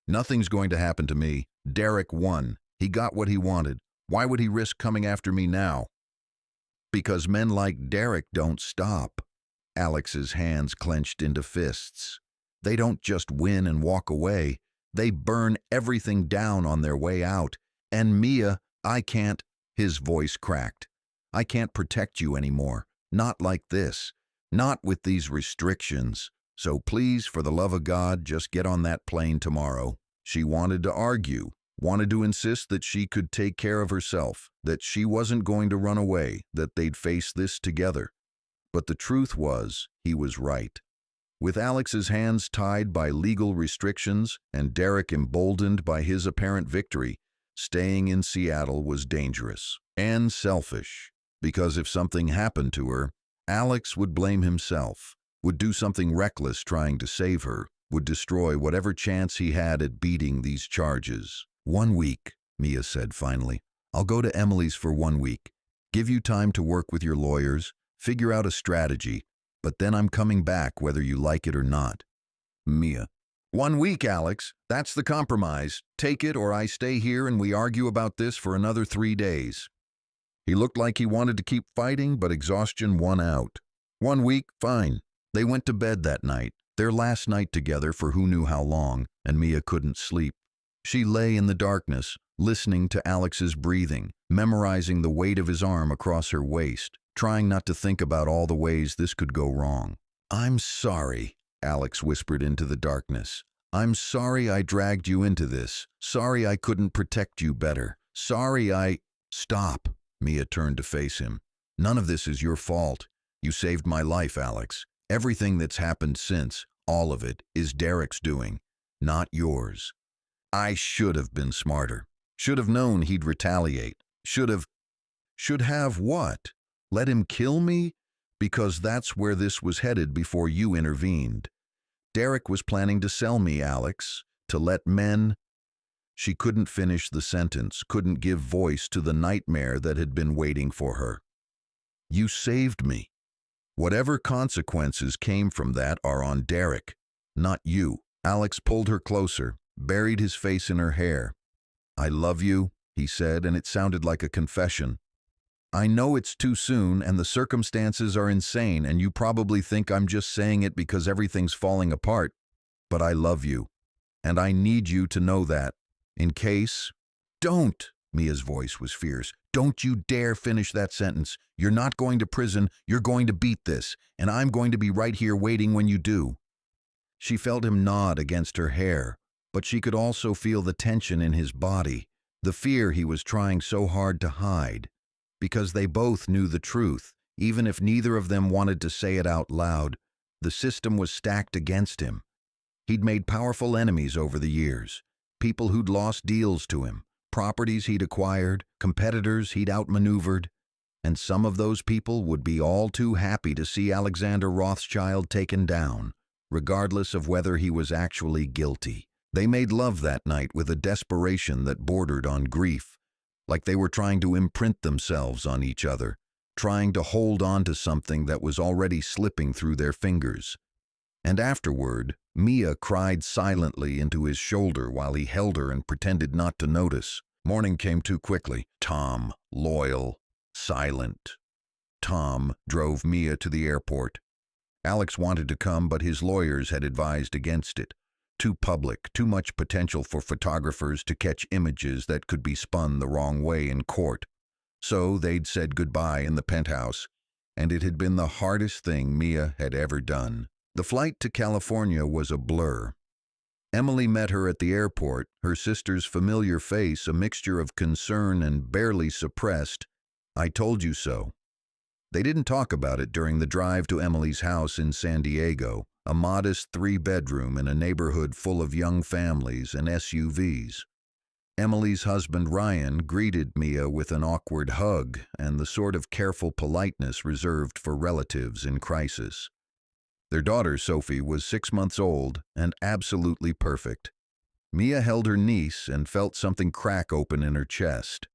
nothing's going to happen to me. Derek won. He got what he wanted. Why would he risk coming after me now?" "Because men like Derek don't stop." Alex's hands clenched into fists. "They don't just win and walk away. They burn everything down on their way out. And Mia, I can't—" His voice cracked. "I can't protect you anymore. Not like this. Not with these restrictions. So please, for the love of God, just get on that plane tomorrow." She wanted to argue, wanted to insist that she could take care of herself, that she wasn't going to run away, that they'd face this together. But the truth was, he was right. With Alex's hands tied by legal restrictions and Derek emboldened by his apparent victory, staying in Seattle was dangerous and selfish, because if something happened to her, Alex would blame himself, would do something reckless trying to save her, would destroy whatever chance he had at beating these charges. "1 week, Mia said finally. "I'll go to Emily's for 1 week. Give you time to work with your lawyers, figure out a strategy, but then I'm coming back whether you like it or not." Mia: "1 week, Alex. That's the compromise. Take it or I stay here and we argue about this for another 3 days." He looked like he wanted to keep fighting, but exhaustion won out. 1 week, fine. They went to bed that night, their last night together for who knew how long, and Mia couldn't sleep. She lay in the darkness, listening to Alex's breathing, memorizing the weight of his arm across her waist, trying not to think about all the ways this could go wrong. "I'm sorry," Alex whispered into the darkness. "I'm sorry I dragged you into this. Sorry I couldn't protect you better. Sorry I—" "Stop." Mia turned to face him. "None of this is your fault. You saved my life, Alex. Everything that's happened since, all of it, is Derek's doing, not yours. I should have been smarter. Should have known he'd retaliate. Should have what? Let him kill me? Because that's where this was headed before you intervened. Derek was planning to sell me, Alex, to let men—" She couldn't finish the sentence, couldn't give voice to the nightmare that had been waiting for her. "You saved me. Whatever consequences came from that are on Derek, not you." Alex pulled her closer, buried his face in her hair. "I love you," he said, and it sounded like a confession. "I know it's too soon and the circumstances are insane and you probably think I'm just saying it because everything's falling apart, but I love you. And I need you to know that. In case—" "Don't!" Mia's voice was fierce. "Don't you dare finish that sentence. You're not going to prison, you're going to beat this, and I'm going to be right here waiting when you do." She felt him nod against her hair, but she could also feel the tension in his body, the fear he was trying so hard to hide. Because they both knew the truth, even if neither of them wanted to say it out loud, the system was stacked against him. He'd made powerful enemies over the years, people who'd lost deals to him, properties he'd acquired, competitors he'd outmaneuvered, and some of those people would be all too happy to see Alexander Rothschild taken down, regardless of whether he was actually guilty. They made love that night with a desperation that bordered on grief, like they were trying to imprint themselves on each other, trying to hold on to something that was already slipping through their fingers. And afterward, Mia cried silently into his shoulder while he held her and pretended not to notice. Morning came too quickly. Tom, loyal, silent. Tom drove Mia to the airport. Alex wanted to come, but his lawyers had advised against it. Too public, too much potential for photographers to catch images that could be spun the wrong way in court. So they'd said goodbye in the penthouse, and it had been the hardest thing Mia had ever done. The flight to California was a blur. Emily met her at the airport, her sister's familiar face a mixture of concern and barely suppressed, "I told you so." They didn't talk about it during the drive to Emily's house in San Diego, a modest 3-bedroom in a neighborhood full of young families and SUVs. Emily's husband Ryan greeted Mia with an awkward hug and the sort of careful politeness reserved for relatives in crisis. Their daughter, Sophie, was 6 months old and absolutely perfect. Mia held her niece and felt something crack open in her chest.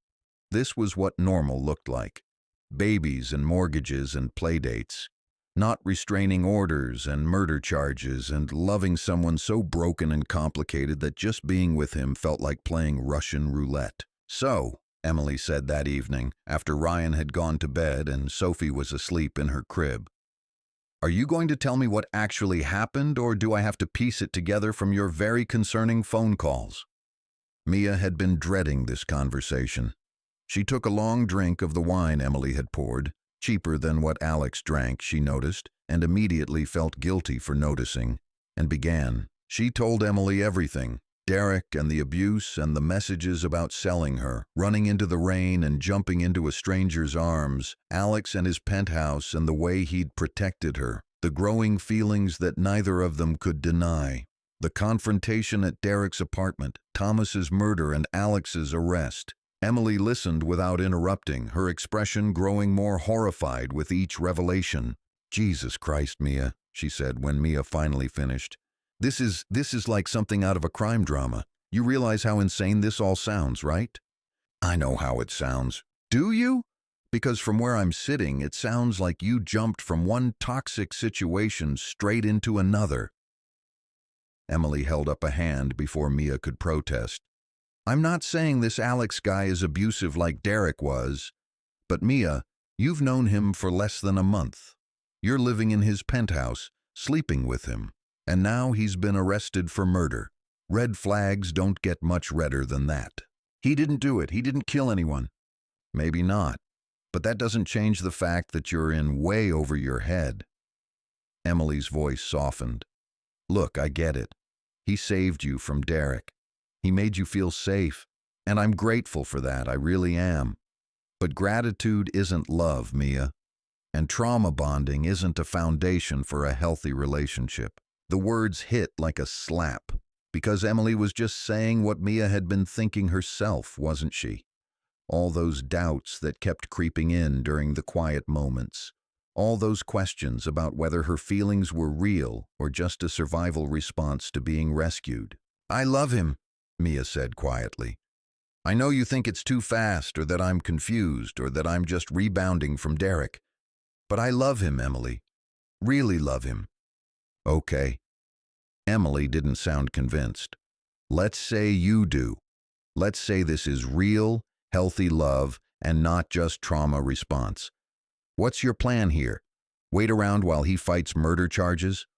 This was what normal looked like. Babies and mortgages and playdates. Not restraining orders and murder charges and loving someone so broken and complicated that just being with him felt like playing Russian roulette. "So," Emily said that evening, after Ryan had gone to bed and Sophie was asleep in her crib, "are you going to tell me what actually happened, or do I have to piece it together from your very concerning phone calls?" Mia had been dreading this conversation. She took a long drink of the wine Emily had poured, cheaper than what Alex drank, she noticed, and immediately felt guilty for noticing, and began. She told Emily everything: Derek and the abuse and the messages about selling her, running into the rain and jumping into a stranger's arms, Alex and his penthouse and the way he'd protected her, the growing feelings that neither of them could deny, the confrontation at Derek's apartment, Thomas's murder and Alex's arrest. Emily listened without interrupting, her expression growing more horrified with each revelation. "Jesus Christ, Mia," she said when Mia finally finished. This is like something out of a crime drama. You realize how insane this all sounds, right?" "I know how it sounds." "Do you? Because from where I'm sitting, it sounds like you jumped from one toxic situation straight into another." Emily held up a hand before Mia could protest. "I'm not saying this Alex guy is abusive like Derek was, but Mia, you've known him for less than a month. You're living in his penthouse, sleeping with him, and now he's been arrested for murder. Red flags don't get much redder than that. He didn't do it. He didn't kill anyone." "Maybe not, but that doesn't change the fact that you're in way over your head." Emily's voice softened. "Look, I get it. He saved you from Derek. He made you feel safe, and I'm grateful for that, I really am. But gratitude isn't love, Mia, and trauma bonding isn't a foundation for a healthy relationship." The words hit like a slap, because Emily was just saying what Mia had been thinking herself, wasn't she? All those doubts that kept creeping in during the quiet moments. All those questions about whether her feelings were real or just a survival response to being rescued. "I love him," Mia said quietly. "I know you think it's too fast, or that I'm confused, or that I'm just rebounding from Derek. But I love him, Emily. Really love him." "Okay." Emily didn't sound convinced. "Let's say you do. Let's say this is real, healthy love and not just trauma response. What's your plan here? Wait around while he fights murder charges?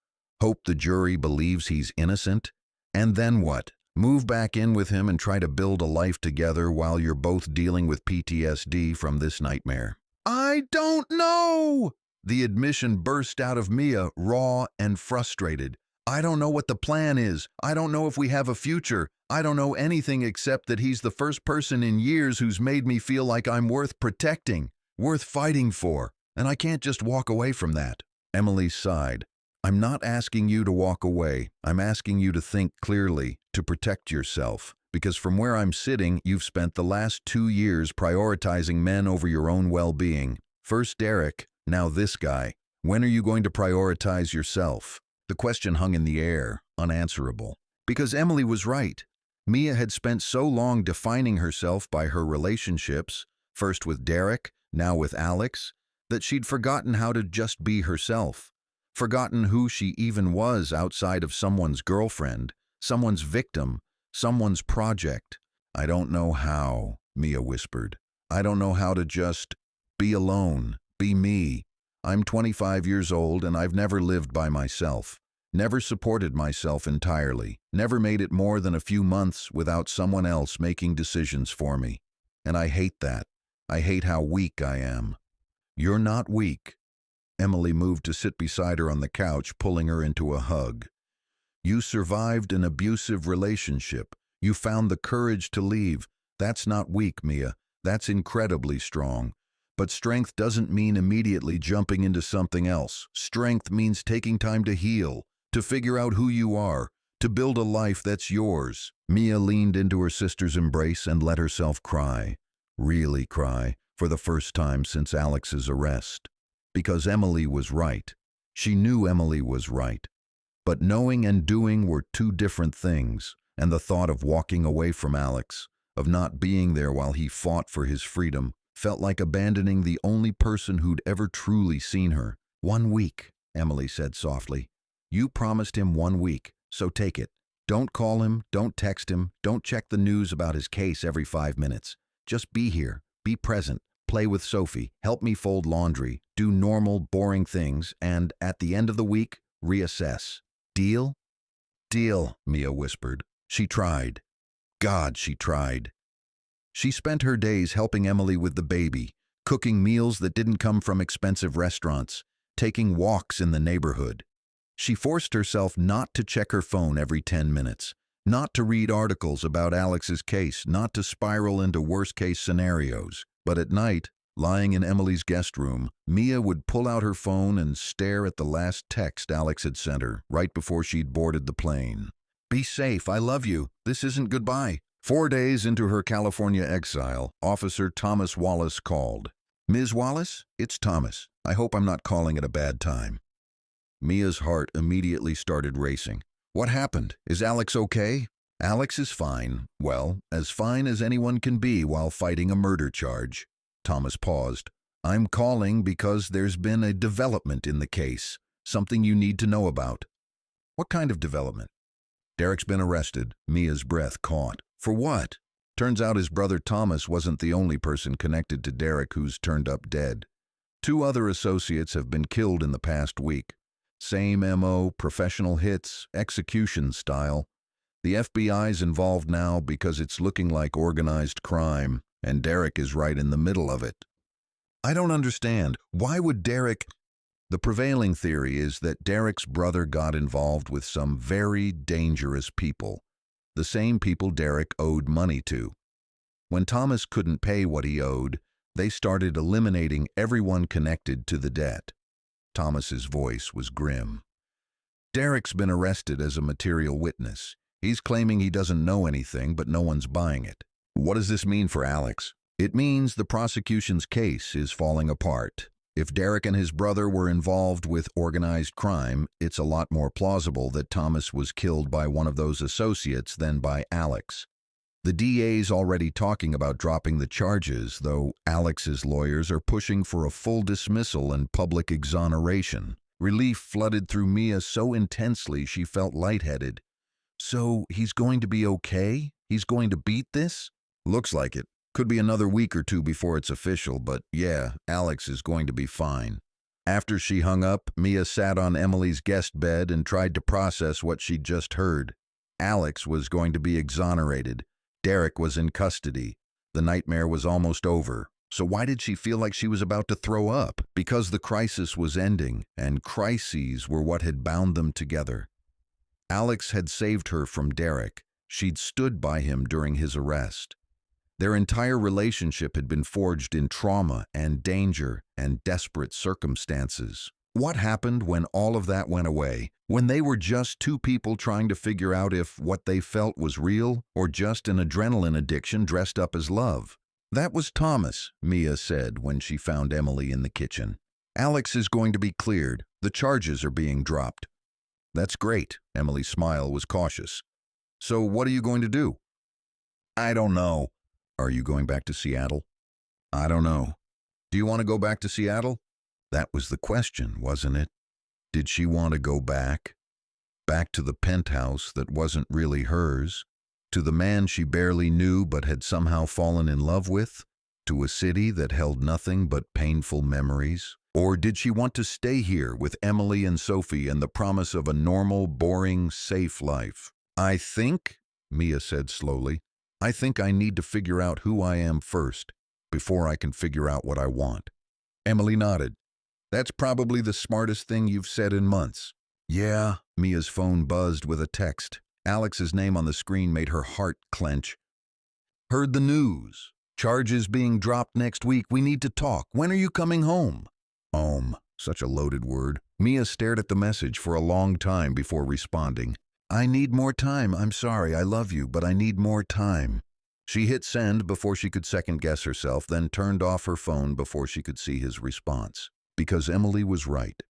Hope the jury believes he's innocent? And then what? Move back in with him and try to build a life together while you're both dealing with PTSD from this nightmare. I don't know! The admission burst out of Mia, raw and frustrated. I don't know what the plan is. I don't know if we have a future. I don't know anything except that he's the first person in years who's made me feel like I'm worth protecting, worth fighting for, and I can't just walk away from that. Emily sighed. I'm not asking you to walk away. I'm asking you to think clearly, to protect yourself. Because from where I'm sitting, you've spent the last 2 years prioritizing men over your own well-being. First Derek, now this guy. When are you going to prioritize yourself? The question hung in the air, unanswerable. Because Emily was right. Mia had spent so long defining herself by her relationships, first with Derek, now with Alex, that she'd forgotten how to just be herself. Forgotten who she even was outside of someone's girlfriend, someone's victim, someone's project. I don't know how, Mia whispered. I don't know how to just be alone, be me. I'm 25 years old and I've never lived by myself. Never supported myself entirely. Never made it more than a few months without someone else making decisions for me. And I hate that. I hate how weak I am. You're not weak. Emily moved to sit beside her on the couch, pulling her into a hug. You survived an abusive relationship. You found the courage to leave. That's not weak, Mia. That's incredibly strong. But strength doesn't mean immediately jumping into something else. Strength means taking time to heal, to figure out who you are, to build a life that's yours. Mia leaned into her sister's embrace and let herself cry. Really cry, for the first time since Alex's arrest. Because Emily was right. She knew Emily was right. But knowing and doing were two different things, and the thought of walking away from Alex, of not being there while he fought for his freedom, felt like abandoning the only person who'd ever truly seen her. 1 week, Emily said softly. You promised him 1 week, so take it. Don't call him, don't text him, don't check the news about his case every 5 minutes. Just be here, be present, play with Sophie, help me fold laundry, do normal, boring things, and at the end of the week, reassess. Deal? Deal, Mia whispered. She tried. God, she tried. She spent her days helping Emily with the baby, cooking meals that didn't come from expensive restaurants, taking walks in the neighborhood. She forced herself not to check her phone every 10 minutes, not to read articles about Alex's case, not to spiral into worst-case scenarios. But at night, lying in Emily's guest room, Mia would pull out her phone and stare at the last text Alex had sent her right before she'd boarded the plane. Be safe, I love you. This isn't goodbye. 4 days into her California exile, Officer Thomas Wallace called. Ms. Wallace, it's Thomas. I hope I'm not calling at a bad time. Mia's heart immediately started racing. What happened? Is Alex okay? Alex is fine. Well, as fine as anyone can be while fighting a murder charge. Thomas paused. I'm calling because there's been a development in the case. Something you need to know about. What kind of development? Derek's been arrested. Mia's breath caught. For what? Turns out his brother Thomas wasn't the only person connected to Derek who's turned up dead. 2 other associates have been killed in the past week. Same MO, professional hits, execution style. The FBI's involved now because it's looking like organized crime, and Derek is right in the middle of it. I don't understand. Why would Derek... The prevailing theory is that Derek's brother got involved with some very dangerous people. The same people Derek owed money to. When Thomas couldn't pay what he owed, they started eliminating everyone connected to the debt. Thomas's voice was grim. Derek's been arrested as a material witness. He's claiming he doesn't know anything, but no one's buying it. What does this mean for Alex? It means the prosecution's case is falling apart. If Derek and his brother were involved with organized crime, it's a lot more plausible that Thomas was killed by one of those associates than by Alex. The DA's already talking about dropping the charges, though Alex's lawyers are pushing for a full dismissal and public exoneration. Relief flooded through Mia so intensely she felt lightheaded. So he's going to be okay? He's going to beat this? Looks like it. Could be another week or two before it's official, but yeah, Alex is going to be fine. After she hung up, Mia sat on Emily's guest bed and tried to process what she'd just heard. Alex was going to be exonerated. Derek was in custody. The nightmare was almost over. So why did she feel like she was about to throw up? Because the crisis was ending, and crises were what had bound them together. Alex had saved her from Derek. She'd stood by him during his arrest. Their entire relationship had been forged in trauma and danger and desperate circumstances. What happened when all of that went away? When they were just two people trying to figure out if what they felt was real or just an adrenaline addiction dressed up as love? That was Thomas, Mia said when she found Emily in the kitchen. Alex is going to be cleared. The charges are being dropped. That's great. Emily's smile was cautious. So what are you going to do? I don't know. Are you going back to Seattle? I don't know. Do you want to go back to Seattle? That was the question, wasn't it? Did she want to go back? Back to the penthouse that wasn't really hers? To the man she barely knew but had somehow fallen in love with? To a city that held nothing but painful memories? Or did she want to stay here with Emily and Sophie and the promise of a normal, boring, safe life? I think, Mia said slowly, I think I need to figure out who I am first, before I can figure out what I want. Emily nodded. That's probably the smartest thing you've said in months. Yeah, Mia's phone buzzed with a text. Alex's name on the screen made her heart clench. Heard the news. Charges being dropped next week. We need to talk. When are you coming home? Home. Such a loaded word. Mia stared at the message for a long time before responding. I need more time. I'm sorry. I love you, but I need more time. She hit send before she could second-guess herself, then turned off her phone before she could see his response. Because Emily was right.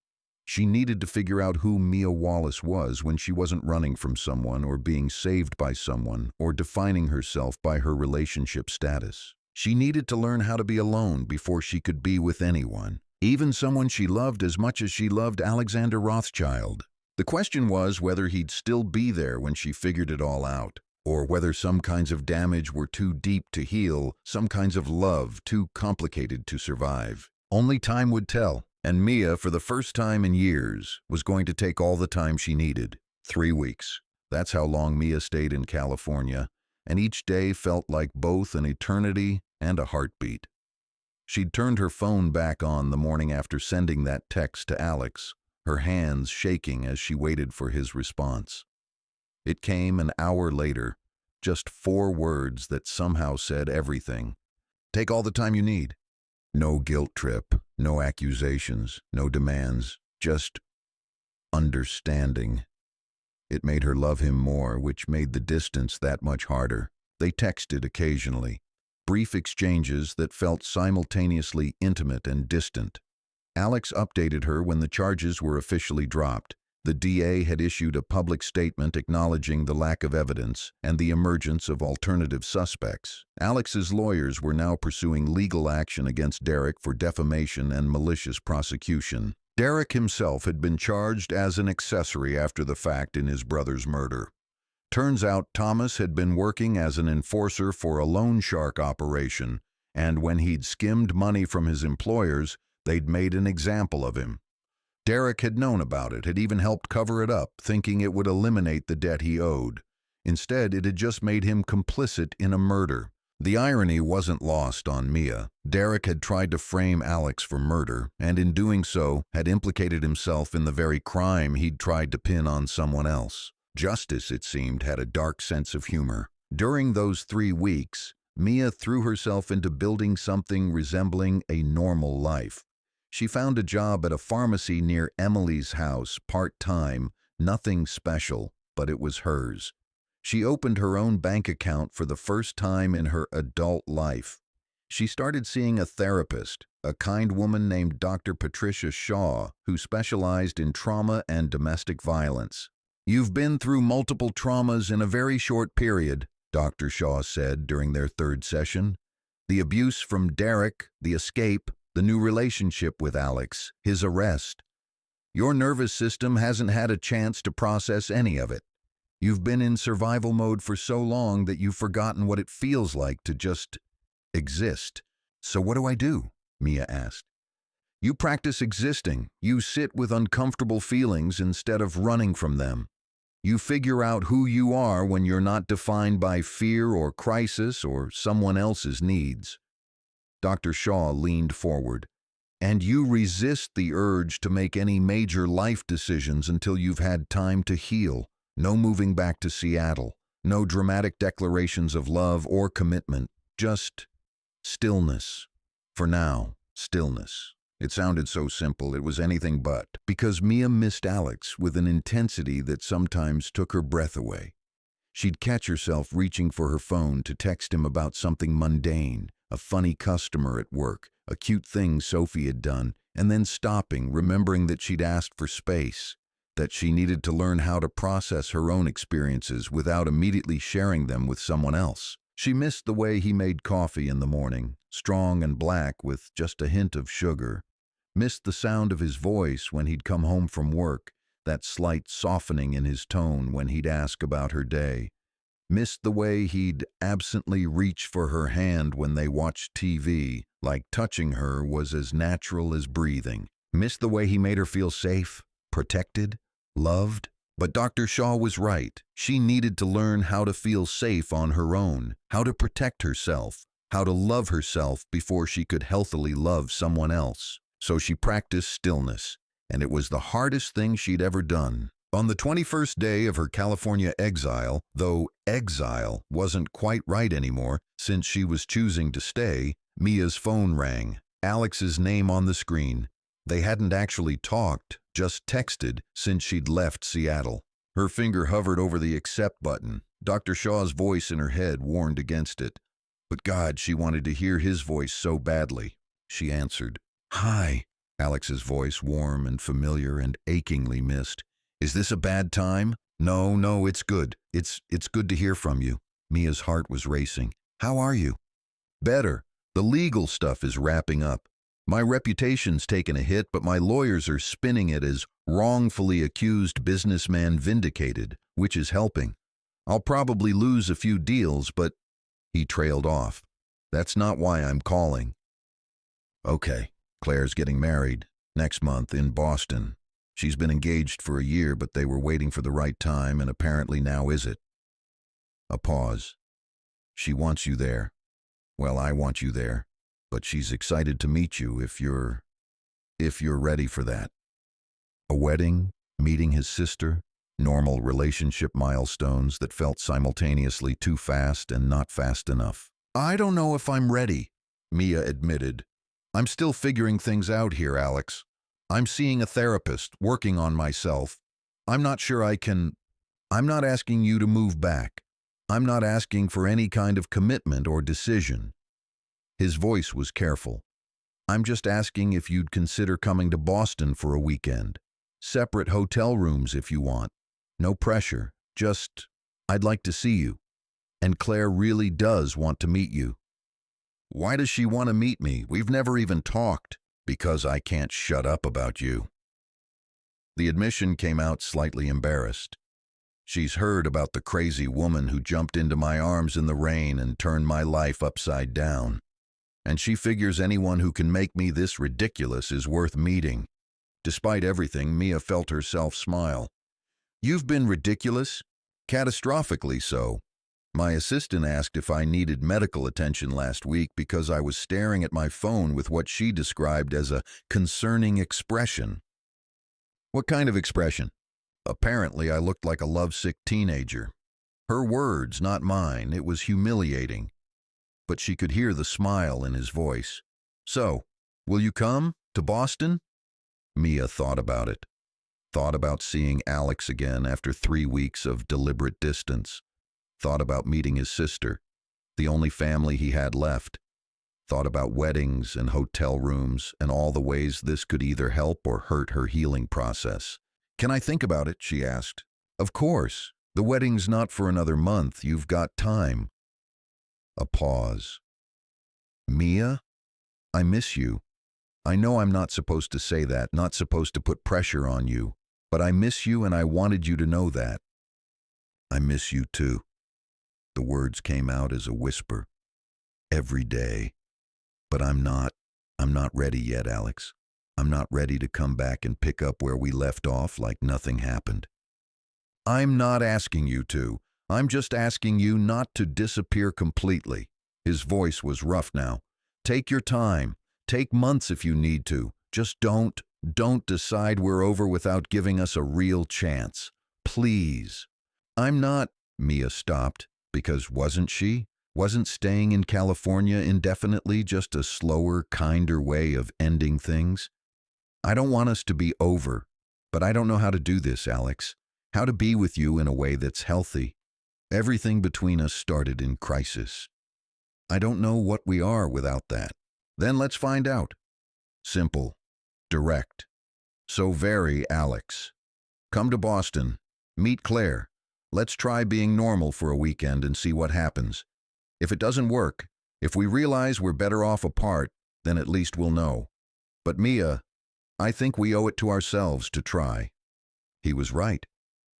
She needed to figure out who Mia Wallace was when she wasn't running from someone or being saved by someone or defining herself by her relationship status. She needed to learn how to be alone before she could be with anyone, even someone she loved as much as she loved Alexander Rothschild. The question was whether he'd still be there when she figured it all out, or whether some kinds of damage were too deep to heal, some kinds of love too complicated to survive. Only time would tell, and Mia, for the first time in years, was going to take all the time she needed. 3 weeks. That's how long Mia stayed in California, and each day felt like both an eternity and a heartbeat. She'd turned her phone back on the morning after sending that text to Alex, her hands shaking as she waited for his response. It came an hour later, just 4 words that somehow said everything. Take all the time you need. No guilt trip, no accusations, no demands, just understanding. It made her love him more, which made the distance that much harder. They texted occasionally, brief exchanges that felt simultaneously intimate and distant. Alex updated her when the charges were officially dropped. The DA had issued a public statement acknowledging the lack of evidence and the emergence of alternative suspects. Alex's lawyers were now pursuing legal action against Derek for defamation and malicious prosecution. Derek himself had been charged as an accessory after the fact in his brother's murder. Turns out Thomas had been working as an enforcer for a loan shark operation, and when he'd skimmed money from his employers, they'd made an example of him. Derek had known about it, had even helped cover it up, thinking it would eliminate the debt he owed. Instead, it had just made him complicit in a murder. The irony wasn't lost on Mia. Derek had tried to frame Alex for murder, and in doing so, had implicated himself in the very crime he'd tried to pin on someone else. Justice, it seemed, had a dark sense of humor. During those 3 weeks, Mia threw herself into building something resembling a normal life. She found a job at a pharmacy near Emily's house, part-time, nothing special, but it was hers. She opened her own bank account for the first time in her adult life. She started seeing a therapist, a kind woman named Dr. Patricia Shaw, who specialized in trauma and domestic violence. You've been through multiple traumas in a very short period, Dr. Shaw said during their 3rd session. The abuse from Derek, the escape, the new relationship with Alex, his arrest. Your nervous system hasn't had a chance to process any of it. You've been in survival mode for so long that you've forgotten what it feels like to just exist. So what do I do? Mia asked. You practice existing. You sit with uncomfortable feelings instead of running from them. You figure out who you are when you're not defined by fear or crisis or someone else's needs. Dr. Shaw leaned forward. And you resist the urge to make any major life decisions until you've had time to heal. No moving back to Seattle. No dramatic declarations of love or commitment. Just stillness. For now, stillness. It sounded so simple, it was anything but, because Mia missed Alex with an intensity that sometimes took her breath away. She'd catch herself reaching for her phone to text him about something mundane, a funny customer at work, a cute thing Sophie had done, and then stopping, remembering that she'd asked for space, that she needed to learn how to process her own experiences without immediately sharing them with someone else. She missed the way he made coffee in the morning, strong and black with just a hint of sugar. Missed the sound of his voice when he'd come home from work, that slight softening in his tone when he'd ask about her day. Missed the way he'd absently reach for her hand when they watched TV, like touching her was as natural as breathing. Missed the way he made her feel safe, protected, loved. But Dr. Shaw was right. She needed to learn how to feel safe on her own, how to protect herself, how to love herself before she could healthily love someone else. So she practiced stillness, and it was the hardest thing she'd ever done. On the 21st day of her California exile, though exile wasn't quite right anymore since she was choosing to stay, Mia's phone rang. Alex's name on the screen. They hadn't actually talked, just texted since she'd left Seattle. Her finger hovered over the accept button. Dr. Shaw's voice in her head warned against it. But God, she wanted to hear his voice so badly. She answered. Hi, Alex's voice, warm and familiar and achingly missed. Is this a bad time? No, it's good. It's good to hear from you. Mia's heart was racing. How are you? Better. The legal stuff is wrapping up. My reputation's taken a hit, but my lawyers are spinning it as wrongfully accused businessman vindicated, which is helping. I'll probably lose a few deals, but he trailed off. That's not why I'm calling. Okay. Claire's getting married next month in Boston. She's been engaged for a year, but they were waiting for the right time, and apparently now is it. A pause. She wants you there. Well, I want you there, but she's excited to meet you if you're ready for that. A wedding, meeting his sister, normal relationship milestones that felt simultaneously too fast and not fast enough. I don't know if I'm ready, Mia admitted. I'm still figuring things out here, Alex. I'm seeing a therapist, working on myself. I'm not sure I can. I'm not asking you to move back. I'm not asking for any kind of commitment or decision. His voice was careful. I'm just asking if you'd consider coming to Boston for a weekend. Separate hotel rooms if you want. No pressure. Just, I'd like to see you. And Claire really does want to meet you. Why does she want to meet me? We've never even talked. Because I can't shut up about you. The admission came out slightly embarrassed. She's heard about the crazy woman who jumped into my arms in the rain and turned my life upside down. And she figures anyone who can make me this ridiculous is worth meeting. Despite everything, Mia felt herself smile. You've been ridiculous? Catastrophically so. My assistant asked if I needed medical attention last week because I was staring at my phone with what she described as a concerning expression. What kind of expression? Apparently, I looked like a lovesick teenager. Her words, not mine. It was humiliating. But she could hear the smile in his voice. So, will you come to Boston? Mia thought about it. Thought about seeing Alex again after 3 weeks of deliberate distance. Thought about meeting his sister, the only family he had left. Thought about weddings and hotel rooms and all the ways this could either help or hurt her healing process. Can I think about it? She asked. Of course. The wedding's not for another month. You've got time. A pause. Mia, I miss you. I know I'm not supposed to say that, not supposed to put pressure on you, but I miss you and I wanted you to know that. I miss you too. The words came out as a whisper. Every day. But I'm not ready yet, Alex. I'm not ready to come back and pick up where we left off like nothing happened. I'm not asking you to. I'm just asking you not to disappear completely. His voice was rough now. Take your time. Take months if you need to. Just don't decide we're over without giving us a real chance. Please. I'm not. Mia stopped, because wasn't she? Wasn't staying in California indefinitely just a slower, kinder way of ending things? I don't want us to be over, but I don't know how to do this, Alex. How to be with you in a way that's healthy. Everything between us started in crisis. I don't know what we are without that. Then let's find out. Simple. Direct. So very Alex. Come to Boston. Meet Claire. Let's try being normal for a weekend and see what happens. If it doesn't work, if we realize we're better off apart, then at least we'll know. But Mia, I think we owe it to ourselves to try. He was right.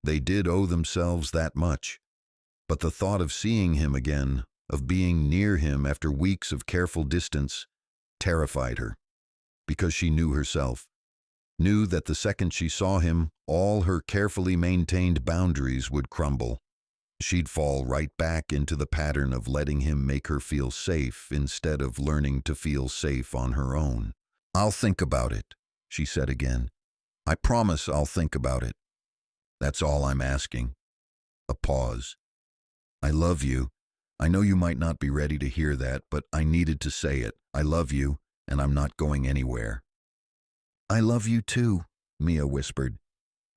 They did owe themselves that much. But the thought of seeing him again, of being near him after weeks of careful distance, terrified her. Because she knew herself. Knew that the second she saw him, all her carefully maintained boundaries would crumble. She'd fall right back into the pattern of letting him make her feel safe instead of learning to feel safe on her own. I'll think about it, she said again. I promise I'll think about it. That's all I'm asking. A pause. I love you. I know you might not be ready to hear that, but I needed to say it. I love you, and I'm not going anywhere. I love you too, Mia whispered.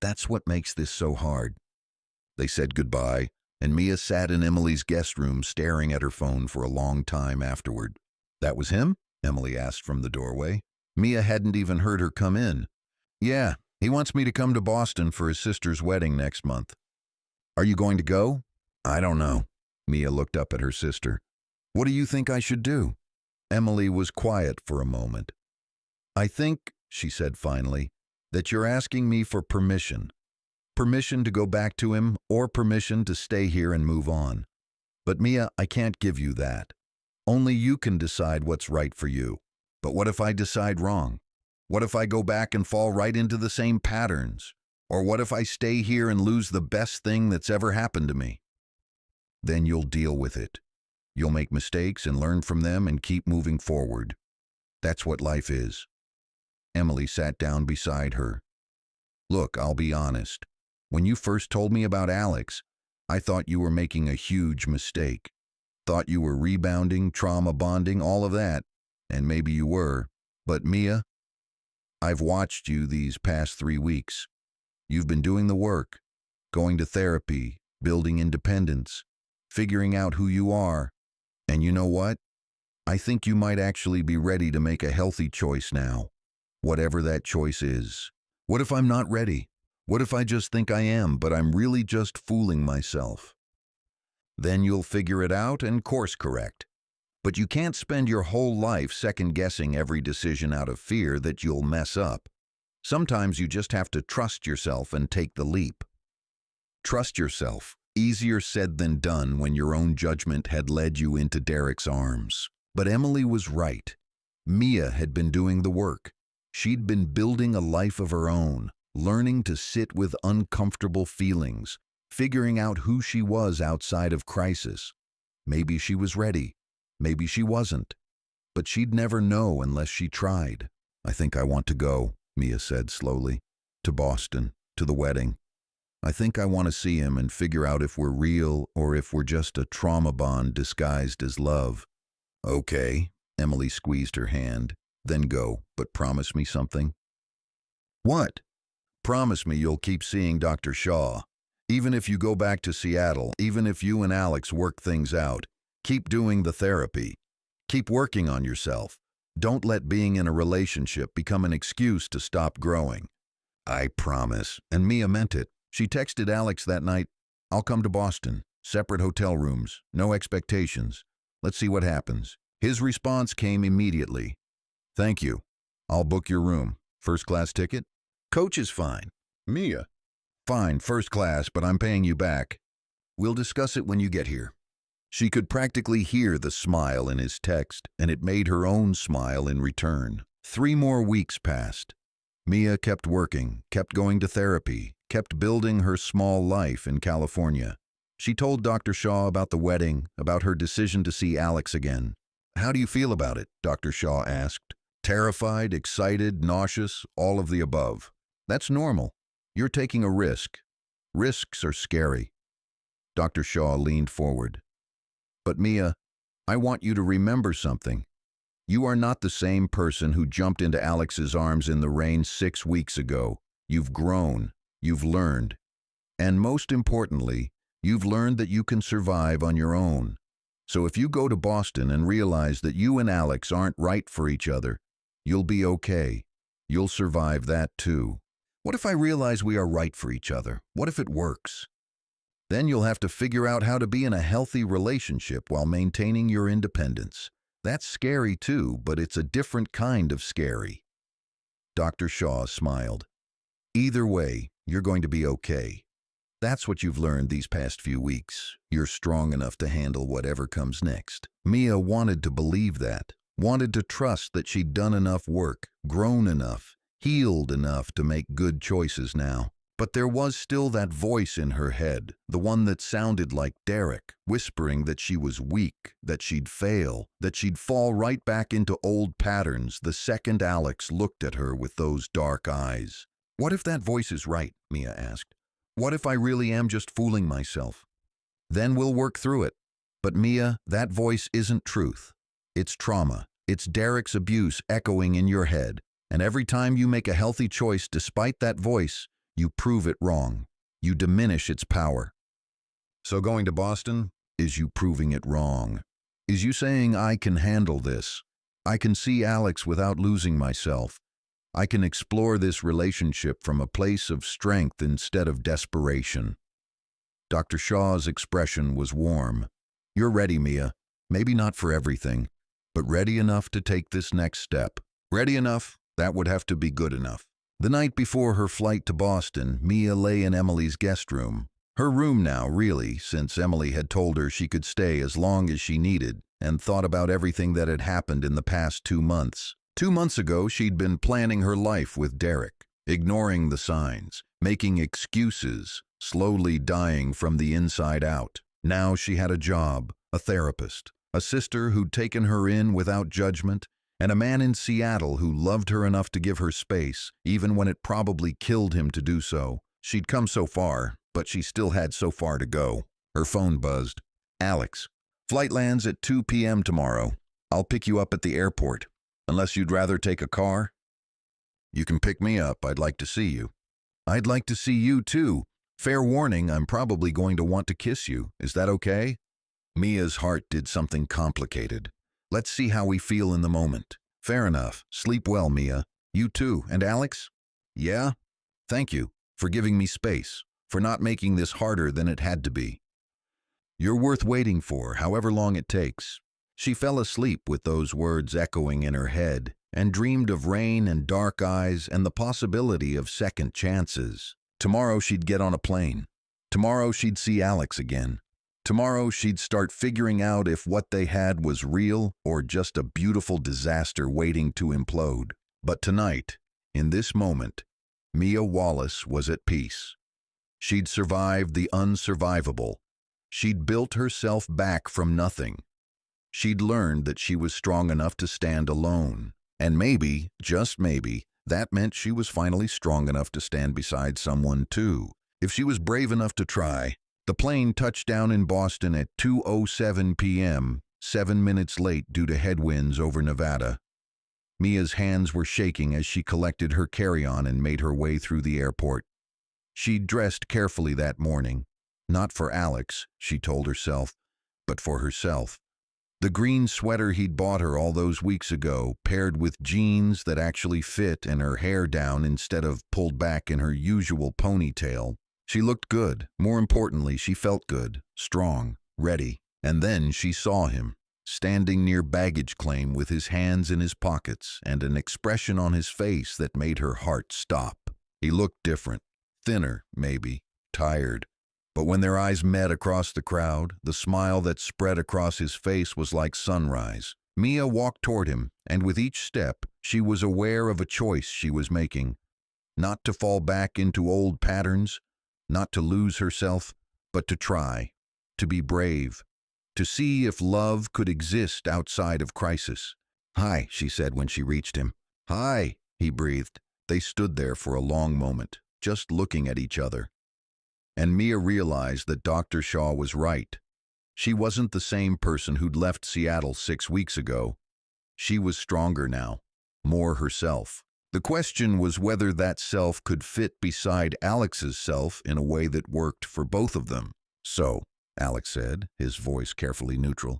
That's what makes this so hard. They said goodbye, and Mia sat in Emily's guest room staring at her phone for a long time afterward. That was him? Emily asked from the doorway. Mia hadn't even heard her come in. Yeah, he wants me to come to Boston for his sister's wedding next month. Are you going to go? I don't know. Mia looked up at her sister. What do you think I should do? Emily was quiet for a moment. I think, she said finally, that you're asking me for permission. Permission to go back to him or permission to stay here and move on. But Mia, I can't give you that. Only you can decide what's right for you. But what if I decide wrong? What if I go back and fall right into the same patterns? Or what if I stay here and lose the best thing that's ever happened to me? Then you'll deal with it. You'll make mistakes and learn from them and keep moving forward. That's what life is. Emily sat down beside her. Look, I'll be honest. When you first told me about Alex, I thought you were making a huge mistake. Thought you were rebounding, trauma bonding, all of that. And maybe you were. But Mia, I've watched you these past 3 weeks. You've been doing the work, going to therapy, building independence, figuring out who you are. And you know what? I think you might actually be ready to make a healthy choice now. Whatever that choice is. What if I'm not ready? What if I just think I am, but I'm really just fooling myself? Then you'll figure it out and course correct. But you can't spend your whole life second-guessing every decision out of fear that you'll mess up. Sometimes you just have to trust yourself and take the leap. Trust yourself. Easier said than done when your own judgment had led you into Derek's arms. But Emily was right. Mia had been doing the work. She'd been building a life of her own, learning to sit with uncomfortable feelings, figuring out who she was outside of crisis. Maybe she was ready. Maybe she wasn't. But she'd never know unless she tried. I think I want to go, Mia said slowly. To Boston, to the wedding. I think I want to see him and figure out if we're real or if we're just a trauma bond disguised as love. Okay, Emily squeezed her hand. Then go, but promise me something. What? Promise me you'll keep seeing Dr. Shaw. Even if you go back to Seattle, even if you and Alex work things out, keep doing the therapy. Keep working on yourself. Don't let being in a relationship become an excuse to stop growing. I promise. And Mia meant it. She texted Alex that night, I'll come to Boston. Separate hotel rooms. No expectations. Let's see what happens. His response came immediately. Thank you. I'll book your room. First class ticket? Coach is fine. Mia. Fine, first class, but I'm paying you back. We'll discuss it when you get here." She could practically hear the smile in his text, and it made her own smile in return. 3 more weeks passed. Mia kept working, kept going to therapy, kept building her small life in California. She told Dr. Shaw about the wedding, about her decision to see Alex again. "How do you feel about it?" Dr. Shaw asked. "Terrified, excited, nauseous, all of the above." "That's normal. You're taking a risk. Risks are scary." Dr. Shaw leaned forward. "But Mia, I want you to remember something. You are not the same person who jumped into Alex's arms in the rain 6 weeks ago. You've grown. You've learned. And most importantly, you've learned that you can survive on your own. So if you go to Boston and realize that you and Alex aren't right for each other, you'll be okay. You'll survive that too. What if I realize we are right for each other? What if it works? Then you'll have to figure out how to be in a healthy relationship while maintaining your independence. That's scary too, but it's a different kind of scary." Dr. Shaw smiled. "Either way, you're going to be okay. That's what you've learned these past few weeks. You're strong enough to handle whatever comes next." Mia wanted to believe that, wanted to trust that she'd done enough work, grown enough, healed enough to make good choices now. But there was still that voice in her head, the one that sounded like Derek, whispering that she was weak, that she'd fail, that she'd fall right back into old patterns the second Alex looked at her with those dark eyes. "What if that voice is right?" Mia asked. "What if I really am just fooling myself? Then we'll work through it." But Mia, that voice isn't truth. It's trauma. It's Derek's abuse echoing in your head. And every time you make a healthy choice despite that voice, you prove it wrong. You diminish its power. So going to Boston is you proving it wrong. Is you saying, "I can handle this. I can see Alex without losing myself. I can explore this relationship from a place of strength instead of desperation." Dr. Shaw's expression was warm. "You're ready, Mia. Maybe not for everything, but ready enough to take this next step. Ready enough, that would have to be good enough." The night before her flight to Boston, Mia lay in Emily's guest room. Her room now, really, since Emily had told her she could stay as long as she needed, and thought about everything that had happened in the past 2 months. 2 months ago, she'd been planning her life with Derek, ignoring the signs, making excuses, slowly dying from the inside out. Now she had a job, a therapist, a sister who'd taken her in without judgment, and a man in Seattle who loved her enough to give her space, even when it probably killed him to do so. She'd come so far, but she still had so far to go. Her phone buzzed. "Alex, flight lands at 2 p.m. tomorrow. I'll pick you up at the airport. Unless you'd rather take a car?" "You can pick me up. I'd like to see you." "I'd like to see you too. Fair warning, I'm probably going to want to kiss you. Is that okay?" Mia's heart did something complicated. "Let's see how we feel in the moment." "Fair enough. Sleep well, Mia. You too. And Alex?" "Yeah? Thank you for giving me space, for not making this harder than it had to be. You're worth waiting for, however long it takes." She fell asleep with those words echoing in her head, and dreamed of rain and dark eyes and the possibility of second chances. Tomorrow she'd get on a plane. Tomorrow she'd see Alex again. Tomorrow she'd start figuring out if what they had was real or just a beautiful disaster waiting to implode. But tonight, in this moment, Mia Wallace was at peace. She'd survived the unsurvivable. She'd built herself back from nothing. She'd learned that she was strong enough to stand alone. And maybe, just maybe, that meant she was finally strong enough to stand beside someone too, if she was brave enough to try. The plane touched down in Boston at 2:07 p.m., 7 minutes late due to headwinds over Nevada. Mia's hands were shaking as she collected her carry-on and made her way through the airport. She'd dressed carefully that morning. Not for Alex, she told herself, but for herself. The green sweater he'd bought her all those weeks ago, paired with jeans that actually fit and her hair down instead of pulled back in her usual ponytail. She looked good. More importantly, she felt good, strong, ready. And then she saw him, standing near baggage claim with his hands in his pockets and an expression on his face that made her heart stop. He looked different, thinner, maybe, tired. But when their eyes met across the crowd, the smile that spread across his face was like sunrise. Mia walked toward him, and with each step, she was aware of a choice she was making. Not to fall back into old patterns, not to lose herself, but to try, to be brave, to see if love could exist outside of crisis. "Hi," she said when she reached him. "Hi," he breathed. They stood there for a long moment, just looking at each other. And Mia realized that Dr. Shaw was right. She wasn't the same person who'd left Seattle 6 weeks ago. She was stronger now, more herself. The question was whether that self could fit beside Alex's self in a way that worked for both of them. "So," Alex said, his voice carefully neutral,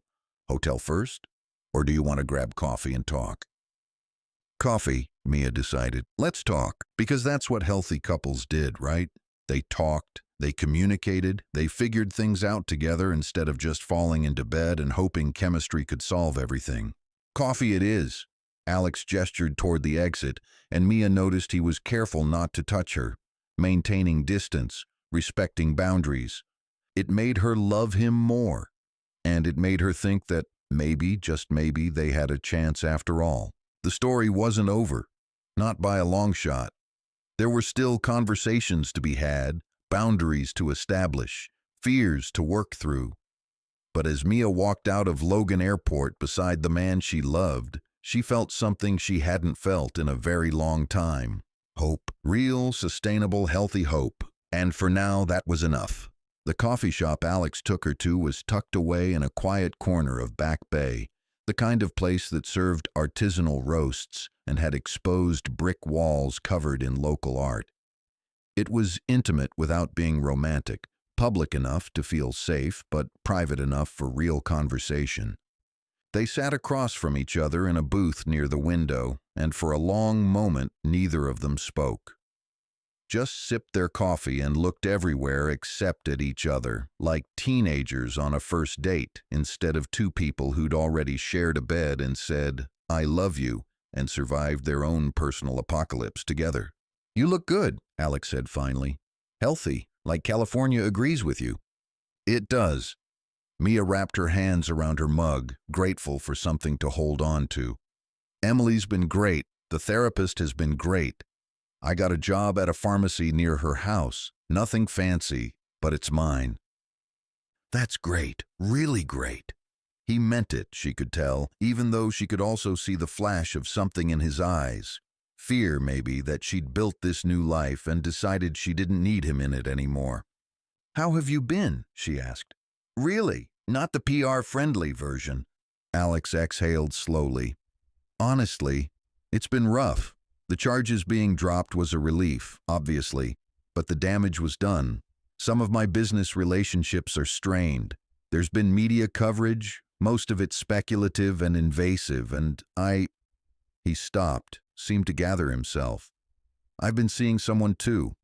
"hotel first? Or do you want to grab coffee and talk?" "Coffee," Mia decided. "Let's talk." Because that's what healthy couples did, right? They talked, they communicated, they figured things out together instead of just falling into bed and hoping chemistry could solve everything. "Coffee it is." Alex gestured toward the exit, and Mia noticed he was careful not to touch her, maintaining distance, respecting boundaries. It made her love him more, and it made her think that maybe, just maybe, they had a chance after all. The story wasn't over, not by a long shot. There were still conversations to be had, boundaries to establish, fears to work through. But as Mia walked out of Logan Airport beside the man she loved, she felt something she hadn't felt in a very long time. Hope. Real, sustainable, healthy hope. And for now, that was enough. The coffee shop Alex took her to was tucked away in a quiet corner of Back Bay, the kind of place that served artisanal roasts and had exposed brick walls covered in local art. It was intimate without being romantic, public enough to feel safe, but private enough for real conversation. They sat across from each other in a booth near the window, and for a long moment neither of them spoke. Just sipped their coffee and looked everywhere except at each other, like teenagers on a first date, instead of two people who'd already shared a bed and said, "I love you," and survived their own personal apocalypse together. "You look good," Alex said finally. "Healthy, like California agrees with you." "It does." Mia wrapped her hands around her mug, grateful for something to hold on to. "Emily's been great. The therapist has been great. I got a job at a pharmacy near her house. Nothing fancy, but it's mine." "That's great, really great." He meant it, she could tell, even though she could also see the flash of something in his eyes. Fear, maybe, that she'd built this new life and decided she didn't need him in it anymore. "How have you been?" she asked. "Really, not the PR-friendly version." Alex exhaled slowly. "Honestly, it's been rough. The charges being dropped was a relief, obviously, but the damage was done. Some of my business relationships are strained. There's been media coverage, most of it speculative and invasive, and He stopped, seemed to gather himself. "I've been seeing someone too,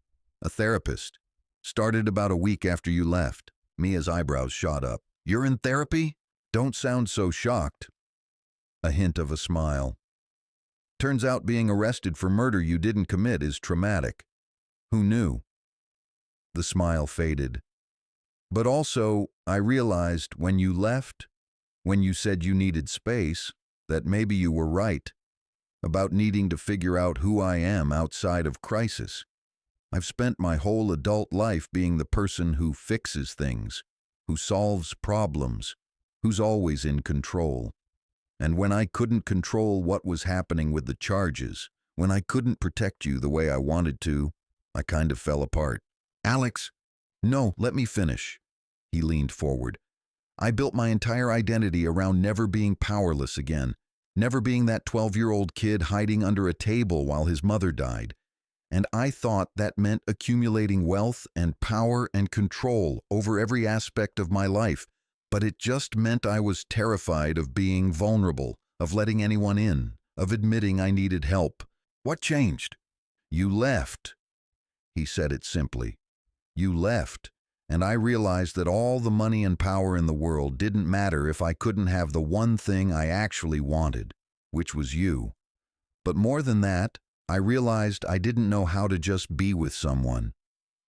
a therapist. Started about a week after you left." Mia's eyebrows shot up. "You're in therapy? Don't sound so shocked." A hint of a smile. "Turns out being arrested for murder you didn't commit is traumatic. Who knew?" The smile faded. "But also, I realized when you left, when you said you needed space, that maybe you were right, about needing to figure out who I am outside of crisis. I've spent my whole adult life being the person who fixes things, who solves problems, who's always in control. And when I couldn't control what was happening with the charges, when I couldn't protect you the way I wanted to, I kind of fell apart." "Alex, no, let me finish." He leaned forward. "I built my entire identity around never being powerless again, never being that 12-year-old kid hiding under a table while his mother died. And I thought that meant accumulating wealth and power and control over every aspect of my life. But it just meant I was terrified of being vulnerable, of letting anyone in, of admitting I needed help. What changed?" "You left." He said it simply. "You left, and I realized that all the money and power in the world didn't matter if I couldn't have the one thing I actually wanted, which was you. But more than that, I realized I didn't know how to just be with someone.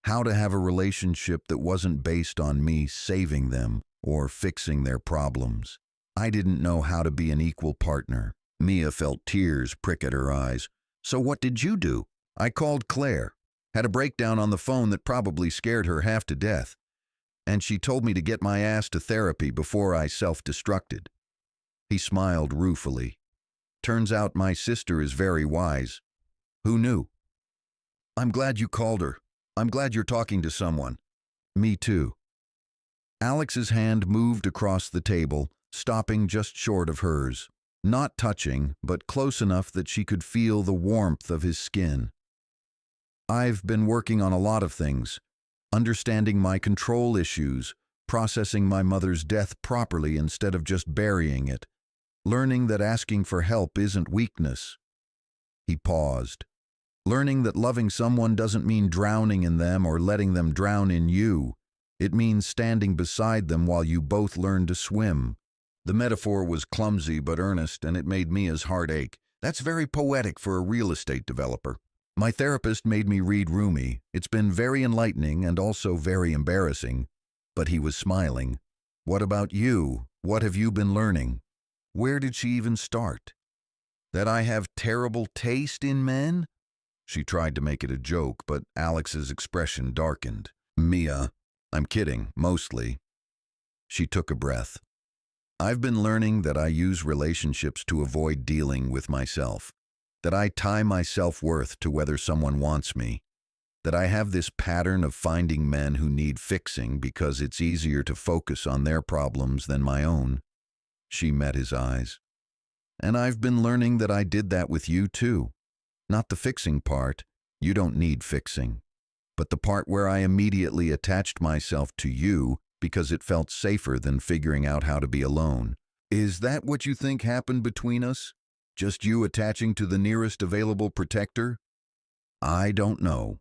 How to have a relationship that wasn't based on me saving them or fixing their problems. I didn't know how to be an equal partner. Mia felt tears prick at her eyes. So what did you do? I called Claire. Had a breakdown on the phone that probably scared her half to death. And she told me to get my ass to therapy before I self-destructed. He smiled ruefully. Turns out my sister is very wise. Who knew? I'm glad you called her. I'm glad you're talking to someone. Me too. Alex's hand moved across the table, stopping just short of hers. Not touching, but close enough that she could feel the warmth of his skin. I've been working on a lot of things. Understanding my control issues, processing my mother's death properly instead of just burying it, learning that asking for help isn't weakness. He paused. Learning that loving someone doesn't mean drowning in them or letting them drown in you. It means standing beside them while you both learn to swim. The metaphor was clumsy but earnest, and it made Mia's heart ache. That's very poetic for a real estate developer. My therapist made me read Rumi. It's been very enlightening and also very embarrassing. But he was smiling. What about you? What have you been learning? Where did she even start? That I have terrible taste in men? She tried to make it a joke, but Alex's expression darkened. Mia, I'm kidding, mostly. She took a breath. I've been learning that I use relationships to avoid dealing with myself. That I tie my self-worth to whether someone wants me. That I have this pattern of finding men who need fixing because it's easier to focus on their problems than my own. She met his eyes. And I've been learning that I did that with you too. Not the fixing part, you don't need fixing. But the part where I immediately attached myself to you because it felt safer than figuring out how to be alone. Is that what you think happened between us? Just you attaching to the nearest available protector? I don't know.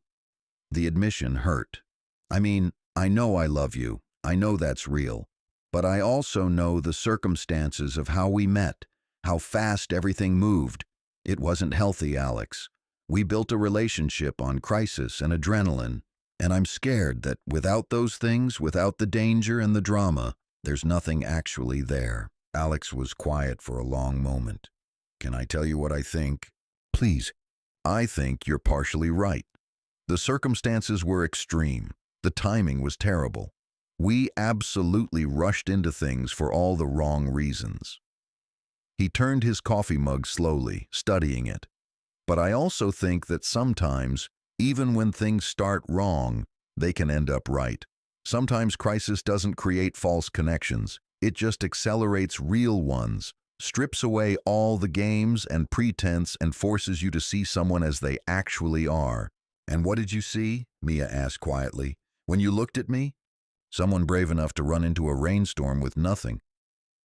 The admission hurt. I mean, I know I love you. I know that's real. But I also know the circumstances of how we met, how fast everything moved. It wasn't healthy, Alex. We built a relationship on crisis and adrenaline, and I'm scared that without those things, without the danger and the drama, there's nothing actually there. Alex was quiet for a long moment. Can I tell you what I think? Please. I think you're partially right. The circumstances were extreme. The timing was terrible. We absolutely rushed into things for all the wrong reasons. He turned his coffee mug slowly, studying it. But I also think that sometimes, even when things start wrong, they can end up right. Sometimes crisis doesn't create false connections. It just accelerates real ones, strips away all the games and pretense and forces you to see someone as they actually are. And what did you see? Mia asked quietly. When you looked at me? Someone brave enough to run into a rainstorm with nothing.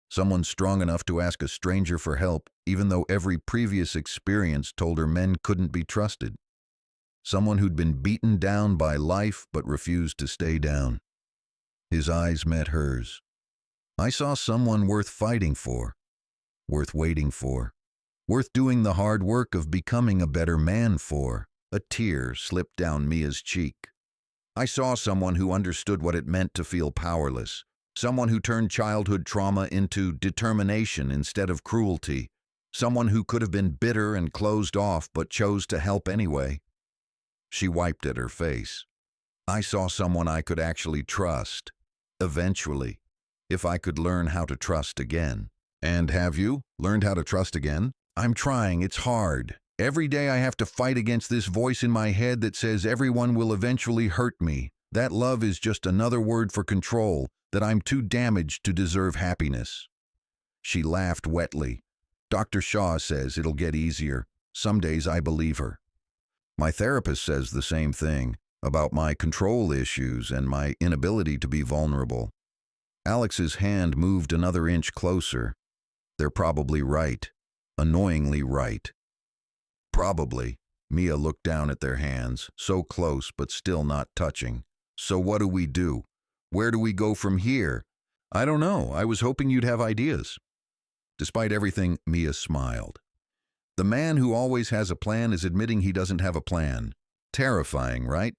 Someone strong enough to ask a stranger for help, even though every previous experience told her men couldn't be trusted. Someone who'd been beaten down by life but refused to stay down. His eyes met hers. I saw someone worth fighting for, worth waiting for, worth doing the hard work of becoming a better man for. A tear slipped down Mia's cheek. I saw someone who understood what it meant to feel powerless. Someone who turned childhood trauma into determination instead of cruelty. Someone who could have been bitter and closed off but chose to help anyway. She wiped at her face. I saw someone I could actually trust. Eventually. If I could learn how to trust again. And have you learned how to trust again? I'm trying. It's hard. Every day I have to fight against this voice in my head that says everyone will eventually hurt me. That love is just another word for control. That I'm too damaged to deserve happiness. She laughed wetly. Dr. Shaw says it'll get easier. Some days I believe her. My therapist says the same thing about my control issues and my inability to be vulnerable. Alex's hand moved another inch closer. They're probably right. Annoyingly right. Probably. Mia looked down at their hands, so close but still not touching. So what do we do? Where do we go from here? I don't know. I was hoping you'd have ideas. Despite everything, Mia smiled. The man who always has a plan is admitting he doesn't have a plan. Terrifying, right?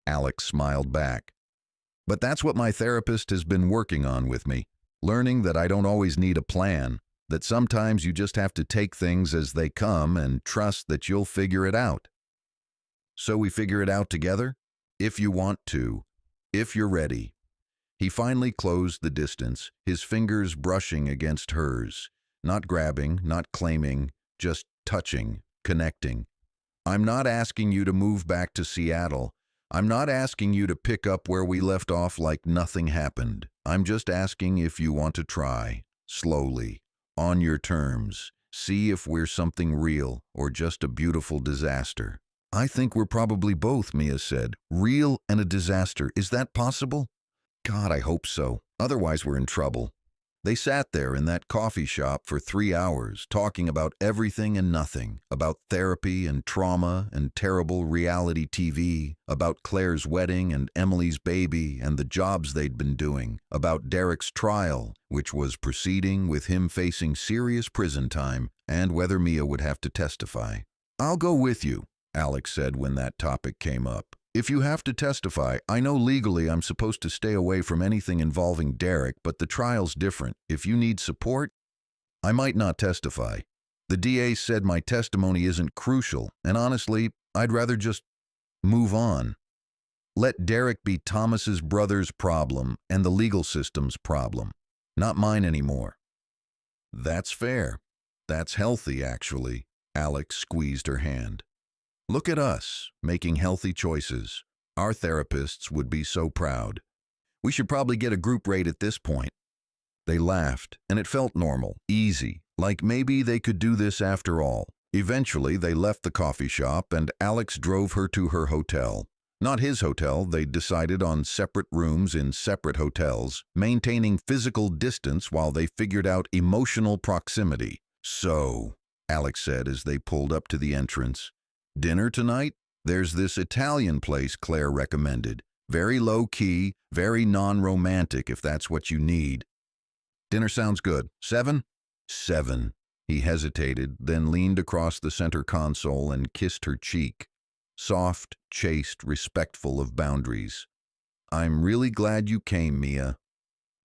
Alex smiled back. But that's what my therapist has been working on with me, learning that I don't always need a plan, that sometimes you just have to take things as they come and trust that you'll figure it out. So we figure it out together? If you want to, if you're ready. He finally closed the distance, his fingers brushing against hers, not grabbing, not claiming, just touching, connecting. I'm not asking you to move back to Seattle. I'm not asking you to pick up where we left off like nothing happened. I'm just asking if you want to try, slowly, on your terms. See if we're something real or just a beautiful disaster. I think we're probably both, Mia said. Real and a disaster. Is that possible? God, I hope so. Otherwise, we're in trouble. They sat there in that coffee shop for 3 hours, talking about everything and nothing, about therapy and trauma and terrible reality TV, about Claire's wedding and Emily's baby and the jobs they'd been doing, about Derek's trial, which was proceeding with him facing serious prison time, and whether Mia would have to testify. I'll go with you, Alex said when that topic came up. If you have to testify, I know legally I'm supposed to stay away from anything involving Derek, but the trial's different. If you need support, I might not testify. The DA said my testimony isn't crucial, and honestly, I'd rather just move on. Let Derek be Thomas's brother's problem and the legal system's problem, not mine anymore. That's fair. That's healthy, actually. Alex squeezed her hand. Look at us, making healthy choices. Our therapists would be so proud. We should probably get a group rate at this point. They laughed, and it felt normal, easy, like maybe they could do this after all. Eventually, they left the coffee shop, and Alex drove her to her hotel. Not his hotel, they'd decided on separate rooms in separate hotels, maintaining physical distance while they figured out emotional proximity. So, Alex said as they pulled up to the entrance, dinner tonight? There's this Italian place Claire recommended. Very low-key, very non-romantic if that's what you need. Dinner sounds good. 7? 7. He hesitated, then leaned across the center console and kissed her cheek. Soft, chaste, respectful of boundaries. I'm really glad you came, Mia.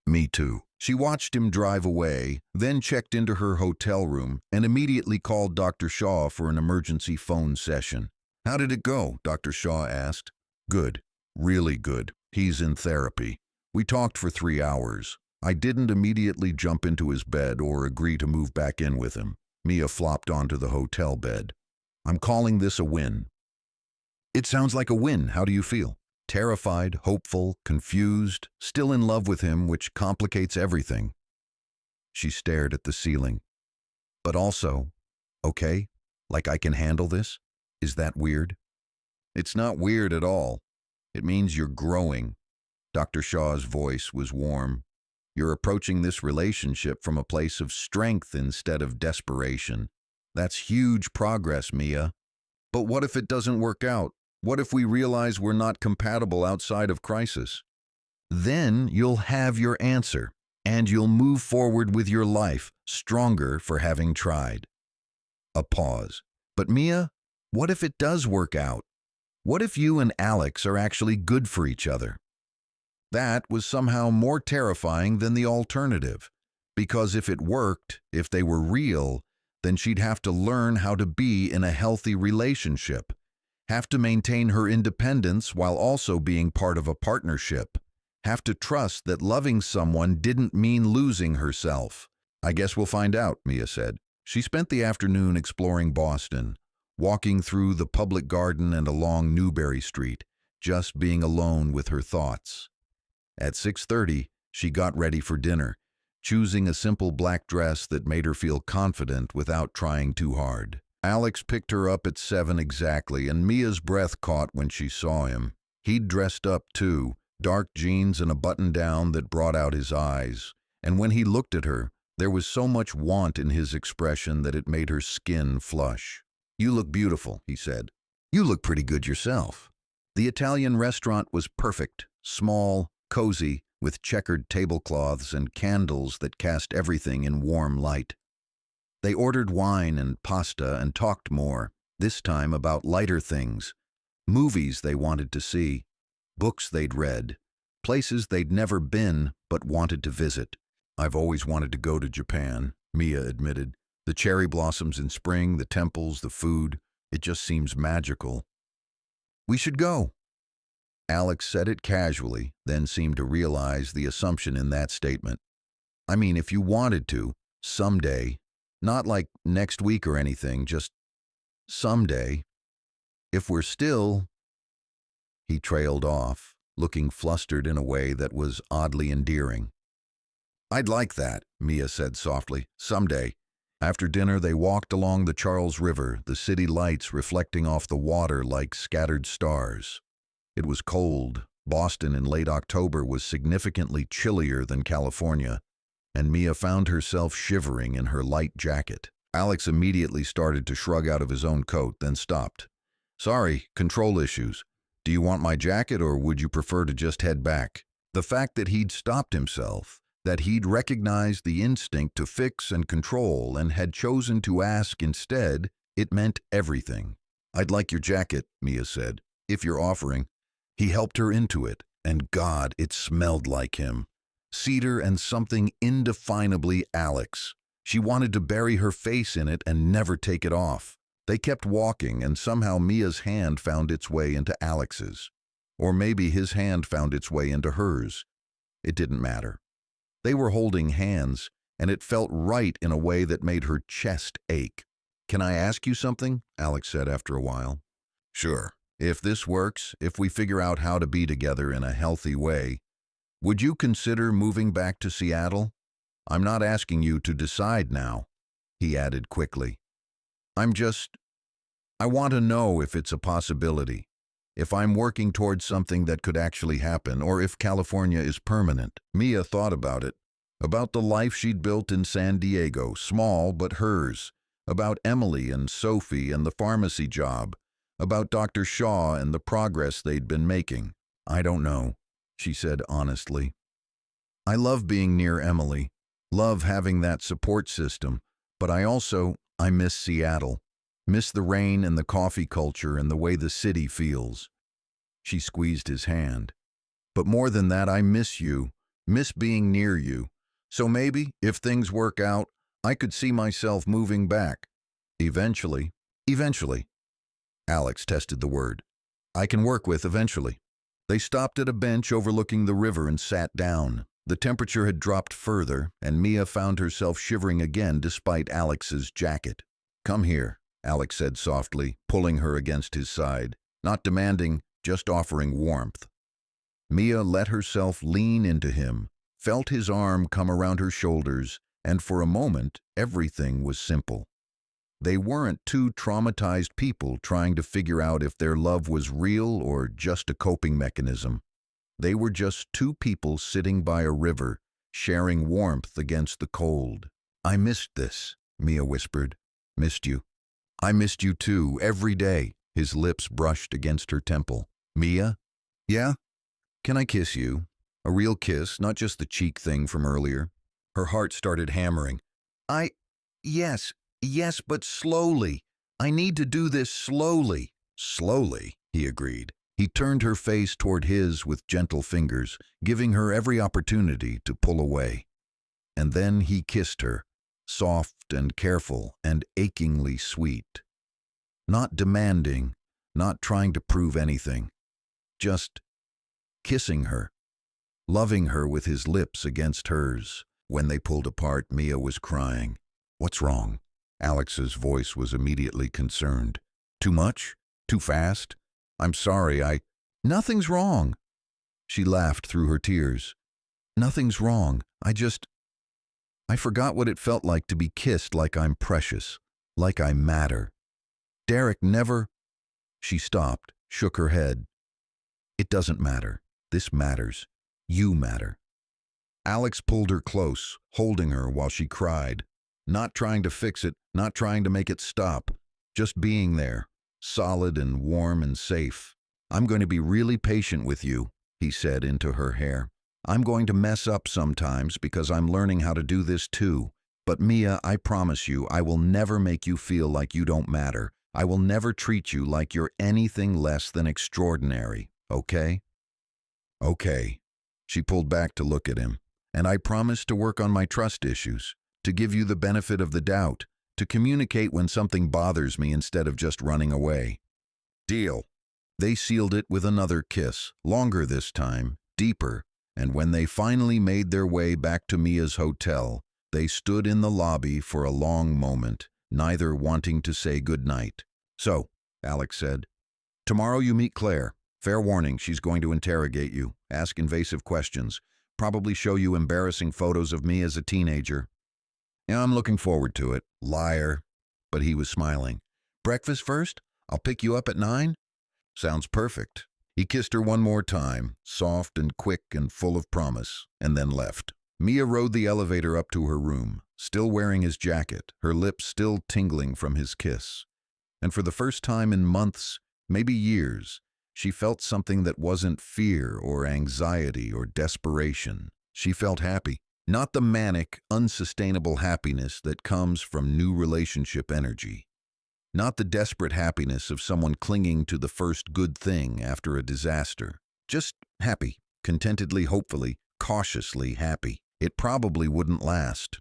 Me too. She watched him drive away, then checked into her hotel room and immediately called Dr. Shaw for an emergency phone session. How did it go? Dr. Shaw asked. Good. Really good. He's in therapy. We talked for 3 hours. I didn't immediately jump into his bed or agree to move back in with him. Mia flopped onto the hotel bed. I'm calling this a win. It sounds like a win. How do you feel? Terrified, hopeful, confused, still in love with him, which complicates everything. She stared at the ceiling. But also, okay, like I can handle this? Is that weird? It's not weird at all. It means you're growing. Dr. Shaw's voice was warm. You're approaching this relationship from a place of strength instead of desperation. That's huge progress, Mia. But what if it doesn't work out? What if we realize we're not compatible outside of crisis? Then you'll have your answer, and you'll move forward with your life, stronger for having tried. A pause. But Mia, what if it does work out? What if you and Alex are actually good for each other? That was somehow more terrifying than the alternative, because if it worked, if they were real, then she'd have to learn how to be in a healthy relationship. Have to maintain her independence while also being part of a partnership. Have to trust that loving someone didn't mean losing herself. I guess we'll find out, Mia said. She spent the afternoon exploring Boston, walking through the public garden and along Newbury Street, just being alone with her thoughts. At 6:30, she got ready for dinner, choosing a simple black dress that made her feel confident without trying too hard. Alex picked her up at 7 exactly, and Mia's breath caught when she saw him. He'd dressed up too, dark jeans and a button-down that brought out his eyes. And when he looked at her, there was so much want in his expression that it made her skin flush. You look beautiful, he said. You look pretty good yourself. The Italian restaurant was perfect, small, cozy, with checkered tablecloths and candles that cast everything in warm light. They ordered wine and pasta and talked more, this time about lighter things, movies they wanted to see. books they'd read, places they'd never been but wanted to visit. "I've always wanted to go to Japan," Mia admitted. "The cherry blossoms in spring, the temples, the food, it just seems magical." "We should go." Alex said it casually, then seemed to realize the assumption in that statement. "I mean, if you wanted to, someday. Not like next week or anything, just someday. If we're still—" He trailed off, looking flustered in a way that was oddly endearing. "I'd like that," Mia said softly. "Someday." After dinner, they walked along the Charles River, the city lights reflecting off the water like scattered stars. It was cold. Boston in late October was significantly chillier than California, and Mia found herself shivering in her light jacket. Alex immediately started to shrug out of his own coat, then stopped. "Sorry, control issues. Do you want my jacket, or would you prefer to just head back?" The fact that he'd stopped himself, that he'd recognized the instinct to fix and control and had chosen to ask instead, it meant everything. "I'd like your jacket," Mia said, "if you're offering." He helped her into it, and God, it smelled like him. Cedar and something indefinably Alex. She wanted to bury her face in it and never take it off. They kept walking, and somehow Mia's hand found its way into Alex's. Or maybe his hand found its way into hers. It didn't matter. They were holding hands, and it felt right in a way that made her chest ache. "Can I ask you something?" Alex said after a while. "Sure. If this works, if we figure out how to be together in a healthy way, would you consider moving back to Seattle? I'm not asking you to decide now," he added quickly. I want to know if it's a possibility, if I'm working towards something that could actually happen, or if California is permanent." Mia thought about it, about the life she'd built in San Diego, small but hers, about Emily and Sophie and the pharmacy job, about Dr. Shaw and the progress they'd been making. "I don't know," she said honestly. "I love being near Emily, love having that support system, but I miss Seattle, miss the rain and the coffee culture and the way the city feels." She squeezed his hand. "But more than that, I miss you, miss being near you. So maybe, if things work out, I could see myself moving back. Eventually." "Eventually." Alex tested the word. "I can work with eventually." They stopped at a bench overlooking the river and sat down. The temperature had dropped further, and Mia found herself shivering again despite Alex's jacket. "Come here," Alex said softly, pulling her against his side. Not demanding, just offering warmth. Mia let herself lean into him, felt his arm come around her shoulders, and for a moment, everything was simple. They weren't two traumatized people trying to figure out if their love was real or just a coping mechanism. They were just two people sitting by a river, sharing warmth against the cold. "I missed this," Mia whispered. "Missed you." "I missed you too, every day." His lips brushed against her temple. "Mia?" "Yeah? Can I kiss you? A real kiss, not just the cheek thing from earlier." Her heart started hammering. Yes, yes, but slowly. I need to do this slowly." "Slowly," he agreed. He turned her face toward his with gentle fingers, giving her every opportunity to pull away. And then he kissed her, soft and careful and achingly sweet. Not demanding, not trying to prove anything. Just kissing her, loving her with his lips against hers. When they pulled apart, Mia was crying. "What's wrong?" Alex's voice was immediately concerned. "Too much? Too fast? I'm sorry, Nothing's wrong." She laughed through her tears. "Nothing's wrong. I forgot what it felt like to be kissed like I'm precious, like I matter. Derek never—" She stopped, shook her head. "It doesn't matter. This matters. You matter." Alex pulled her close, holding her while she cried. Not trying to fix it, not trying to make it stop. Just being there, solid and warm and safe. "I'm going to be really patient with you," he said into her hair. "I'm going to mess up sometimes because I'm learning how to do this too. But Mia, I promise you, I will never make you feel like you don't matter. I will never treat you like you're anything less than extraordinary, okay?" Okay. She pulled back to look at him. And I promise to work on my trust issues, to give you the benefit of the doubt, to communicate when something bothers me instead of just running away. Deal. They sealed it with another kiss, longer this time, deeper, and when they finally made their way back to Mia's hotel, they stood in the lobby for a long moment, neither wanting to say goodnight. So, Alex said, tomorrow you meet Claire. Fair warning, she's going to interrogate you, ask invasive questions, probably show you embarrassing photos of me as a teenager. Yeah, I'm looking forward to it. Liar. But he was smiling. Breakfast first? I'll pick you up at 9? Sounds perfect. He kissed her one more time, soft and quick and full of promise, and then left. Mia rode the elevator up to her room, still wearing his jacket, her lips still tingling from his kiss. And for the first time in months, maybe years, she felt something that wasn't fear or anxiety or desperation. She felt happy. Not the manic, unsustainable happiness that comes from new relationship energy. Not the desperate happiness of someone clinging to the first good thing after a disaster. Just happy, contentedly, hopefully, cautiously happy. It probably wouldn't last.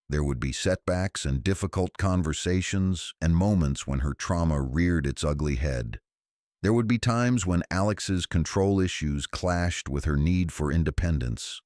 There would be setbacks and difficult conversations and moments when her trauma reared its ugly head. There would be times when Alex's control issues clashed with her need for independence.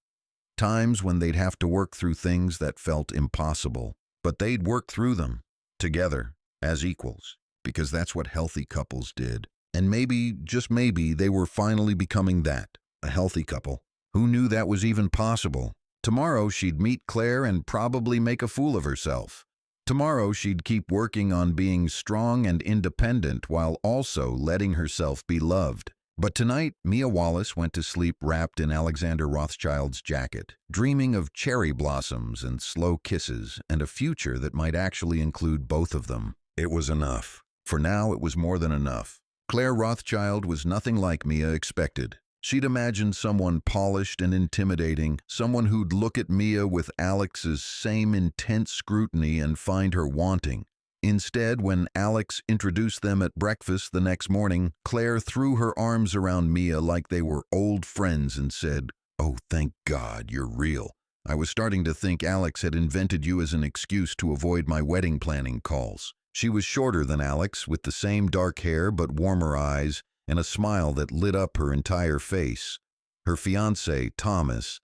Times when they'd have to work through things that felt impossible. But they'd work through them, together, as equals, because that's what healthy couples did. And maybe, just maybe, they were finally becoming that, a healthy couple. Who knew that was even possible? Tomorrow she'd meet Claire and probably make a fool of herself. Tomorrow she'd keep working on being strong and independent while also letting herself be loved. But tonight, Mia Wallace went to sleep wrapped in Alexander Rothschild's jacket, dreaming of cherry blossoms and slow kisses and a future that might actually include both of them. It was enough. For now, it was more than enough. Claire Rothschild was nothing like Mia expected. She'd imagined someone polished and intimidating, someone who'd look at Mia with Alex's same intense scrutiny and find her wanting. Instead, when Alex introduced them at breakfast the next morning, Claire threw her arms around Mia like they were old friends and said, "Oh, thank God, you're real. I was starting to think Alex had invented you as an excuse to avoid my wedding planning calls." She was shorter than Alex, with the same dark hair but warmer eyes, and a smile that lit up her entire face. Her fiancé, Thomas,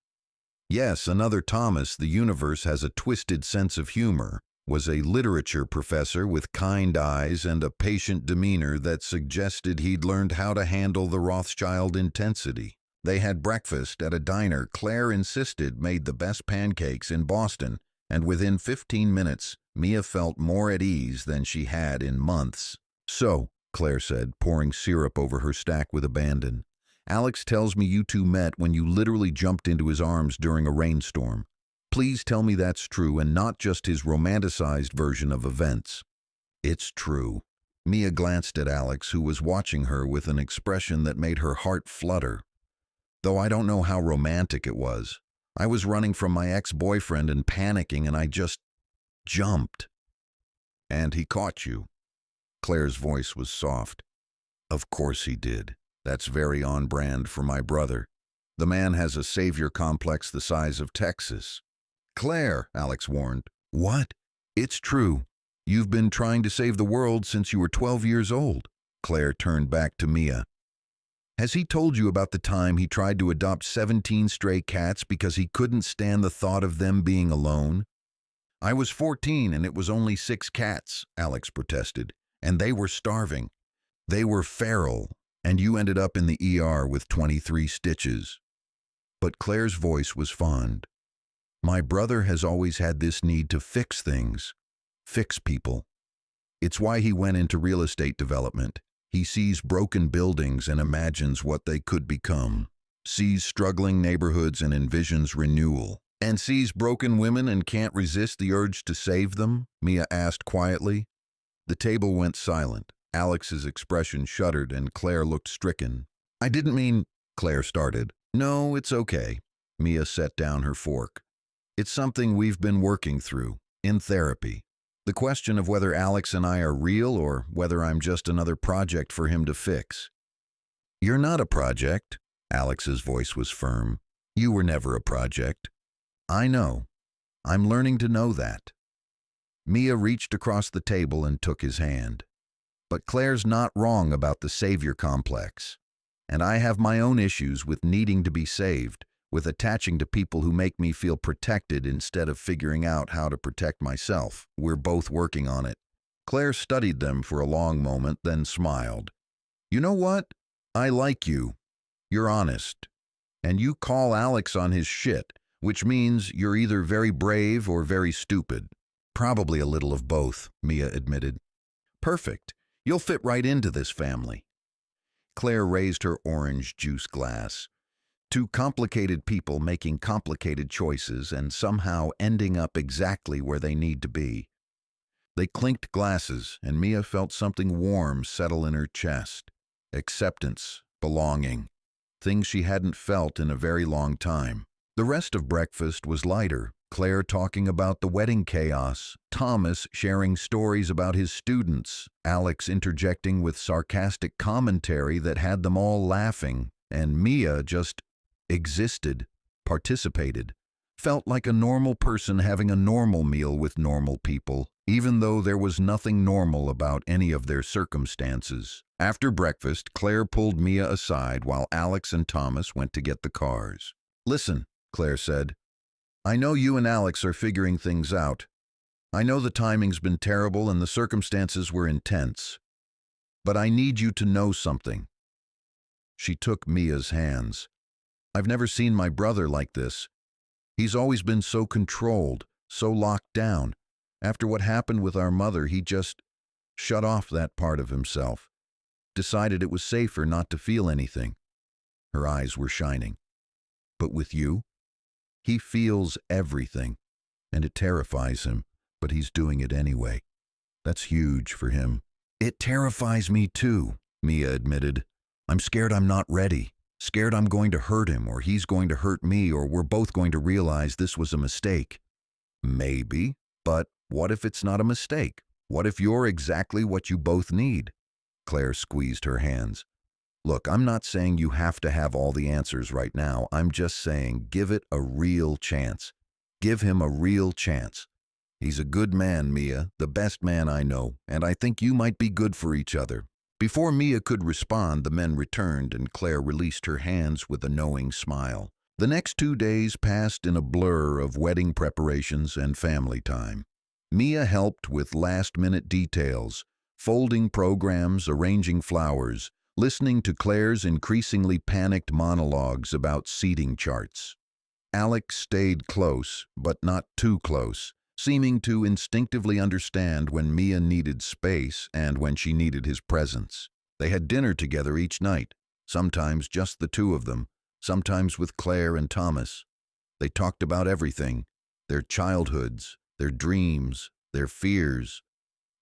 yes, another Thomas, the universe has a twisted sense of humor, was a literature professor with kind eyes and a patient demeanor that suggested he'd learned how to handle the Rothschild intensity. They had breakfast at a diner Claire insisted made the best pancakes in Boston, and within 15 minutes, Mia felt more at ease than she had in months. "So," Claire said, pouring syrup over her stack with abandon, "Alex tells me you two met when you literally jumped into his arms during a rainstorm. Please tell me that's true and not just his romanticized version of events." "It's true." Mia glanced at Alex, who was watching her with an expression that made her heart flutter. "Though I don't know how romantic it was. I was running from my ex-boyfriend and panicking, and I just jumped." "And he caught you?" Claire's voice was soft. "Of course he did. That's very on brand for my brother. The man has a savior complex the size of Texas." "Claire," Alex warned. "What? It's true. You've been trying to save the world since you were 12 years old." Claire turned back to Mia. "Has he told you about the time he tried to adopt 17 stray cats because he couldn't stand the thought of them being alone?" "I was 14 and it was only 6 cats," Alex protested. "And they were starving. They were feral, and you ended up in the ER with 23 stitches." But Claire's voice was fond. "My brother has always had this need to fix things, fix people. It's why he went into real estate development. He sees broken buildings and imagines what they could become, sees struggling neighborhoods and envisions renewal, and sees broken women and can't resist the urge to save them," Mia asked quietly. The table went silent. Alex's expression shuddered and Claire looked stricken. "I didn't mean," Claire started. "No, it's okay." Mia set down her fork. "It's something we've been working through, in therapy. The question of whether Alex and I are real or whether I'm just another project for him to fix." "You're not a project." Alex's voice was firm. You were never a project. I know. I'm learning to know that. Mia reached across the table and took his hand. But Claire's not wrong about the savior complex. And I have my own issues with needing to be saved, with attaching to people who make me feel protected instead of figuring out how to protect myself. We're both working on it. Claire studied them for a long moment, then smiled. You know what? I like you. You're honest. And you call Alex on his shit, which means you're either very brave or very stupid. Probably a little of both, Mia admitted. Perfect. You'll fit right into this family. Claire raised her orange juice glass. Two complicated people making complicated choices and somehow ending up exactly where they need to be. They clinked glasses, and Mia felt something warm settle in her chest. Acceptance, belonging, things she hadn't felt in a very long time. The rest of breakfast was lighter. Claire talking about the wedding chaos, Thomas sharing stories about his students, Alex interjecting with sarcastic commentary that had them all laughing, and Mia just existed, participated, felt like a normal person having a normal meal with normal people, even though there was nothing normal about any of their circumstances. After breakfast, Claire pulled Mia aside while Alex and Thomas went to get the cars. Listen, Claire said. I know you and Alex are figuring things out. I know the timing's been terrible and the circumstances were intense. But I need you to know something. She took Mia's hands. I've never seen my brother like this. He's always been so controlled, so locked down. After what happened with our mother, he just shut off that part of himself. Decided it was safer not to feel anything. Her eyes were shining. But with you? He feels everything, and it terrifies him, but he's doing it anyway. That's huge for him. It terrifies me too, Mia admitted. I'm scared I'm not ready. Scared I'm going to hurt him, or he's going to hurt me, or we're both going to realize this was a mistake. Maybe, but what if it's not a mistake? What if you're exactly what you both need? Claire squeezed her hands. Look, I'm not saying you have to have all the answers right now. I'm just saying give it a real chance. Give him a real chance. He's a good man, Mia, the best man I know, and I think you might be good for each other. Before Mia could respond, the men returned and Claire released her hands with a knowing smile. The next 2 days passed in a blur of wedding preparations and family time. Mia helped with last-minute details, folding programs, arranging flowers, listening to Claire's increasingly panicked monologues about seating charts. Alex stayed close, but not too close, seeming to instinctively understand when Mia needed space and when she needed his presence. They had dinner together each night, sometimes just the two of them, sometimes with Claire and Thomas. They talked about everything, their childhoods, their dreams, their fears.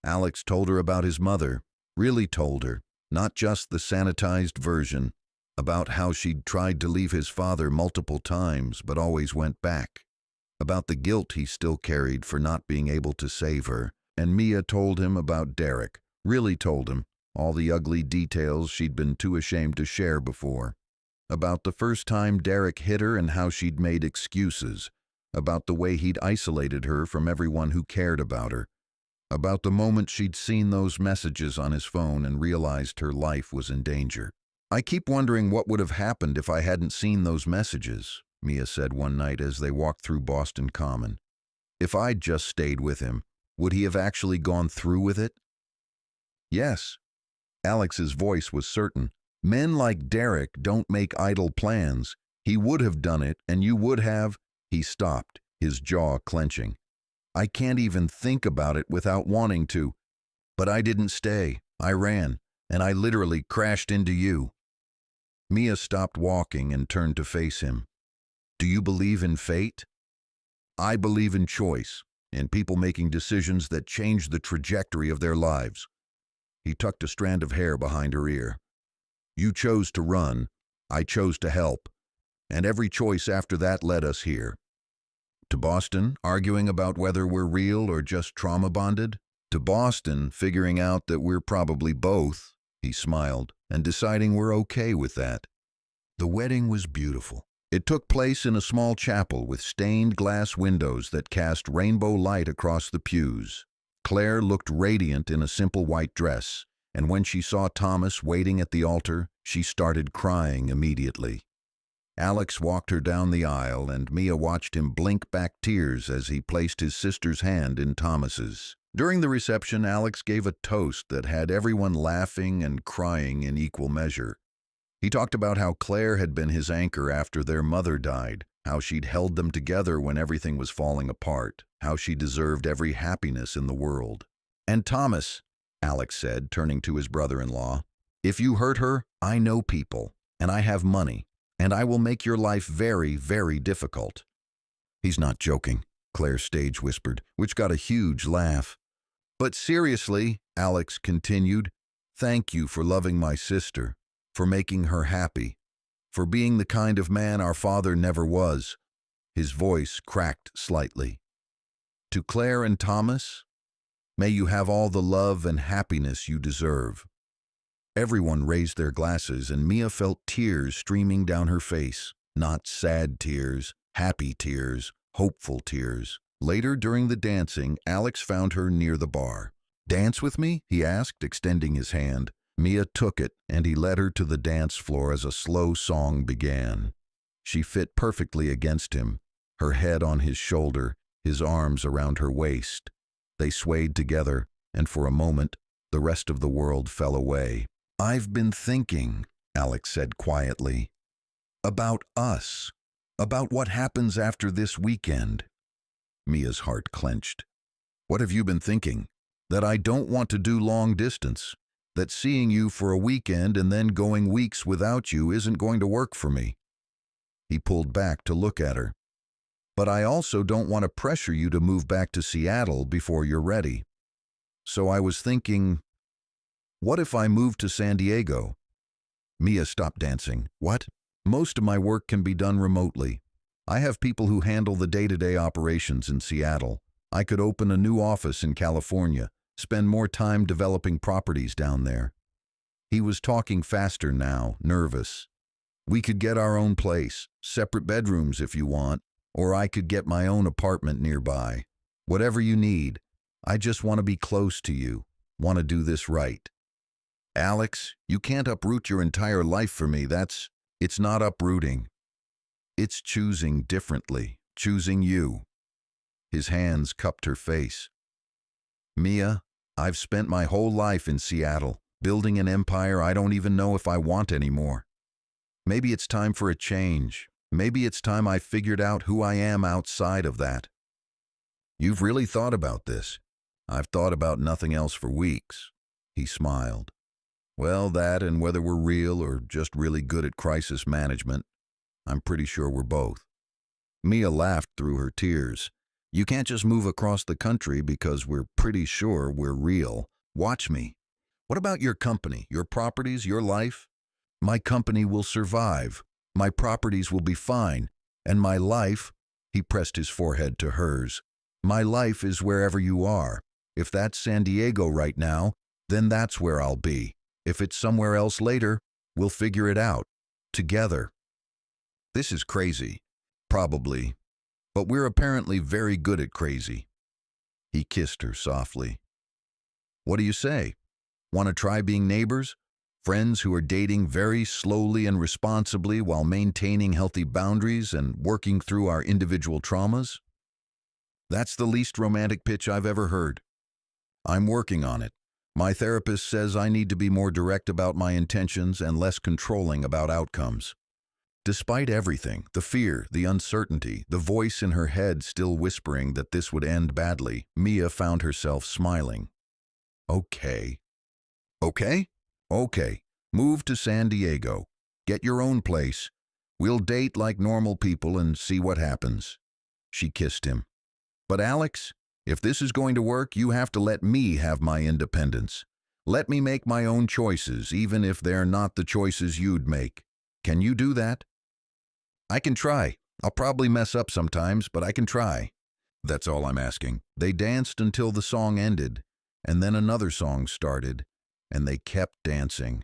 Alex told her about his mother, really told her, not just the sanitized version, about how she'd tried to leave his father multiple times but always went back, about the guilt he still carried for not being able to save her. And Mia told him about Derek, really told him, all the ugly details she'd been too ashamed to share before. About the first time Derek hit her and how she'd made excuses, about the way he'd isolated her from everyone who cared about her, about the moment she'd seen those messages on his phone and realized her life was in danger. I keep wondering what would have happened if I hadn't seen those messages, Mia said one night as they walked through Boston Common. If I'd just stayed with him, would he have actually gone through with it? Yes. Alex's voice was certain. Men like Derek don't make idle plans. He would have done it, and you would have. He stopped, his jaw clenching. I can't even think about it without wanting to. But I didn't stay. I ran, and I literally crashed into you. Mia stopped walking and turned to face him. Do you believe in fate? I believe in choice, in people making decisions that change the trajectory of their lives. He tucked a strand of hair behind her ear. You chose to run. I chose to help. And every choice after that led us here. To Boston, arguing about whether we're real or just trauma-bonded. To Boston, figuring out that we're probably both, he smiled, and deciding we're okay with that. The wedding was beautiful. It took place in a small chapel with stained glass windows that cast rainbow light across the pews. Claire looked radiant in a simple white dress, and when she saw Thomas waiting at the altar, she started crying immediately. Alex walked her down the aisle, and Mia watched him blink back tears as he placed his sister's hand in Thomas's. During the reception, Alex gave a toast that had everyone laughing and crying in equal measure. He talked about how Claire had been his anchor after their mother died, how she'd held them together when everything was falling apart, how she deserved every happiness in the world. "And Thomas," Alex said, turning to his brother-in-law, "if you hurt her, I know people, and I have money, and I will make your life very, very difficult." "He's not joking," Claire stage whispered, which got a huge laugh. "But seriously," Alex continued, "thank you for loving my sister, for making her happy, for being the kind of man our father never was." His voice cracked slightly. "To Claire and Thomas, may you have all the love and happiness you deserve." Everyone raised their glasses, and Mia felt tears streaming down her face. Not sad tears, happy tears, hopeful tears. Later, during the dancing, Alex found her near the bar. "Dance with me?" he asked, extending his hand. Mia took it, and he led her to the dance floor as a slow song began. She fit perfectly against him, her head on his shoulder, his arms around her waist. They swayed together, and for a moment, the rest of the world fell away. "I've been thinking," Alex said quietly, "about us, about what happens after this weekend." Mia's heart clenched. "What have you been thinking?" "That I don't want to do long distance. That seeing you for a weekend and then going weeks without you isn't going to work for me." He pulled back to look at her. "But I also don't want to pressure you to move back to Seattle before you're ready. So I was thinking, what if I moved to San Diego?" Mia stopped dancing. "What?" "Most of my work can be done remotely. I have people who handle the day-to-day operations in Seattle. I could open a new office in California, spend more time developing properties down there." He was talking faster now, nervous. "We could get our own place, separate bedrooms if you want, or I could get my own apartment nearby. Whatever you need. I just want to be close to you, want to do this right." "Alex, you can't uproot your entire life for me. It's not uprooting. It's choosing differently, choosing you." His hands cupped her face. "Mia, I've spent my whole life in Seattle, building an empire I don't even know if I want anymore. Maybe it's time for a change. Maybe it's time I figured out who I am outside of that." "You've really thought about this." "I've thought about nothing else for weeks." He smiled. "Well, that and whether we're real or just really good at crisis management. I'm pretty sure we're both." Mia laughed through her tears. "You can't just move across the country because we're pretty sure we're real. Watch me. What about your company, your properties, your life? My company will survive. My properties will be fine. And my life," he pressed his forehead to hers, "my life is wherever you are. If that's San Diego right now, then that's where I'll be. If it's somewhere else later, we'll figure it out. Together." "This is crazy." "Probably. But we're apparently very good at crazy." He kissed her softly. "What do you say? Want to try being neighbors? Friends who are dating very slowly and responsibly while maintaining healthy boundaries and working through our individual traumas?" "That's the least romantic pitch I've ever heard." "I'm working on it. My therapist says I need to be more direct about my intentions and less controlling about outcomes." Despite everything, the fear, the uncertainty, the voice in her head still whispering that this would end badly, Mia found herself smiling. "Okay." "Okay? Okay. Move to San Diego. Get your own place. We'll date like normal people and see what happens." She kissed him. "But Alex, if this is going to work, you have to let me have my independence. Let me make my own choices, even if they're not the choices you'd make. Can you do that?" "I can try. I'll probably mess up sometimes, but I can try." "That's all I'm asking." They danced until the song ended, and then another song started, and they kept dancing.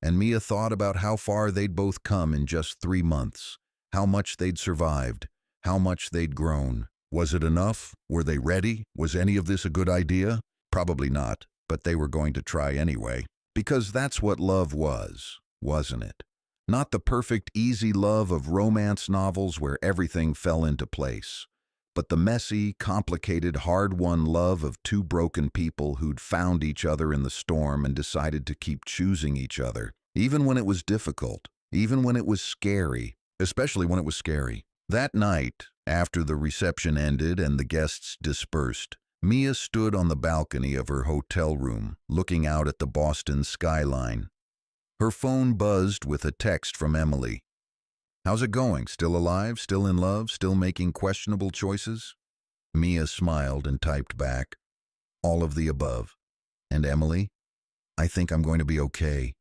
and Mia thought about how far they'd both come in just 3 months, how much they'd survived, how much they'd grown. Was it enough? Were they ready? Was any of this a good idea? Probably not, but they were going to try anyway. Because that's what love was, wasn't it? Not the perfect, easy love of romance novels where everything fell into place, but the messy, complicated, hard-won love of two broken people who'd found each other in the storm and decided to keep choosing each other, even when it was difficult, even when it was scary, especially when it was scary. That night, after the reception ended and the guests dispersed, Mia stood on the balcony of her hotel room, looking out at the Boston skyline. Her phone buzzed with a text from Emily. "How's it going? Still alive? Still in love? Still making questionable choices?" Mia smiled and typed back, "All of the above." And Emily, "I think I'm going to be okay.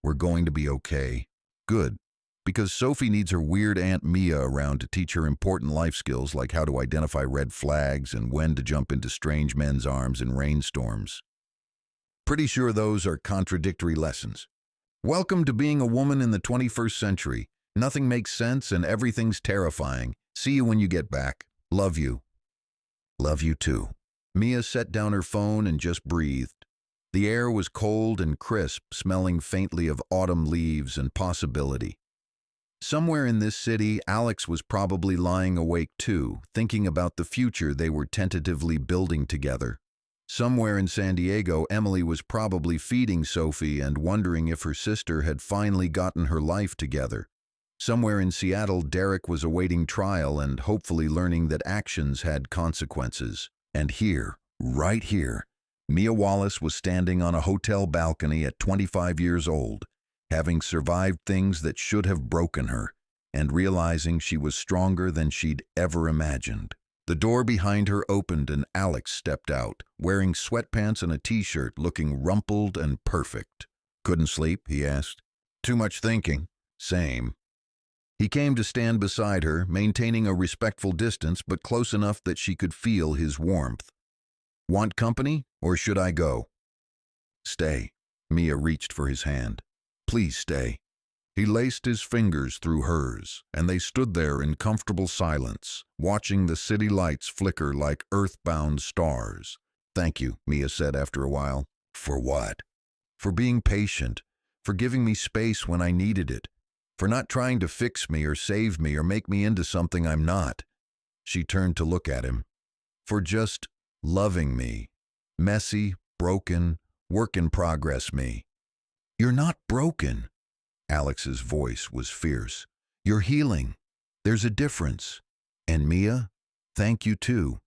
We're going to be okay." Good. Because Sophie needs her weird Aunt Mia around to teach her important life skills like how to identify red flags and when to jump into strange men's arms in rainstorms. Pretty sure those are contradictory lessons. Welcome to being a woman in the 21st century. Nothing makes sense and everything's terrifying. See you when you get back. Love you. Love you too. Mia set down her phone and just breathed. The air was cold and crisp, smelling faintly of autumn leaves and possibility. Somewhere in this city, Alex was probably lying awake too, thinking about the future they were tentatively building together. Somewhere in San Diego, Emily was probably feeding Sophie and wondering if her sister had finally gotten her life together. Somewhere in Seattle, Derek was awaiting trial and hopefully learning that actions had consequences. And here, right here, Mia Wallace was standing on a hotel balcony at 25 years old, having survived things that should have broken her, and realizing she was stronger than she'd ever imagined. The door behind her opened and Alex stepped out, wearing sweatpants and a t-shirt, looking rumpled and perfect. "Couldn't sleep?" he asked. "Too much thinking." "Same." He came to stand beside her, maintaining a respectful distance but close enough that she could feel his warmth. "Want company, or should I go?" "Stay." Mia reached for his hand. "Please stay." He laced his fingers through hers, and they stood there in comfortable silence, watching the city lights flicker like earthbound stars. "Thank you," Mia said after a while. "For what?" "For being patient, for giving me space when I needed it, for not trying to fix me or save me or make me into something I'm not." She turned to look at him. "For just loving me. Messy, broken, work in progress me." "You're not broken." Alex's voice was fierce. "You're healing. There's a difference. And Mia, thank you too,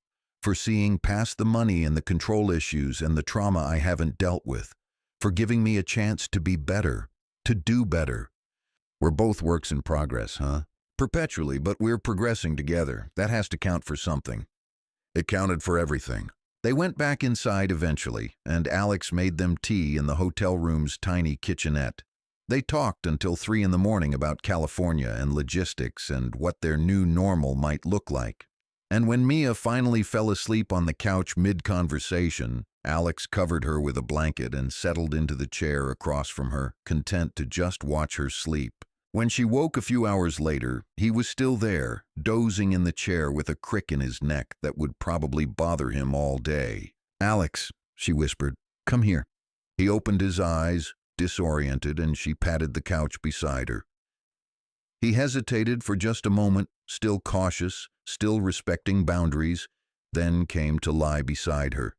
for seeing past the money and the control issues and the trauma I haven't dealt with, for giving me a chance to be better, to do better. We're both works in progress, huh? Perpetually, but we're progressing together. That has to count for something." It counted for everything. They went back inside eventually, and Alex made them tea in the hotel room's tiny kitchenette. They talked until 3 a.m. about California and logistics and what their new normal might look like. And when Mia finally fell asleep on the couch mid-conversation, Alex covered her with a blanket and settled into the chair across from her, content to just watch her sleep. When she woke a few hours later, he was still there, dozing in the chair with a crick in his neck that would probably bother him all day. "Alex," she whispered, "come here." He opened his eyes, disoriented, and she patted the couch beside her. He hesitated for just a moment, still cautious, still respecting boundaries, then came to lie beside her.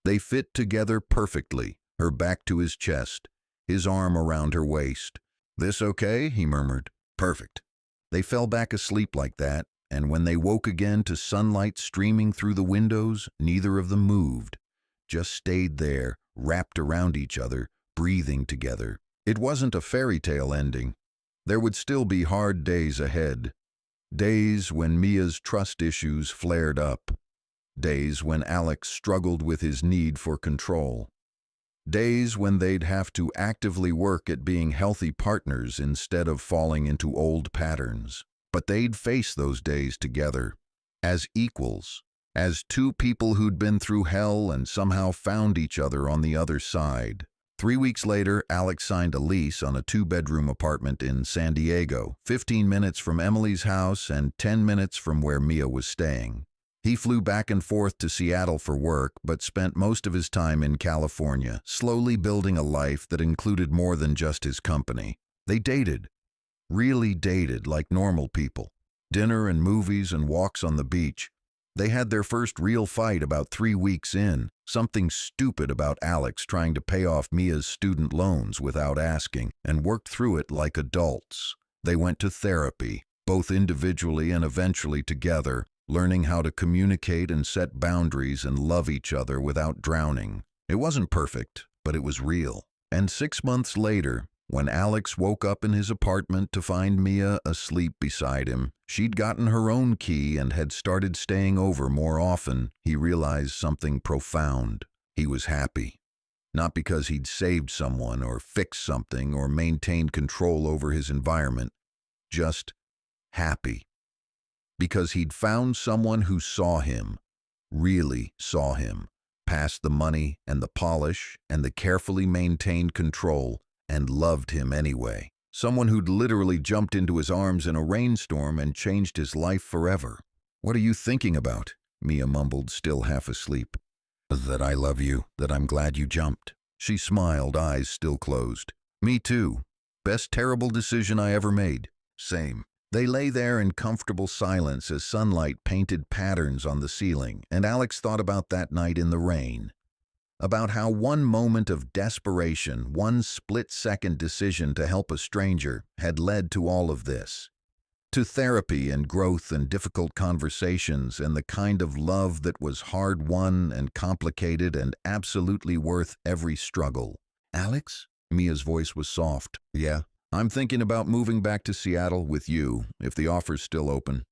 They fit together perfectly, her back to his chest, his arm around her waist. "This okay?" he murmured. "Perfect." They fell back asleep like that, and when they woke again to sunlight streaming through the windows, neither of them moved, just stayed there, wrapped around each other, breathing together. It wasn't a fairy tale ending. There would still be hard days ahead. Days when Mia's trust issues flared up. Days when Alex struggled with his need for control. Days when they'd have to actively work at being healthy partners instead of falling into old patterns. But they'd face those days together, as equals, as two people who'd been through hell and somehow found each other on the other side. 3 weeks later, Alex signed a lease on a 2-bedroom apartment in San Diego, 15 minutes from Emily's house and 10 minutes from where Mia was staying. He flew back and forth to Seattle for work, but spent most of his time in California, slowly building a life that included more than just his company. They dated. Really dated like normal people. Dinner and movies and walks on the beach. They had their first real fight about 3 weeks in, something stupid about Alex trying to pay off Mia's student loans without asking, and worked through it like adults. They went to therapy, both individually and eventually together, learning how to communicate and set boundaries and love each other without drowning. It wasn't perfect, but it was real. And 6 months later, when Alex woke up in his apartment to find Mia asleep beside him, she'd gotten her own key and had started staying over more often, he realized something profound. He was happy. Not because he'd saved someone or fixed something or maintained control over his environment. Just happy. Because he'd found someone who saw him, really saw him, past the money and the polish and the carefully maintained control, and loved him anyway. Someone who'd literally jumped into his arms in a rainstorm and changed his life forever. "What are you thinking about?" Mia mumbled, still half asleep. "That I love you, that I'm glad you jumped." She smiled, eyes still closed. "Me too. Best terrible decision I ever made." "Same." They lay there in comfortable silence as sunlight painted patterns on the ceiling, and Alex thought about that night in the rain. About how one moment of desperation, one split-second decision to help a stranger, had led to all of this. To therapy and growth and difficult conversations and the kind of love that was hard-won and complicated and absolutely worth every struggle. "Alex?" Mia's voice was soft. "Yeah? I'm thinking about moving back to Seattle with you, if the offer's still open."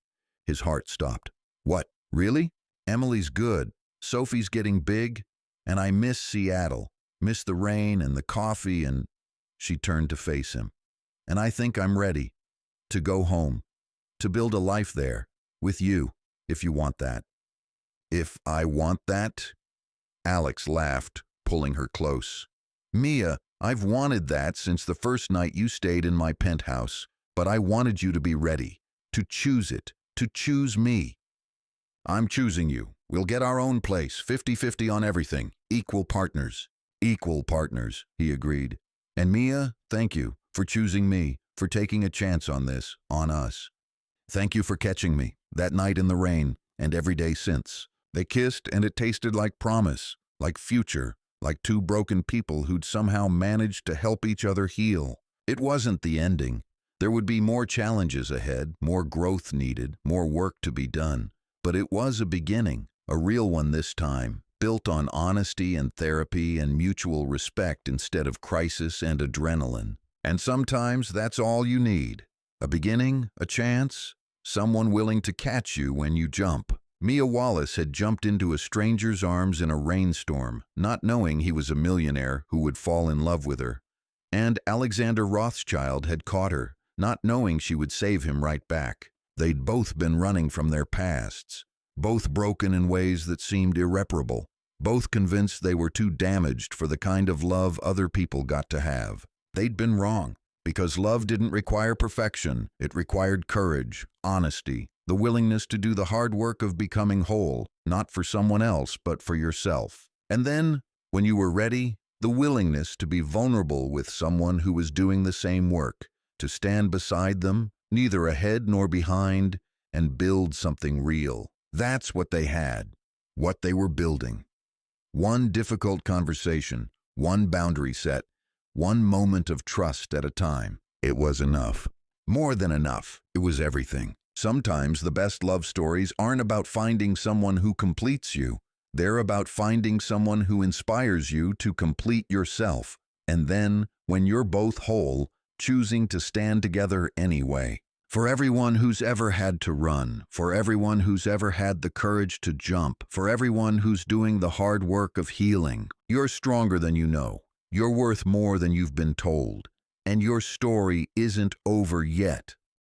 His heart stopped. "What? Really? Emily's good. Sophie's getting big. And I miss Seattle, miss the rain and the coffee and—" She turned to face him. "And I think I'm ready to go home, to build a life there, with you, if you want that." "If I want that?" Alex laughed, pulling her close. "Mia, I've wanted that since the first night you stayed in my penthouse, but I wanted you to be ready, to choose it, to choose me." "I'm choosing you. We'll get our own place, 50-50 on everything. Equal partners." "Equal partners," he agreed. "And Mia, thank you for choosing me, for taking a chance on this, on us. Thank you for catching me, that night in the rain, and every day since." They kissed, and it tasted like promise, like future, like two broken people who'd somehow managed to help each other heal. It wasn't the ending. There would be more challenges ahead, more growth needed, more work to be done. But it was a beginning, a real one this time, built on honesty and therapy and mutual respect instead of crisis and adrenaline. And sometimes that's all you need. A beginning, a chance, someone willing to catch you when you jump. Mia Wallace had jumped into a stranger's arms in a rainstorm, not knowing he was a millionaire who would fall in love with her. And Alexander Rothschild had caught her, not knowing she would save him right back. They'd both been running from their pasts, both broken in ways that seemed irreparable, both convinced they were too damaged for the kind of love other people got to have. They'd been wrong, because love didn't require perfection. It required courage, honesty, the willingness to do the hard work of becoming whole, not for someone else, but for yourself. And then, when you were ready, the willingness to be vulnerable with someone who was doing the same work, to stand beside them, neither ahead nor behind, and build something real. That's what they had, what they were building. One difficult conversation, one boundary set, one moment of trust at a time. It was enough. More than enough. It was everything. Sometimes the best love stories aren't about finding someone who completes you. They're about finding someone who inspires you to complete yourself. And then, when you're both whole, choosing to stand together anyway. For everyone who's ever had to run, for everyone who's ever had the courage to jump, for everyone who's doing the hard work of healing, you're stronger than you know. You're worth more than you've been told. And your story isn't over yet.